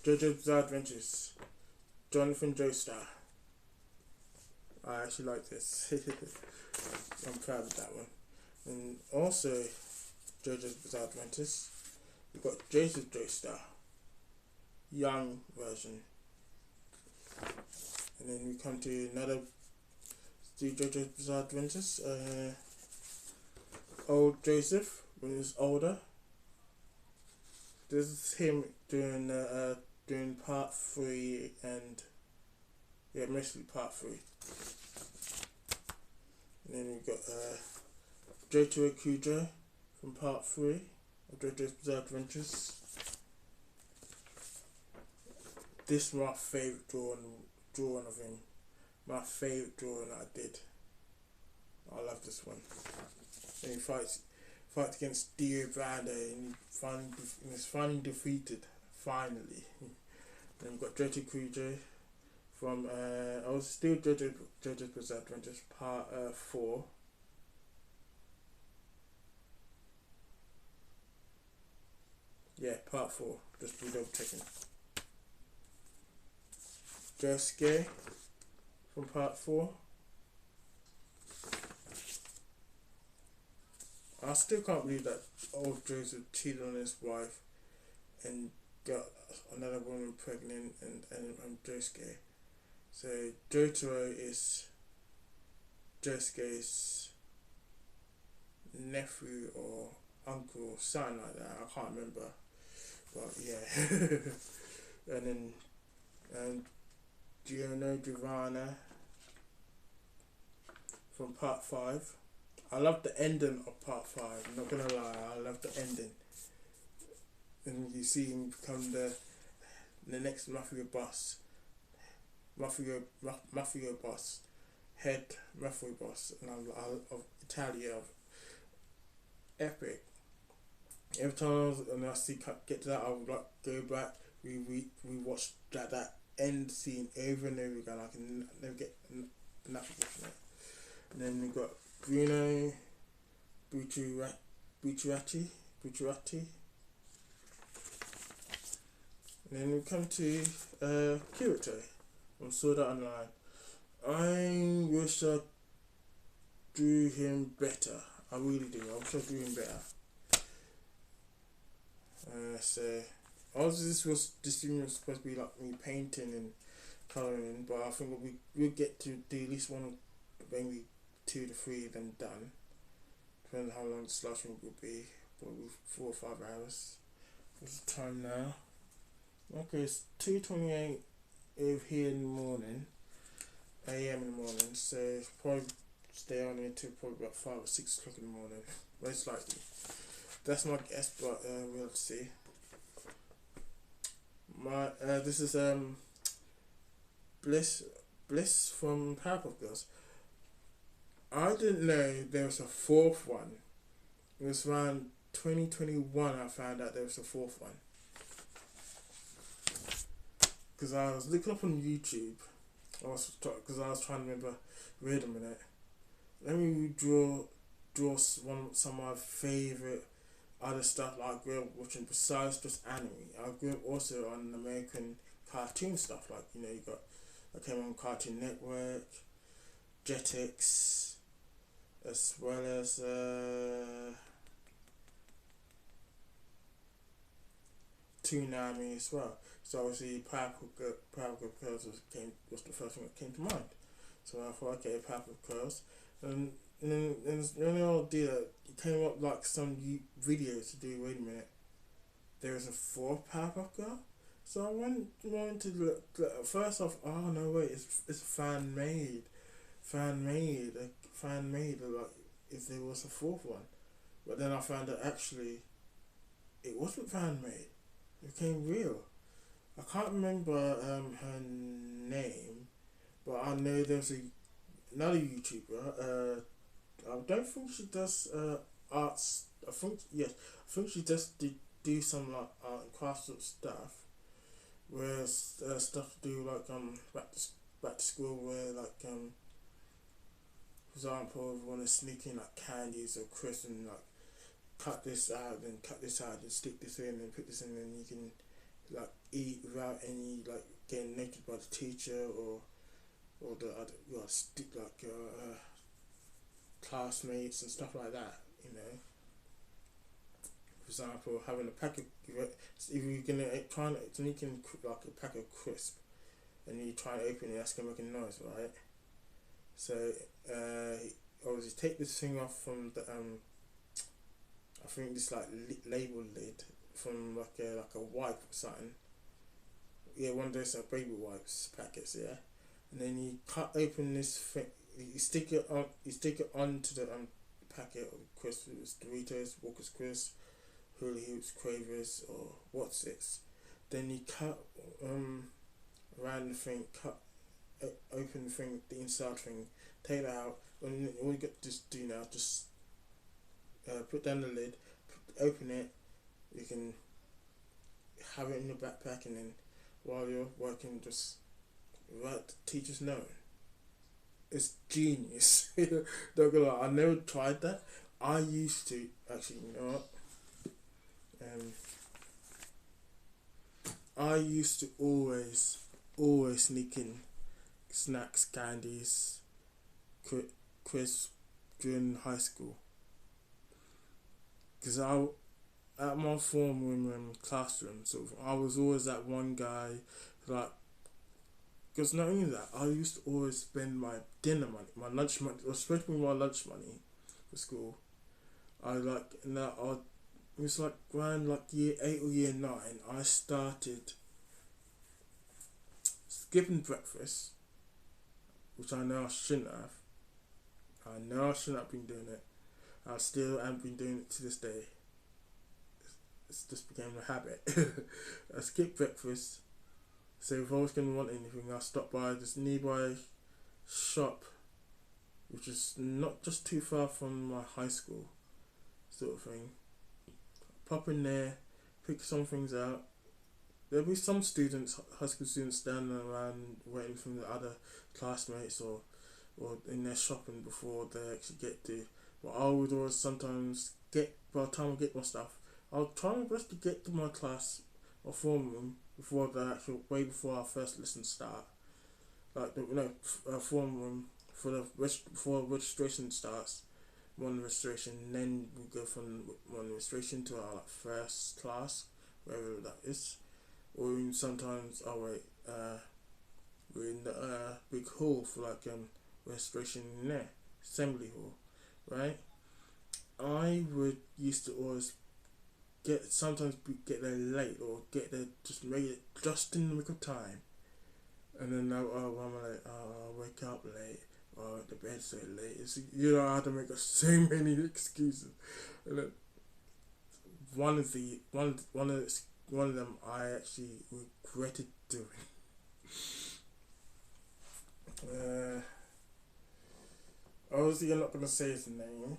JoJo's Bizarre Adventures, Jonathan Joestar. I actually like this. I'm proud of that one. And also JoJo's Bizarre Adventures, we've got Joseph Joestar, young version. And then we come to another JoJo's Bizarre Adventures, old Joseph when he was older. This is him doing part 3 and yeah, mostly part 3. And then we've got Jotaro Kujo from part 3 of JoJo's Bizarre Adventures. This is my favourite drawing of him. My favourite drawing I did. I love this one. And he fights against Dio Brando and he's finally defeated. Finally. Then we've got Jotaro Kujo from I was still JoJo's Bizarre Adventures part 4. Yeah, part 4. Just double checking. Josuke from part 4. I still can't believe that old Joseph cheated on his wife and got another woman pregnant and Josuke. So Jotaro is Josuke's nephew or uncle or something like that. I can't remember. But yeah. And then Giovanna Giovanna from part 5. I love the ending of part 5, I'm not gonna lie, I love the ending. And you see him become the next mafia boss. Mafia boss. Head mafia boss and of Italia, of epic. Every time I see get to that, I would like go back, we watch that end scene over and over again. I can never get enough of it. And then we've got Bruno Bucciarati. And then we come to Kirito from Sword Art Online. I wish I drew him better. I really do. I wish I drew him better. So also this was supposed to be like me painting and colouring, but I think we'll get to do at least one, maybe 2 to 3 of them done. Depending on how long the slash will be, probably 4 or 5 hours. What's the time now? Okay, it's 2:28 here in the morning, AM in the morning. So probably stay on until probably about 5 or 6 o'clock in the morning, most likely. That's my guess, but we'll have to see. This is Bliss from Powerpuff Girls. I didn't know there was a 4th one. It was around 2021 I found out there was a 4th one. Because I was looking up on YouTube. Because I was trying to remember. Wait a minute. Let me draw some of my favourite other stuff like I grew up watching besides just anime. I grew up also on American cartoon stuff, like I came on Cartoon Network, Jetix, as well as Toonami as well. So obviously Powerpuff Girls was the first thing that came to mind. So I thought, okay, Powerpuff Girls, and then the idea that it came up like some videos to do. Wait a minute, there is a 4th Powerpuff Girl. So I wanted to look first off. Oh no, wait, it's fan made. fan made like if there was a fourth one, but then I found that actually it wasn't fan made. It became real. I can't remember her name, but I know there's another YouTuber. I don't think she does arts. I think yes, I think she just do some like art and craft sort of stuff. Whereas stuff to do like back to school where like for example if you want to sneak in like candies or crisps and like cut this out and cut this out and stick this in and put this in and you can like eat without any like getting naked by the teacher or the other stick like classmates and stuff like that, you know. For example, having a pack of if you're gonna try and sneak in like a pack of crisp and you try and open it, that's gonna make a noise, right? So obviously take this thing off from the I think this like label lid from like a wipe or something. Yeah, one of those baby wipes packets, yeah. And then you cut open this thing. You stick it on. You stick it onto the packet of crisps. It's Doritos, Walker's Crisps, Hula Hoops, Quavers, or what's this. Then you cut around the thing. Cut open the thing, the inside thing. Take it out. And all you got to just do now, just put down the lid, open it. You can have it in your backpack, and then while you're working, just write the teacher's note. It's genius. Don't go lie, I never tried that. I used to actually, you know what? I used to always sneak in snacks, candies, crisps during high school. Because at my form room classroom, so I was always that one guy, like, because not only that, I used to always spend my dinner money, my lunch money, especially my lunch money for school. It was like around like year 8 or year 9, I started skipping breakfast, which I know I shouldn't have. I know I shouldn't have been doing it. I still haven't been doing it to this day. It's just became a habit. I skip breakfast. So if I was going to want anything, I'll stop by this nearby shop, which is not just too far from my high school, sort of thing. Pop in there, pick some things out. There'll be some students, high school students, standing around waiting for the other classmates or in their shopping before they actually get to. But I would always sometimes by the time I get my stuff, I'll try my best to get to my class or form room way before our first lesson start. Like form room before registration starts. One registration, and then we go from one registration to our first class, wherever that is. Or even sometimes we're in the big hall for like registration in there, assembly hall, right? I would used to always get there late or get there just made it just in the nick of time, and then I'm like, I'll wake up late. Or the bed so late. I had to make so many excuses. And then one of them I actually regretted doing. Obviously, I'm not gonna say his name.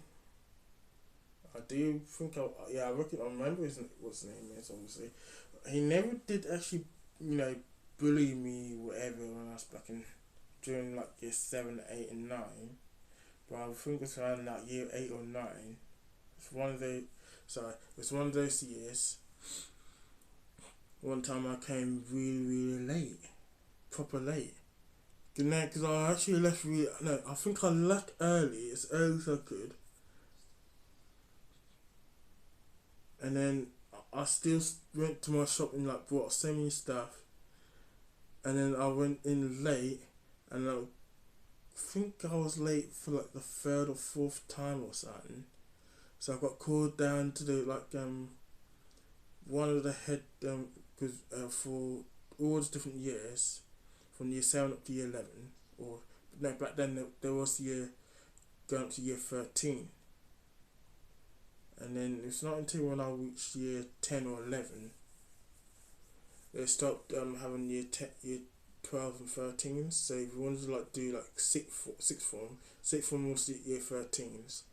I do think I reckon I remember what his name is. Obviously, he never did actually, bully me whatever when I was back in. During like year 7, 8 and 9, but I think it's around like year 8 or 9. It's one of those years. One time I came really late, proper late. Because I actually left I think I left as early as I could. And then I still went to my shop and like bought so many stuff. And then I went in late. And I think I was late for like the 3rd or 4th time or something. So I got called down to the one of the head for all the different years, from year 7 up to year 11, or no, back then there was year going up to year 13, and then it's not until when I reached year 10 or 11 they stopped having year 12 and 13s. So if you wanted to like do like sixth form was the year 13s.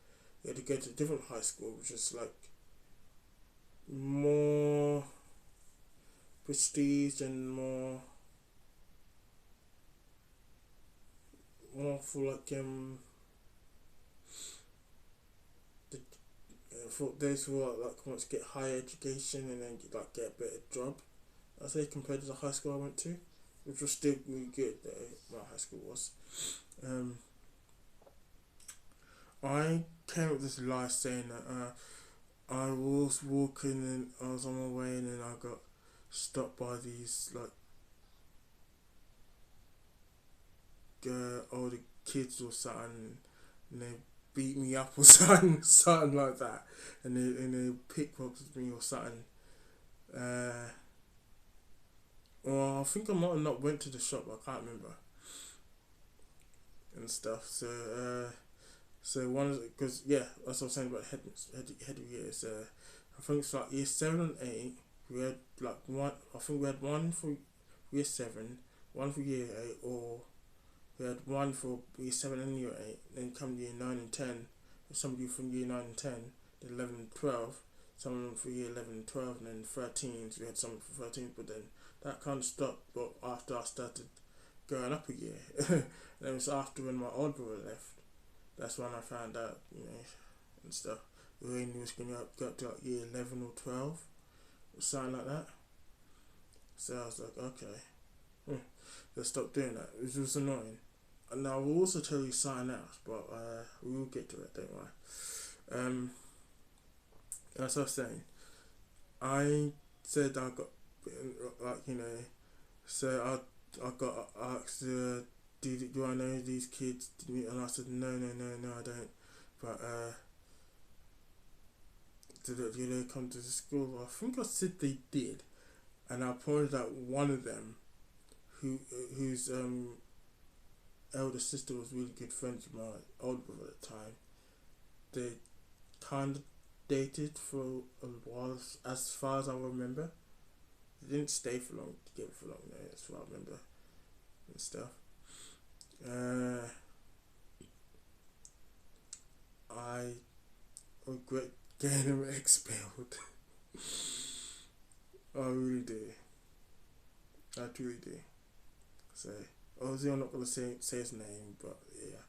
You had to go to a different high school, which is like more prestige and more for like for those who are like want to get higher education and then get a better job. I say compared to the high school I went to, which was still really good though. My high school was. I came up with this lie saying that I was walking and I was on my way and then I got stopped by these like older kids or something, and they beat me up or something like that, and they pickpocketed me or something. Or I think I might have not went to the shop. I can't remember and stuff. So one because that's what I was saying about head of years. I think it's like year 7 and 8. We had like one. I think we had one for year 7, one for year 8, or we had one for year 7 and year 8. Then come year 9 and 10. Somebody from year 9 and 10, then 11 and 12. Someone for year 11 and 12, and then 13s. We had someone for 13s, but then that kind of stopped. But after I started going up a year, and it was after when my old brother left. That's when I found out, and stuff. When he was going to go up to like year 11 or 12, or something like that. So I was like, okay, let's stop doing that. It was annoying. And I will also tell you something else, but we will get to it, don't worry. As I was saying, I said I got, so I got asked, do I know these kids? And I said, no, I don't. But, do they come to the school? I think I said they did. And I pointed out one of them, whose elder sister was really good friends with my older brother at the time. They kind of dated for a while, as far as I remember. They didn't stay for long, together for long, that's what I remember and stuff. I regret getting him expelled. I really do. I truly do. So, obviously I'm not going to say his name, but yeah.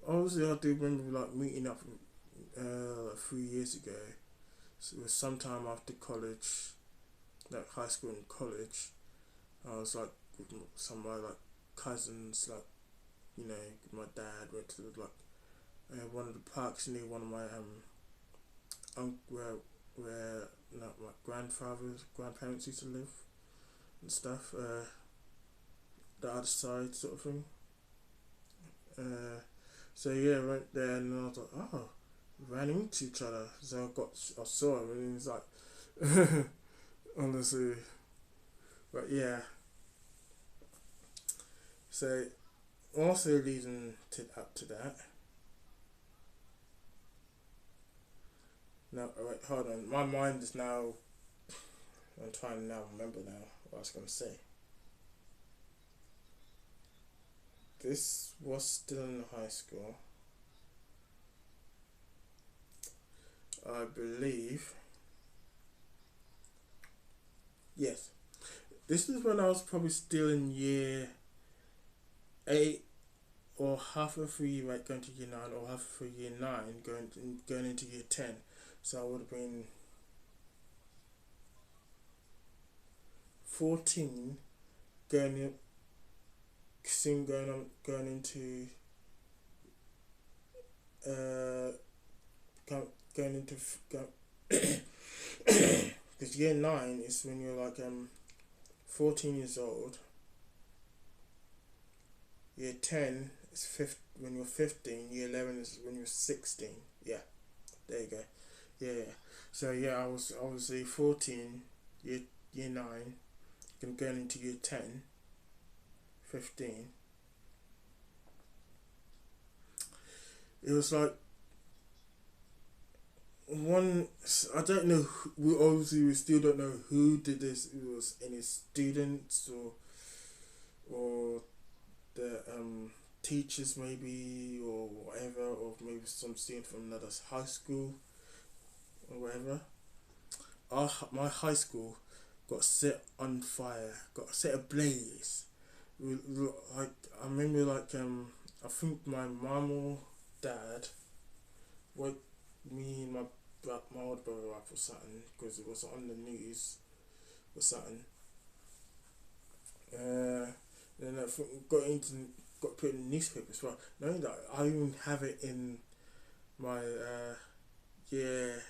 Obviously I do remember like meeting up 3 years ago. So it was sometime after college, like high school and college. I was like with some of my like cousins, like my dad went to like one of the parks near one of my where my grandparents used to live and stuff. The other side sort of thing. So yeah, I went there and I was like, oh, we ran into each other. So I saw him and he was like, honestly, but yeah. So also leading up to that. No, wait, hold on. My mind is now. I'm trying to now remember now what I was going to say. This was still in high school. I believe. Yes. This is when I was probably still in year 8 or halfway through year 8 going to year 9 or halfway through year 9 going into year 10. So I would have been 14 going into because year 9 is when you're like 14 years old. Year 10 is when you're 15. Year 11 is when you're 16. Yeah, there you go. Yeah. So yeah, I was obviously 14, year 9, going into year 10, 15. it was like one. I don't know. Obviously we still don't know who did this. It was any students or the teachers maybe or whatever, or maybe some student from another high school or whatever. My high school got set on fire, got set ablaze. Like I remember, like I think my mum or dad woke me and my older brother up or something because it was on the news or something. Then I think got put in the newspaper as well. Knowing that I even have it in my year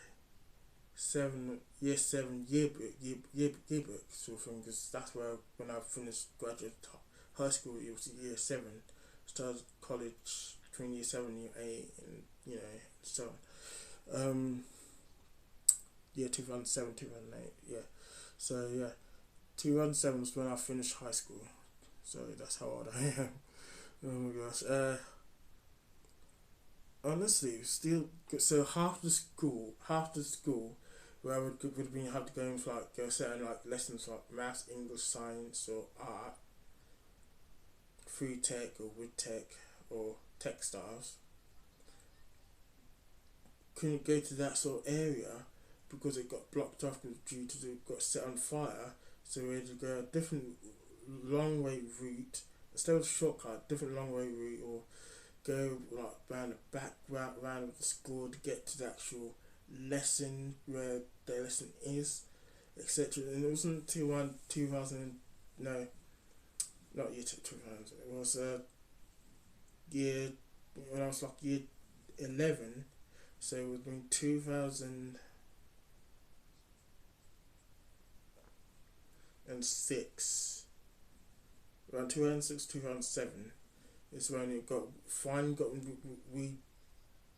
seven yearbook sort of thing, because that's where when I finished graduate high school it was year 7, started college between year 7 and year 8, and so on. Yeah, 2007, 2008, yeah. So yeah, 2007 was when I finished high school. So that's how old I am. Oh my gosh. Honestly, still, so half the school, where I would have to go in for like certain like lessons like maths, English, science, or art, food tech or wood tech or textiles. Couldn't go to that sort of area because it got blocked off due to it got set on fire. So we had to go a different long way route instead of shortcut, different long way route, or go like round the back round of the school to get to the actual lesson where the lesson is, etc. And it wasn't until 2000, no, not year 2000. It was year when I was like year 11. So it was between 2006, around 2006, 2007 is when it finally got we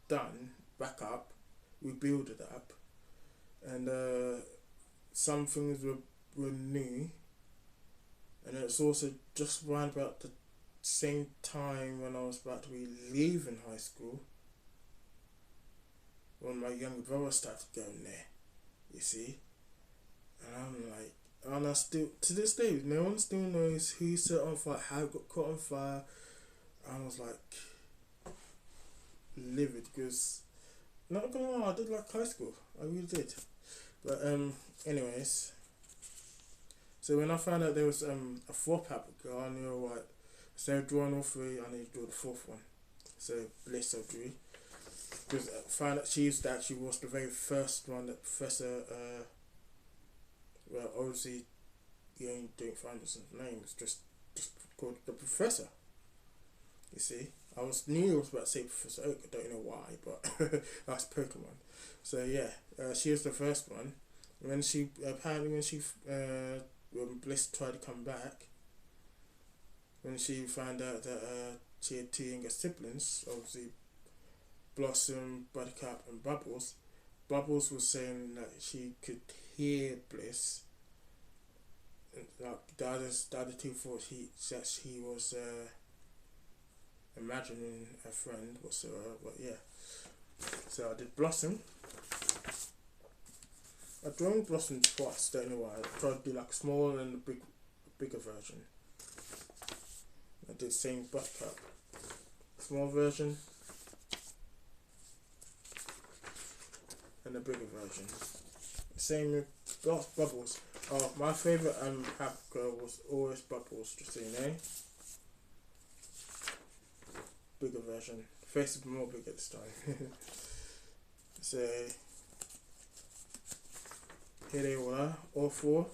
done back up, we built it up, and some things were new, and it's also just around about the same time when I was about to be leaving high school, when my younger brother started going there, you see, and I'm like, and I still, to this day, no one still knows who set on fire, how it got caught on fire. I was like livid because, not gonna lie, I did like high school. I really did. But anyways, so when I found out there was a 4th girl, I knew what. Instead of drawing all 3, I need to do the 4th one. So bliss of drew. Because I found out she was the very first one that Professor. Well, obviously, you don't find his name. It's just called the Professor. You see, knew I was about to say Professor Oak. I don't know why, but that's Pokemon. So yeah, she was the first one. When she when Bliss tried to come back, when she found out that she had 2 younger siblings, obviously Blossom, Buttercup, and Bubbles. Bubbles was saying that she could hear Bliss. Like the other 2 thought that he was imagining a friend whatsoever, but yeah. So I did Blossom. I drawn Blossom twice, don't know why. I tried to do like small and a bigger version. I did same Buttercup. Small version and a bigger version. Same with Bubbles. Oh, my favourite Pap girl was always Bubbles, just so you know. Bigger version. Face is more bigger this time. So here they were, all 4.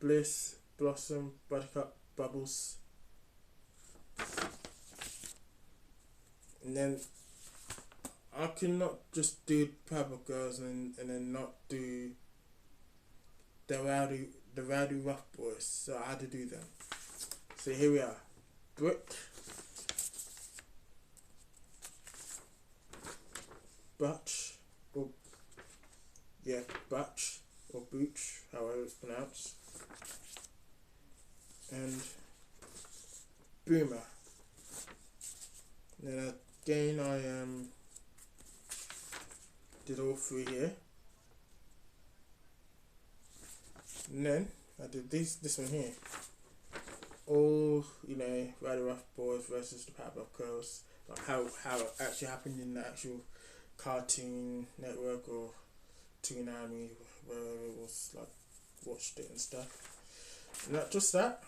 Bliss, Blossom, Buttercup, Bubbles. And then I cannot just do Purple Girls and then not do the rowdy rough boys. So I had to do them. So here we are. Brick, Butch, Butch or Booch, however it's pronounced, and Boomer. Then I again, I did all three here, and then I did this one here. All, you know, Rather Rough Boys versus the Powerpuff Girls, like how it actually happened in the actual Cartoon Network or Toonami, where it was like watched it and stuff. And not just that,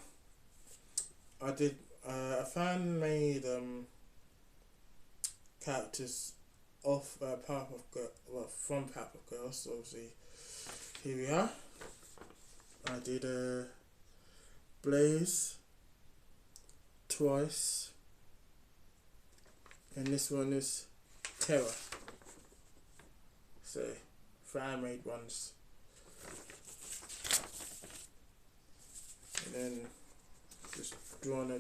I did a fan made characters of Powerpuff Girls, well, from Powerpuff Girls. So obviously, here we are. I did Blaze twice, and this one is Terror. So fan made ones, and then just drawn a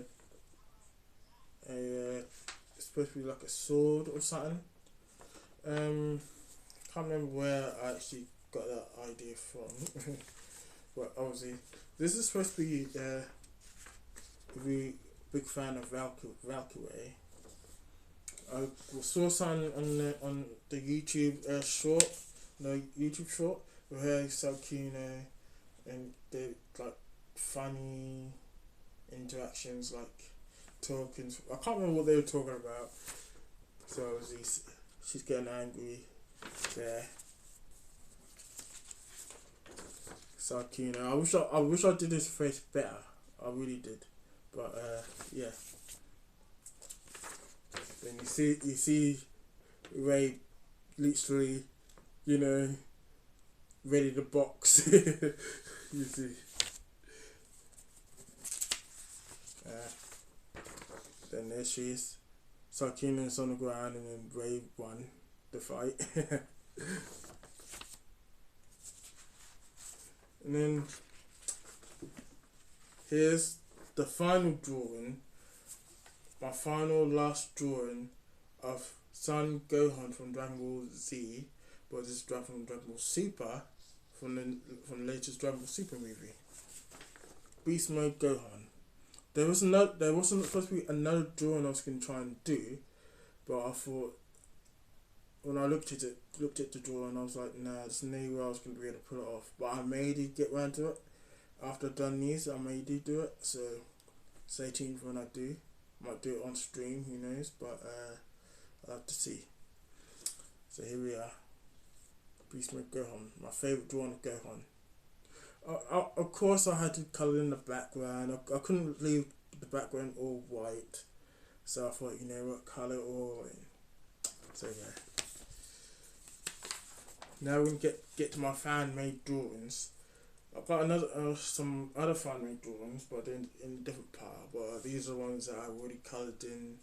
it's supposed to be like a sword or something. Can't remember where I actually got that idea from. But obviously, this is supposed to be a really big fan of Valkyrie. I saw something on the YouTube short, where he's so keen and they like funny interactions, like talking. I can't remember what they were talking about. So obviously, she's getting angry there. Sakina. I wish I did his face better. I really did. But yeah. Then you see Ray literally, you know, ready to box. You see. Then there she is. Sakina's on the ground and then Ray won the fight. And then here's the final drawing, my last drawing of Son Gohan from Dragon Ball Z, but this is from Dragon Ball Super, from the latest Dragon Ball Super movie. Beast Mode Gohan. There wasn't supposed to be another drawing I was going to try and do, but I thought, when I looked at the drawing, I was like, nah, there's no way I was going to be able to pull it off. But I may get round to it. After I've done these, I may do it. So, stay tuned for when I do. Might do it on stream, who knows. But I'll have to see. So here we are. Beast Mode Gohan. My favourite drawing of Gohan. Of course, I had to colour in the background. I couldn't leave the background all white. So I thought, you know what, colour it all in. So yeah. Now we're gonna get to my fan made drawings. I've got some other fan made drawings, but in a different pile. But these are ones that I already coloured in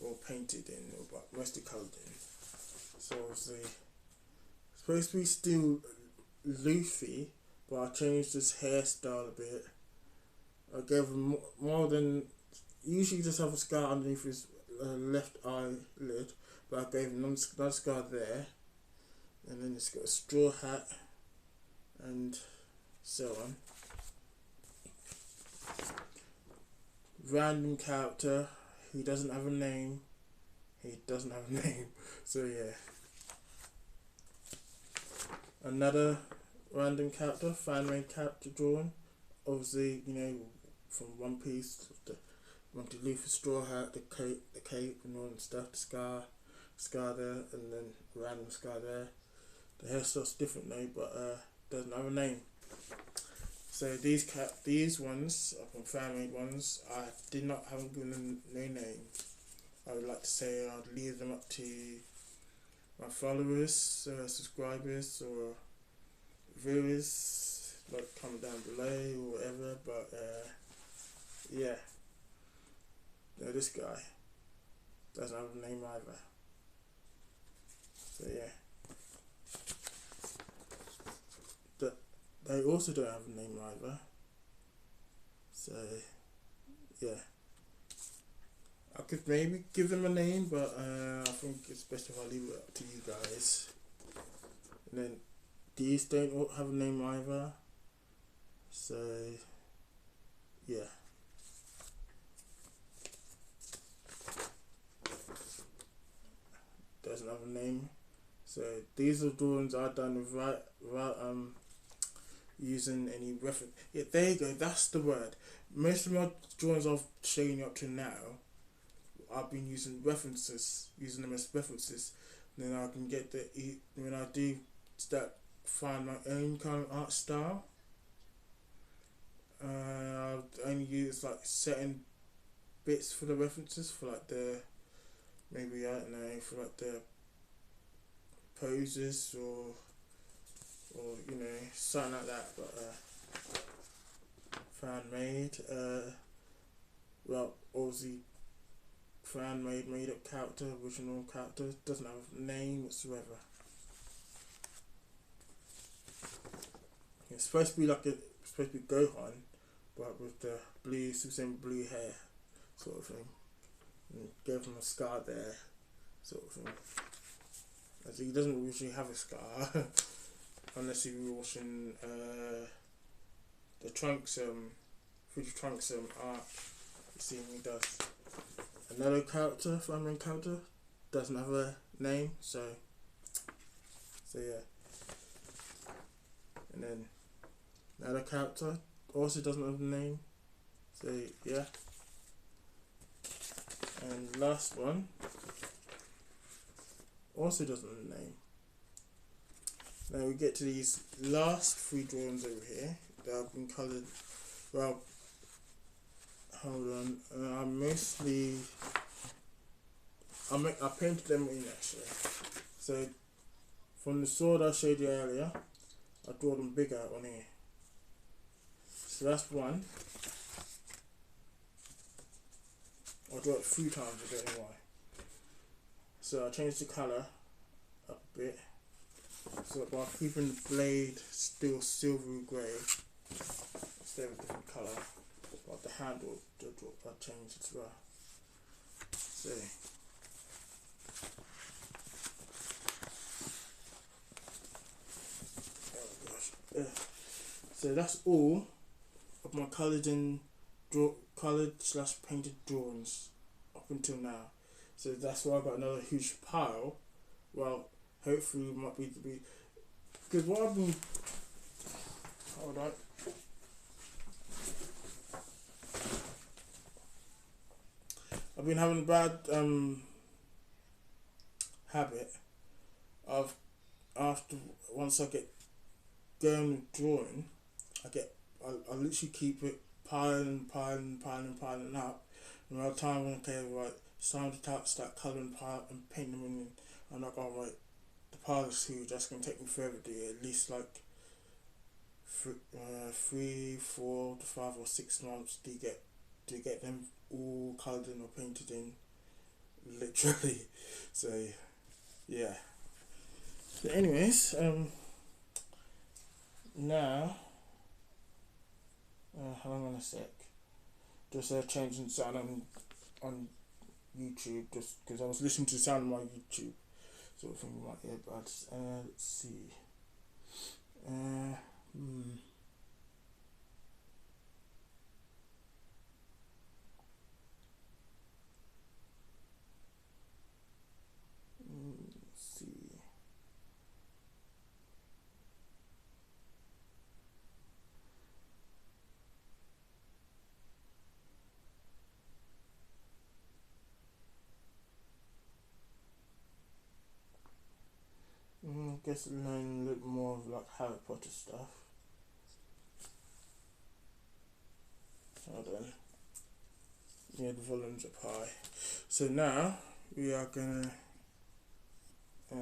or painted in, but mostly coloured in. So obviously, it's supposed to be still Luffy, but I changed his hairstyle a bit. I gave him more than usually just have a scar underneath his left eyelid, but I gave him another scar there. And then it's got a straw hat and so on. Random character, he doesn't have a name. So yeah. Another random character, fan made character drawing. Obviously, you know, from One Piece, the Luffy straw hat, the cape and all that stuff, the scar there, and then random scar there. The hairstyle's different though, but doesn't have a name. So these ones are from fan made ones. Haven't given them no name. I would like to say I'd leave them up to my followers, subscribers, or viewers. Like comment down below or whatever. But yeah. No, this guy doesn't have a name either. So yeah. They also don't have a name either. So yeah. I could maybe give them a name, but I think it's best if I leave it up to you guys. And then these don't all have a name either. So yeah. So these are drawings I've done without using any reference. Yeah, there you go. That's the word. Most of my drawings I've shown you up to now, I've been using references, using them as references. Then I can get when I do start find my own kind of art style. I'll only use like certain bits for the references, for like the maybe I don't know, for like the poses or you know, something like that. But fan made, well, obviously fan made up character, original character, doesn't have a name whatsoever. It's supposed to be like supposed to be Gohan, but with the same blue hair sort of thing. And gave him a scar there, sort of thing. As he doesn't usually have a scar, unless you were watching the Trunks Future Trunks arc. You see he does. Another character, main character, doesn't have a name, so yeah. And then another character also doesn't have a name, so yeah. And last one also doesn't have a name. Now we get to these last 3 drawings over here that have been coloured. Well, hold on. I painted them in actually. So from the sword I showed you earlier, I draw them bigger on here. So that's one. I'll draw it 3 times, I don't know why. So I changed the colour up a bit. So by keeping the blade still silvery grey instead of a different colour, but the handle I changed as well. So oh gosh. So that's all of my coloured / painted drawings up until now. So that's why I've got another huge pile. Well, hopefully it might be because what I've been, hold on, I've been having a bad habit of once I get going with drawing, I literally keep it piling up. And by the time it's time to start colouring and painting them in, I'm not going to the pile is huge. That's going to take me forever to do at least like 3, 4 to 5 or 6 months to get them all coloured in or painted in, literally. So yeah. So anyways, now hang on a sec. Just changing sound on YouTube, just because I was listening to sound on my YouTube sort of thing with my earbuds. Let's see. Let's see. I guess learn a little more of like Harry Potter stuff. Hold on. Yeah, the volume's up high. So now we are gonna I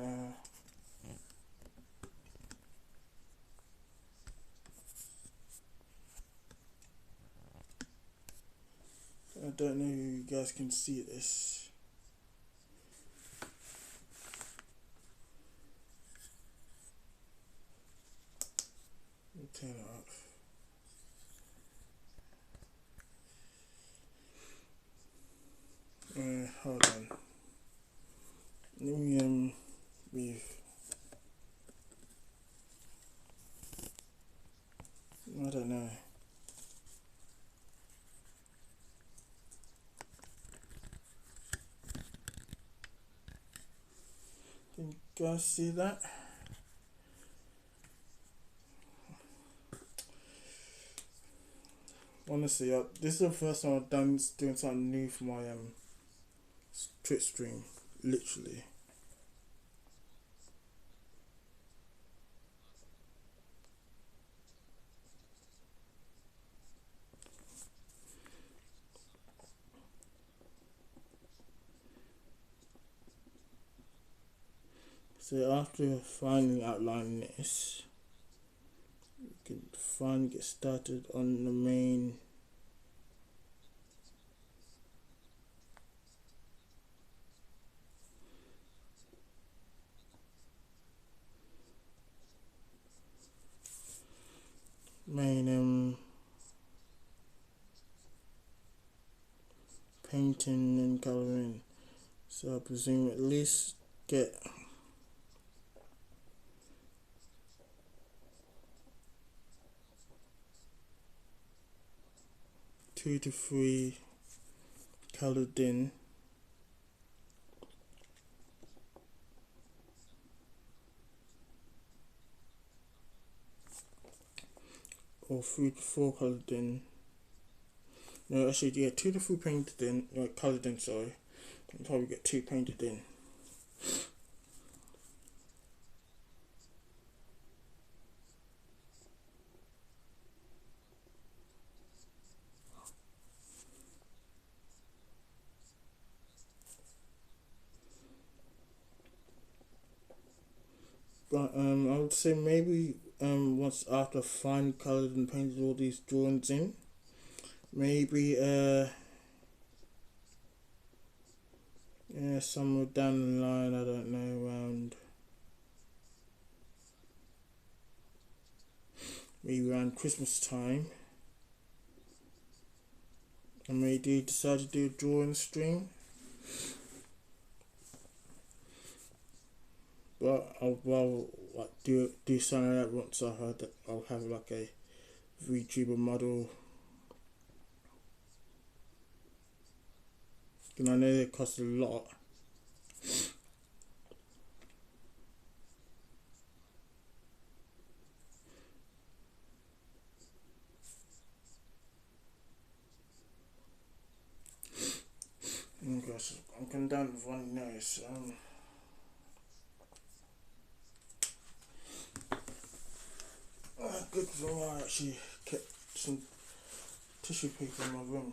don't know if you guys can see this. Turn it up. Hold on. Let me I don't know. Guys, see that? Honestly, this is the first time I've done doing something new for my Twitch stream. Literally. So after finally outlining this, we can finally get started on the main painting and colouring. So I presume at least get 2 to 3 coloured in. Or 3 to 4 coloured in. No, actually, yeah, 2 to 3 painted in, coloured in, sorry. I'll probably get 2 painted in. But I would say maybe once after I've finally coloured and painted all these drawings in, maybe yeah, somewhere down the line, I don't know, around Christmas time, I may decide to do a drawing stream. But I'll rather do something like that once I heard that I'll have like a VTuber model. And I know they cost a lot. Oh gosh, I'm coming down with one nose. Good thing I actually kept some tissue paper in my room.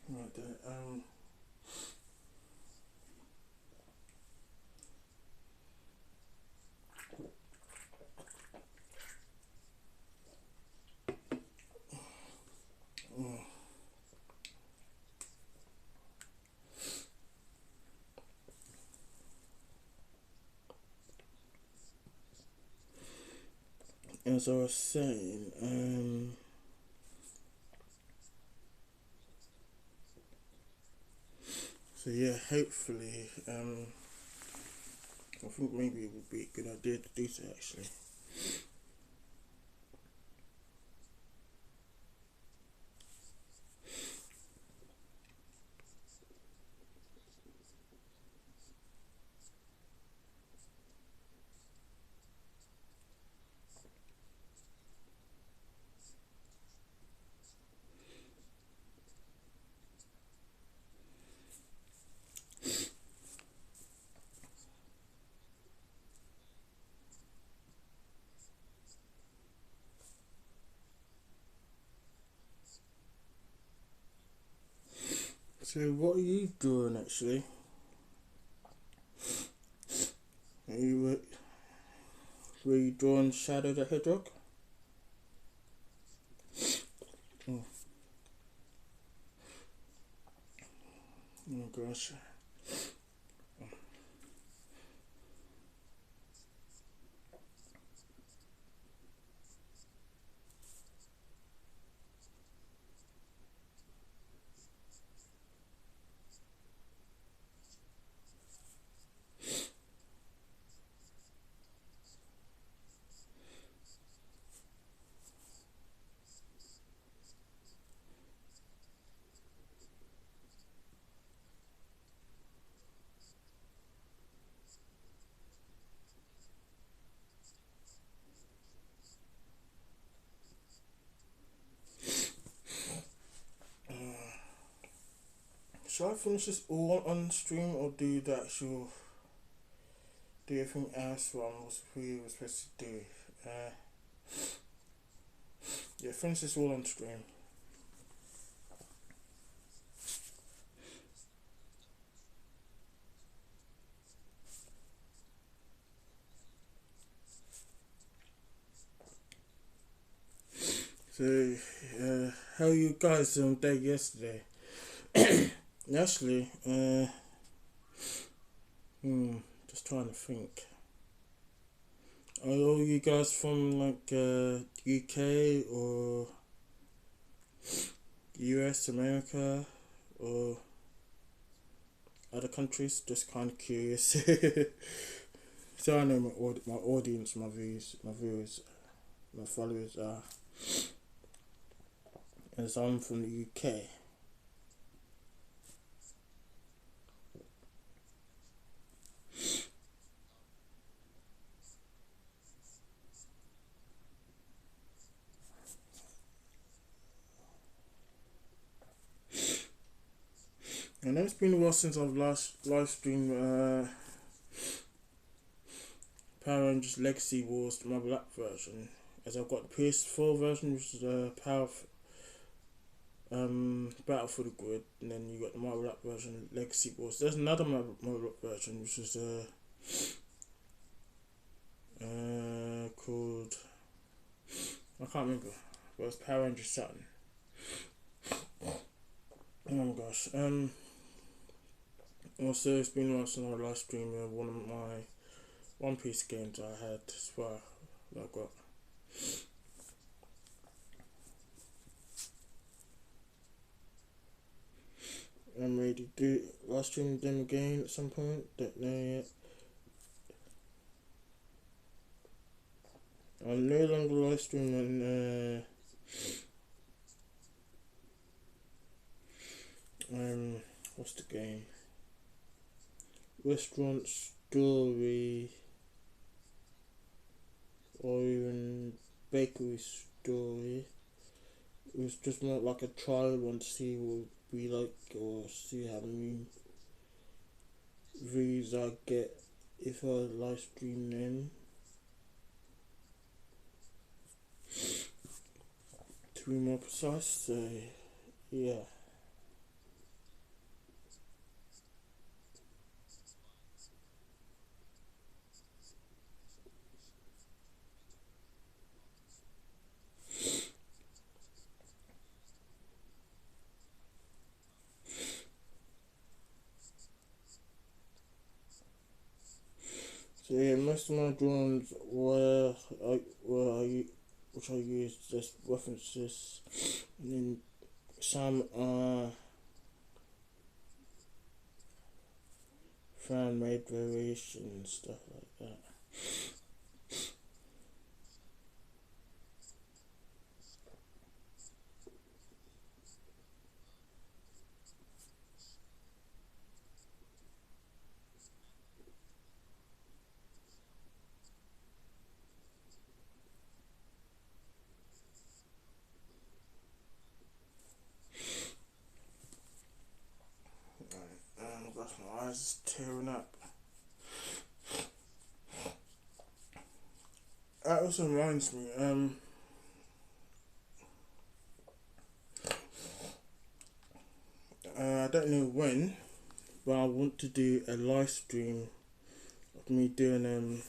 Right there. As I was saying, so yeah, hopefully, I think maybe it would be a good idea to do so actually. So what are you doing actually? Were you drawing Shadow the Hedgehog? Oh, oh gosh. Shall I finish this all on stream or do the actual, do everything else what we were supposed to do? Yeah, finish this all on stream. So, how you guys day yesterday? Actually, just trying to think. Are all you guys from like UK or US, America, or other countries? Just kind of curious. So I know my audience, my viewers, my followers are. As I'm from the UK. I know it's been a while since I've last live streamed Power Rangers Legacy Wars, my black version, as I've got the PS4 version, which is Battle for the Grid, and then you got the Marvel Black version, Legacy Wars. There's another Marvel Black version, which is called, I can't remember, but it's Power Rangers Saturn. Oh my gosh. Also, it's been a while since I last streamed one of my One Piece games I had as well. That I got. I'm ready to do live stream them again at some point. Don't know yet. I'm no longer live streaming what's the game? Restaurant Story, or even Bakery Story. It was just more like a trial one to see what it would be like, or see how many views I get if I live stream them. To be more precise, so yeah. So yeah, most of my drawings which I use just references, and then some are fan made variations, stuff like that. Gosh, my eyes is tearing up. That also reminds me, I don't know when, but I want to do a live stream of me doing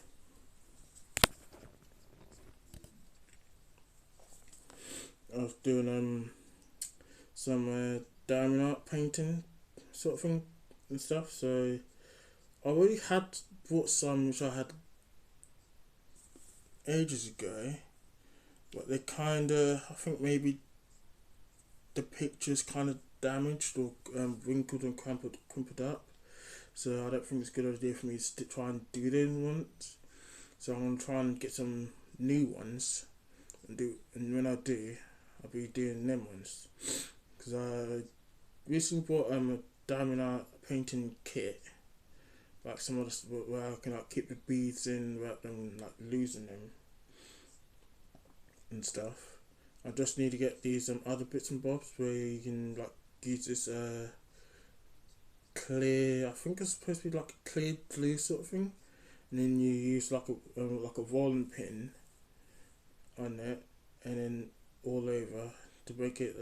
some diamond art painting sort of thing and stuff. So I already had bought some which I had ages ago, but they I think maybe the picture's kind of damaged or wrinkled and crumpled up. So I don't think it's a good idea for me to try and do them once. So I'm gonna try and get some new ones and when I do, I'll be doing them ones. Because I recently bought a diamond art painting kit, like some of the where I can like keep the beads in without them like losing them and stuff. I just need to get these other bits and bobs where you can like use this clear. I think it's supposed to be like a clear blue sort of thing, and then you use like a rolling pin on it, and then all over to make it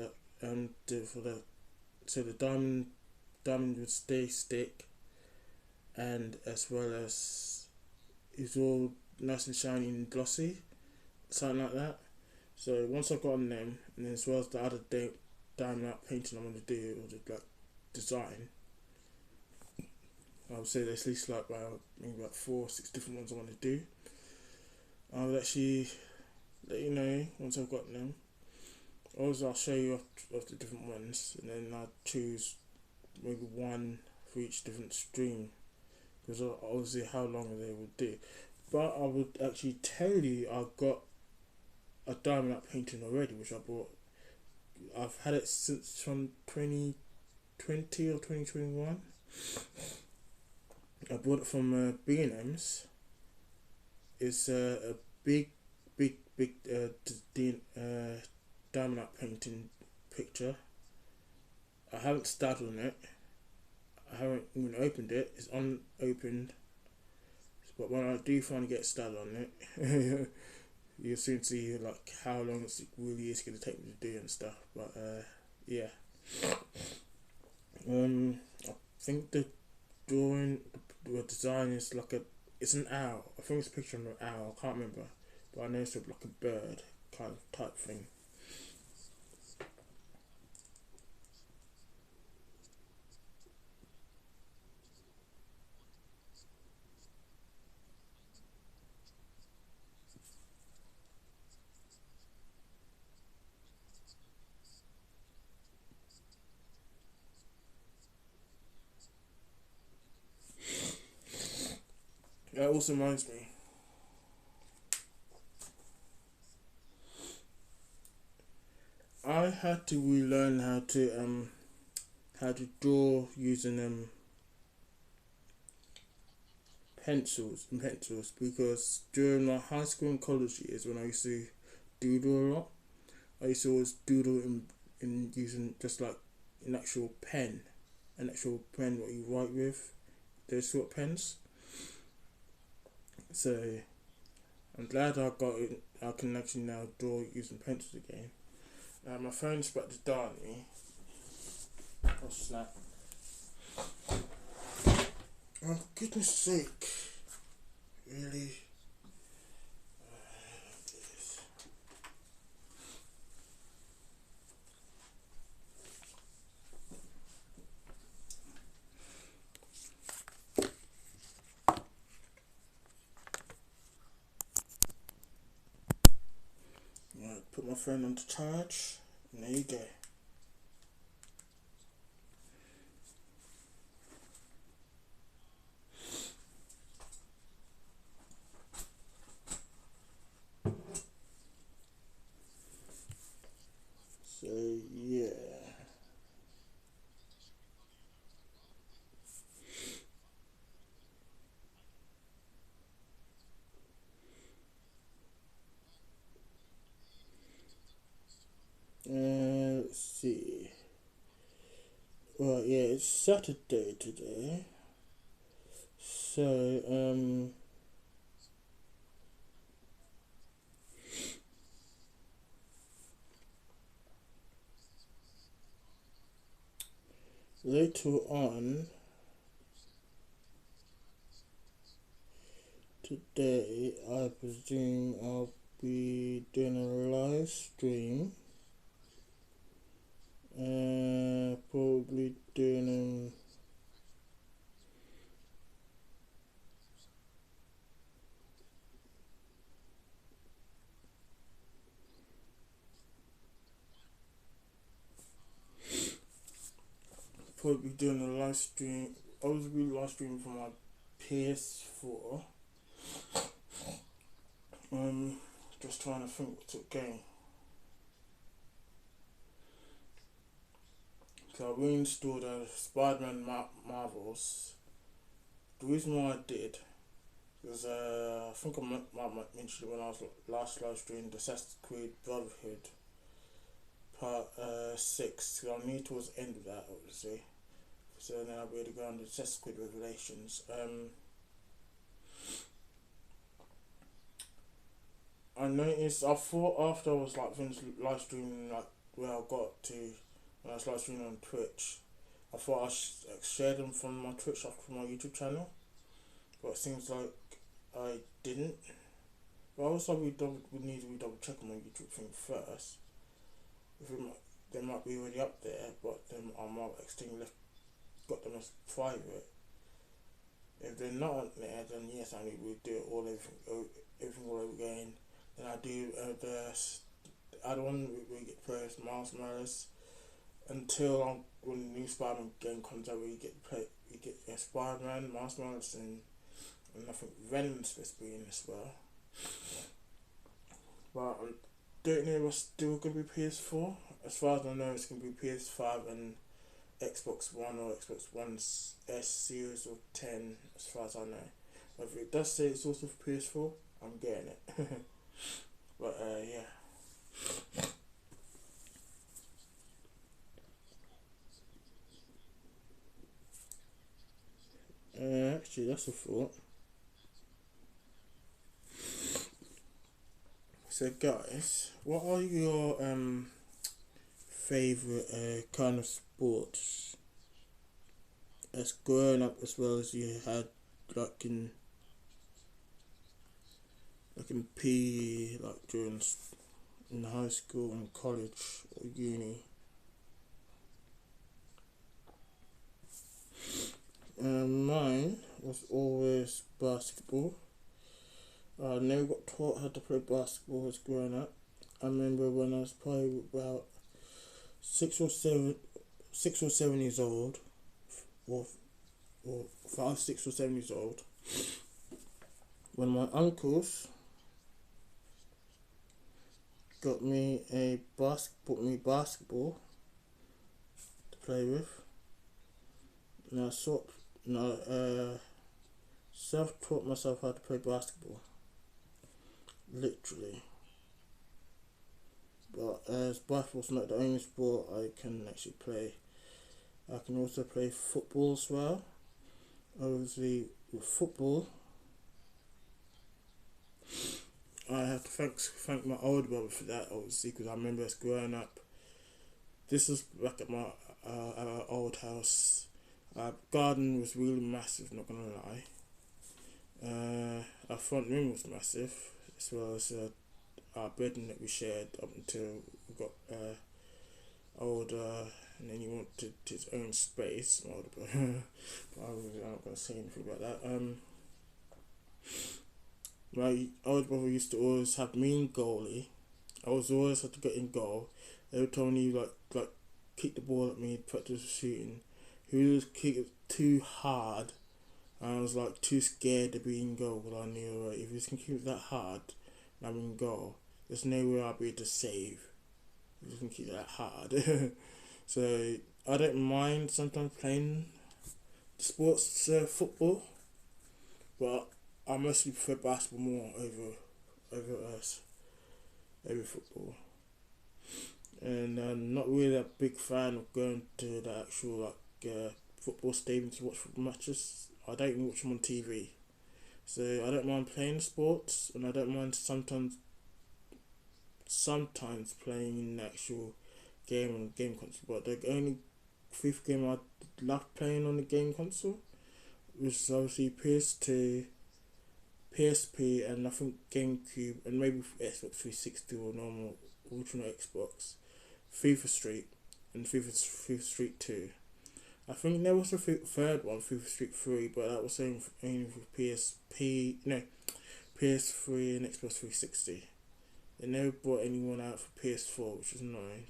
so the diamond would stay stick, and as well as it's all nice and shiny and glossy, something like that. So once I've gotten them, and then as well as the other diamond art painting I'm gonna do, or the like design, I would say there's at least like maybe about 4 or 6 different ones I want to do. I would actually let you know once I've got them. Also, I'll show you of the different ones, and then I'll choose maybe one for each different stream, because obviously how long they will do. But I would actually tell you I've got a diamond art painting already, which I bought. I've had it since from 2020 or 2021. I bought it from B&M's. It's a big diamond art painting picture. I haven't started on it. I haven't even opened it. It's unopened. But when I do finally get started on it, you'll soon see like how long it really is going to take me to do and stuff. But yeah. I think the design is it's an owl. I think it's a picture of an owl. I can't remember, but I know it's like a bird kind of type thing. That also reminds me. I had to relearn how to draw using pencils because during my high school and college years when I used to doodle a lot, I used to always doodle in using just like an actual pen, what you write with, those sort of pens. So I'm glad I can actually now draw using pencils again. My phone's about to die on me. Oh snap. Oh goodness sake. Really? Right, put my phone on to charge, and there you go. So yeah. Let's see. Well, yeah, it's Saturday today. So, later on today, I presume I'll be doing a live stream. Probably doing a live stream. I was live streaming from my PS4. Just trying to think what's it game. So I reinstalled Spider-Man Marvels. The reason why I did is I think I might mention it when I was last live streamed Assassin's Creed Brotherhood Part 6. So I'm near towards the end of that, obviously. So then I'll be able to go on the subsequent revelations. I noticed, I thought after I was like finished live streaming, like where I got to when I was live streaming on Twitch, I thought I shared them from my Twitch up from my YouTube channel, but it seems like I didn't. But I also we need to double check on my YouTube thing first. If they might be already up there, but then I might accidentally got them as private. If they're not on there, then yes, I need to do it everything all over again. Then I do the other one where you get first Miles Morales until when the new Spider-Man game comes out, where you get Spider-Man, Miles Morales, and I think Venom's supposed to be in as well. But I don't know if it's still going to be PS4. As far as I know, it's going to be PS5 and Xbox One or Xbox One's S series or 10, as far as I know. But if it does say it's also for PS4, I'm getting it. But yeah. Actually, that's a thought. So guys, what are your favorite kind of sports as growing up, as well as you had like in PE, like during in high school and college or uni? Mine was always basketball. I never got taught how to play basketball as growing up. I remember when I was probably about 6 or 7 years old, or 5, 6 or 7 years old, when my uncles bought me basketball to play with, and I self-taught myself how to play basketball, literally. But as basketball's not the only sport I can actually play, I can also play football as well. Obviously, with football, I have to thank my older brother for that, obviously, because I remember us growing up. This was back at our old house. Our garden was really massive, not gonna lie. Our front room was massive, as well as our bedroom that we shared up until we got older, and then he wanted his own space. My older brother, but I'm not gonna say anything about that. My older brother used to always have me in goalie. I was always had to get in goal. Every time he like kick the ball at me, practice shooting, he would just kick it too hard. And I was like too scared to be in goal, because I knew if he can kick it that hard and I'm in goal, there's no way I'll be able to save. If he can kick it that hard. So I don't mind sometimes playing sports, football, but I mostly prefer basketball more over football. And I'm not really a big fan of going to the actual football stadium to watch football matches. I don't even watch them on TV. So I don't mind playing sports, and I don't mind sometimes playing in the actual game on the game console. But the only FIFA game I love playing on the game console was obviously PS2, PSP, and I think GameCube, and maybe Xbox 360 or normal original Xbox. FIFA Street and FIFA Street 2. I think there was a third one, FIFA Street 3, but that was only for PS3 and Xbox 360. They never brought anyone out for PS4, which is annoying.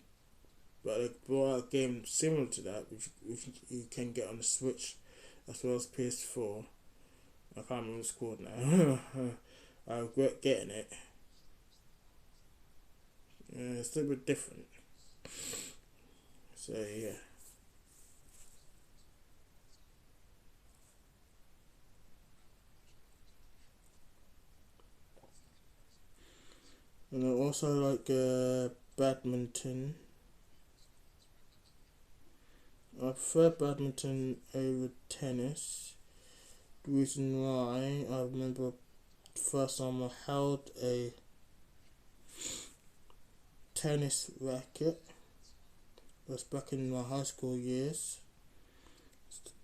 But they brought out a game similar to that, which you can get on the Switch as well as PS4. I can't remember what it's called now. I regret getting it. It's a little bit different. So yeah. And I also like badminton. I prefer badminton over tennis. The reason why, I remember the first time I held a tennis racket was back in my high school years.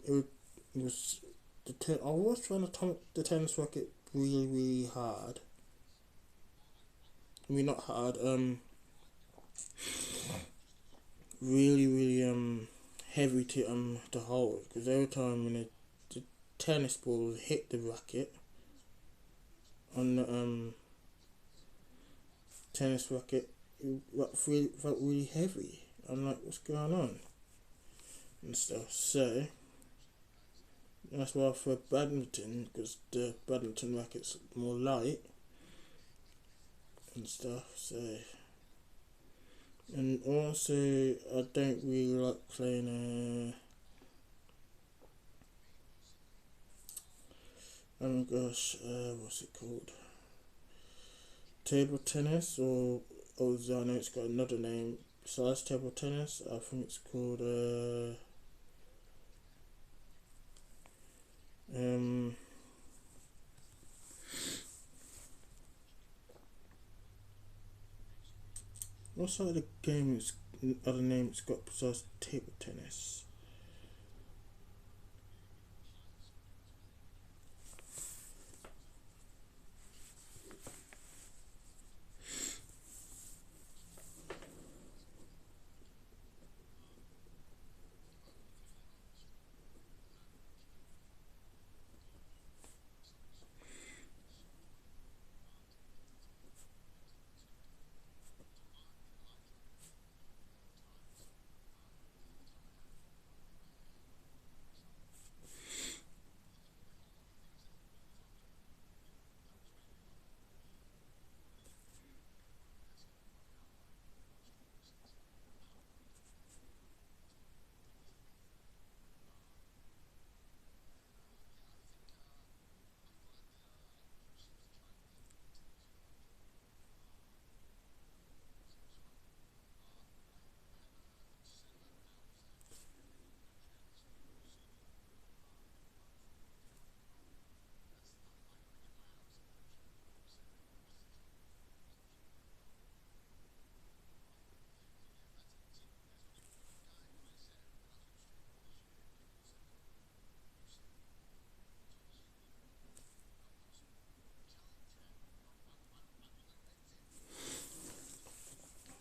It was I was trying to turn the tennis racket really hard. I mean, not hard. Really heavy to hold, because every time when the tennis ball hit the racket on the tennis racket, it felt really heavy. I'm like, what's going on and stuff. So that's why I prefer badminton, because the badminton racket's more light and stuff. So, and also I don't really like playing oh my gosh, what's it called? Table tennis, or I know it's got another name besides table tennis. I think it's called what's other games, other name it's got besides table tennis?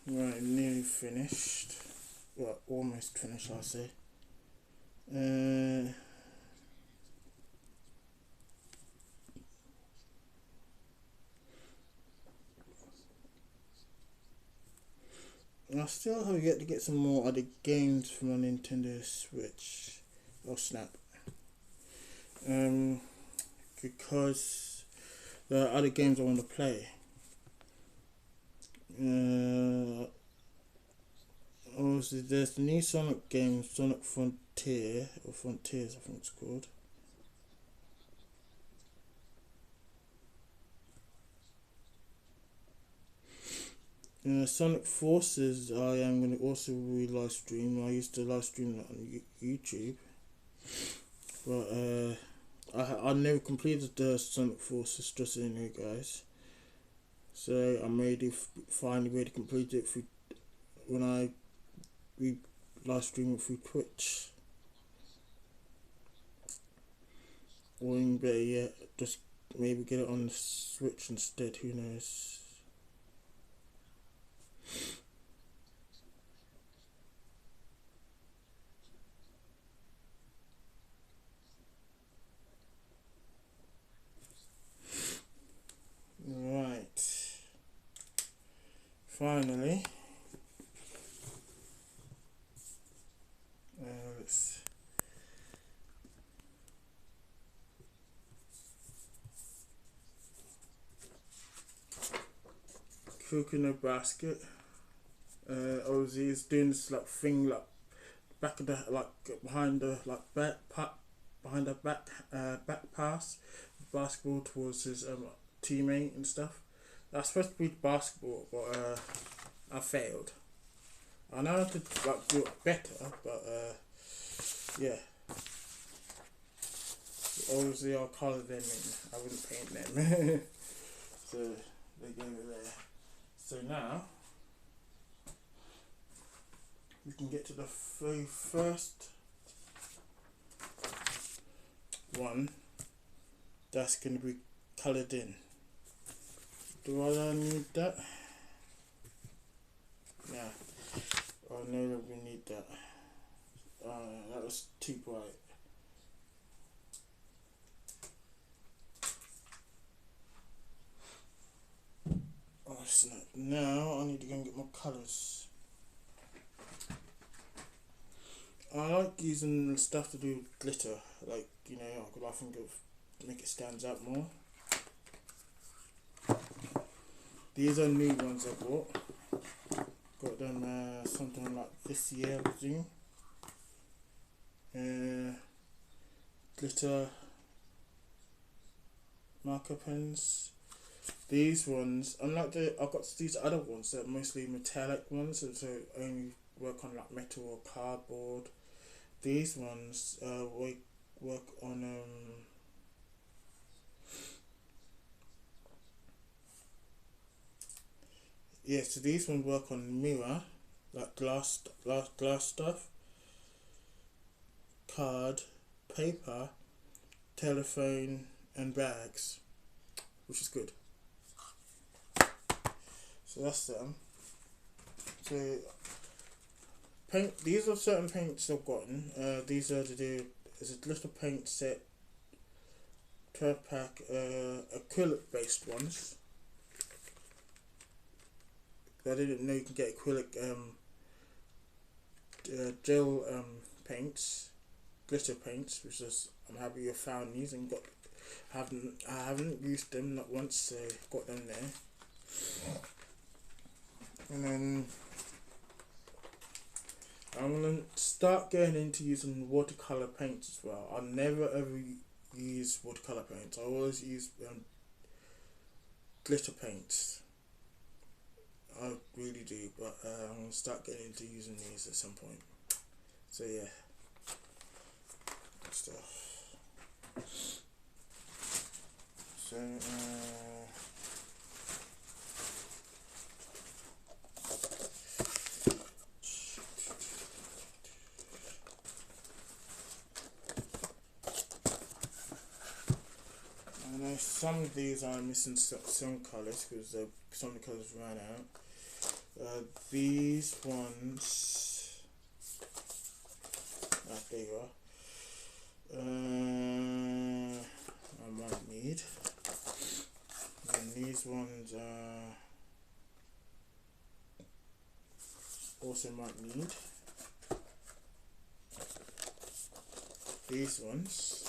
Right, nearly finished. Well, almost finished, I'll say. I still have yet to get some more other games from my Nintendo Switch. Oh snap. Because there are other games I want to play. Obviously, there's the new Sonic game, Sonic Frontier, or Frontiers, I think it's called. Sonic Forces, I am going to also live stream. I used to live stream on YouTube, but I never completed the Sonic Forces, just so you know, guys. So I'm finally ready to complete it when I live stream it through Twitch. Or even better yet, just maybe get it on the Switch instead, who knows. Right. Finally. Let's cook in a basket. Ozzy is doing this like thing, like back of the, like behind the, like behind the back pass basketball towards his teammate and stuff. That's supposed to be basketball, but I failed. I know how to like do it better, but yeah. Obviously I'll colour them in, I wouldn't paint them. So they go there. So now we can get to the very first one that's going to be coloured in. Do I need that? Yeah. Oh no, we need that. That was too bright. Oh snap. Now I need to go and get my colours. I like using stuff to do with glitter, like, you know, I think it make it stand out more. These are new ones I bought. Got them something like this year, I presume. Glitter marker pens. These ones, unlike I've got these other ones that are mostly metallic ones, so only work on like metal or cardboard. These ones work on yeah, so these ones work on mirror, like glass stuff, card, paper, telephone and bags, which is good. So that's them. So paint, these are certain paints I've gotten. These are is a glitter paint set, 12 pack, acrylic based ones. I didn't know you can get acrylic gel paints, glitter paints, which is, I'm happy you found these and got. I haven't used them not once, so got them there. And then I'm gonna start getting into using watercolor paints as well. I never ever use watercolor paints. I always use glitter paints. I really do, but I'm gonna start getting into using these at some point. So yeah, good stuff. So I know some of these are missing some colours because some of the colours ran out. These ones, there you are. I might need. And these ones also might need. These ones.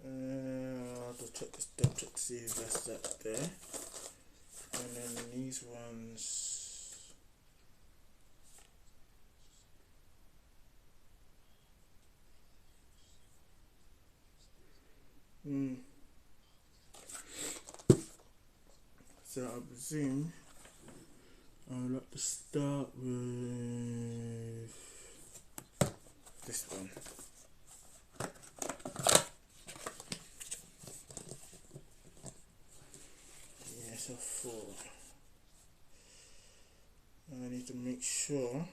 I'll just check this double check to see if that's that there. And then these ones. So I presume I would like to start with this one. Yes, a 4. And I need to make sure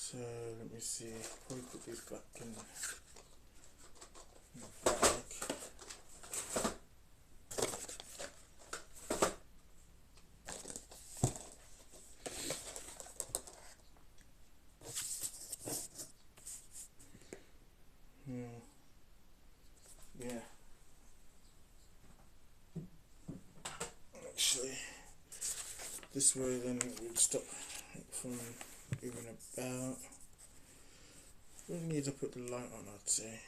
so let me see, probably put these back in the bag. Yeah. Actually, this way then it would stop it from moving about. We need to put the light on, I'd say.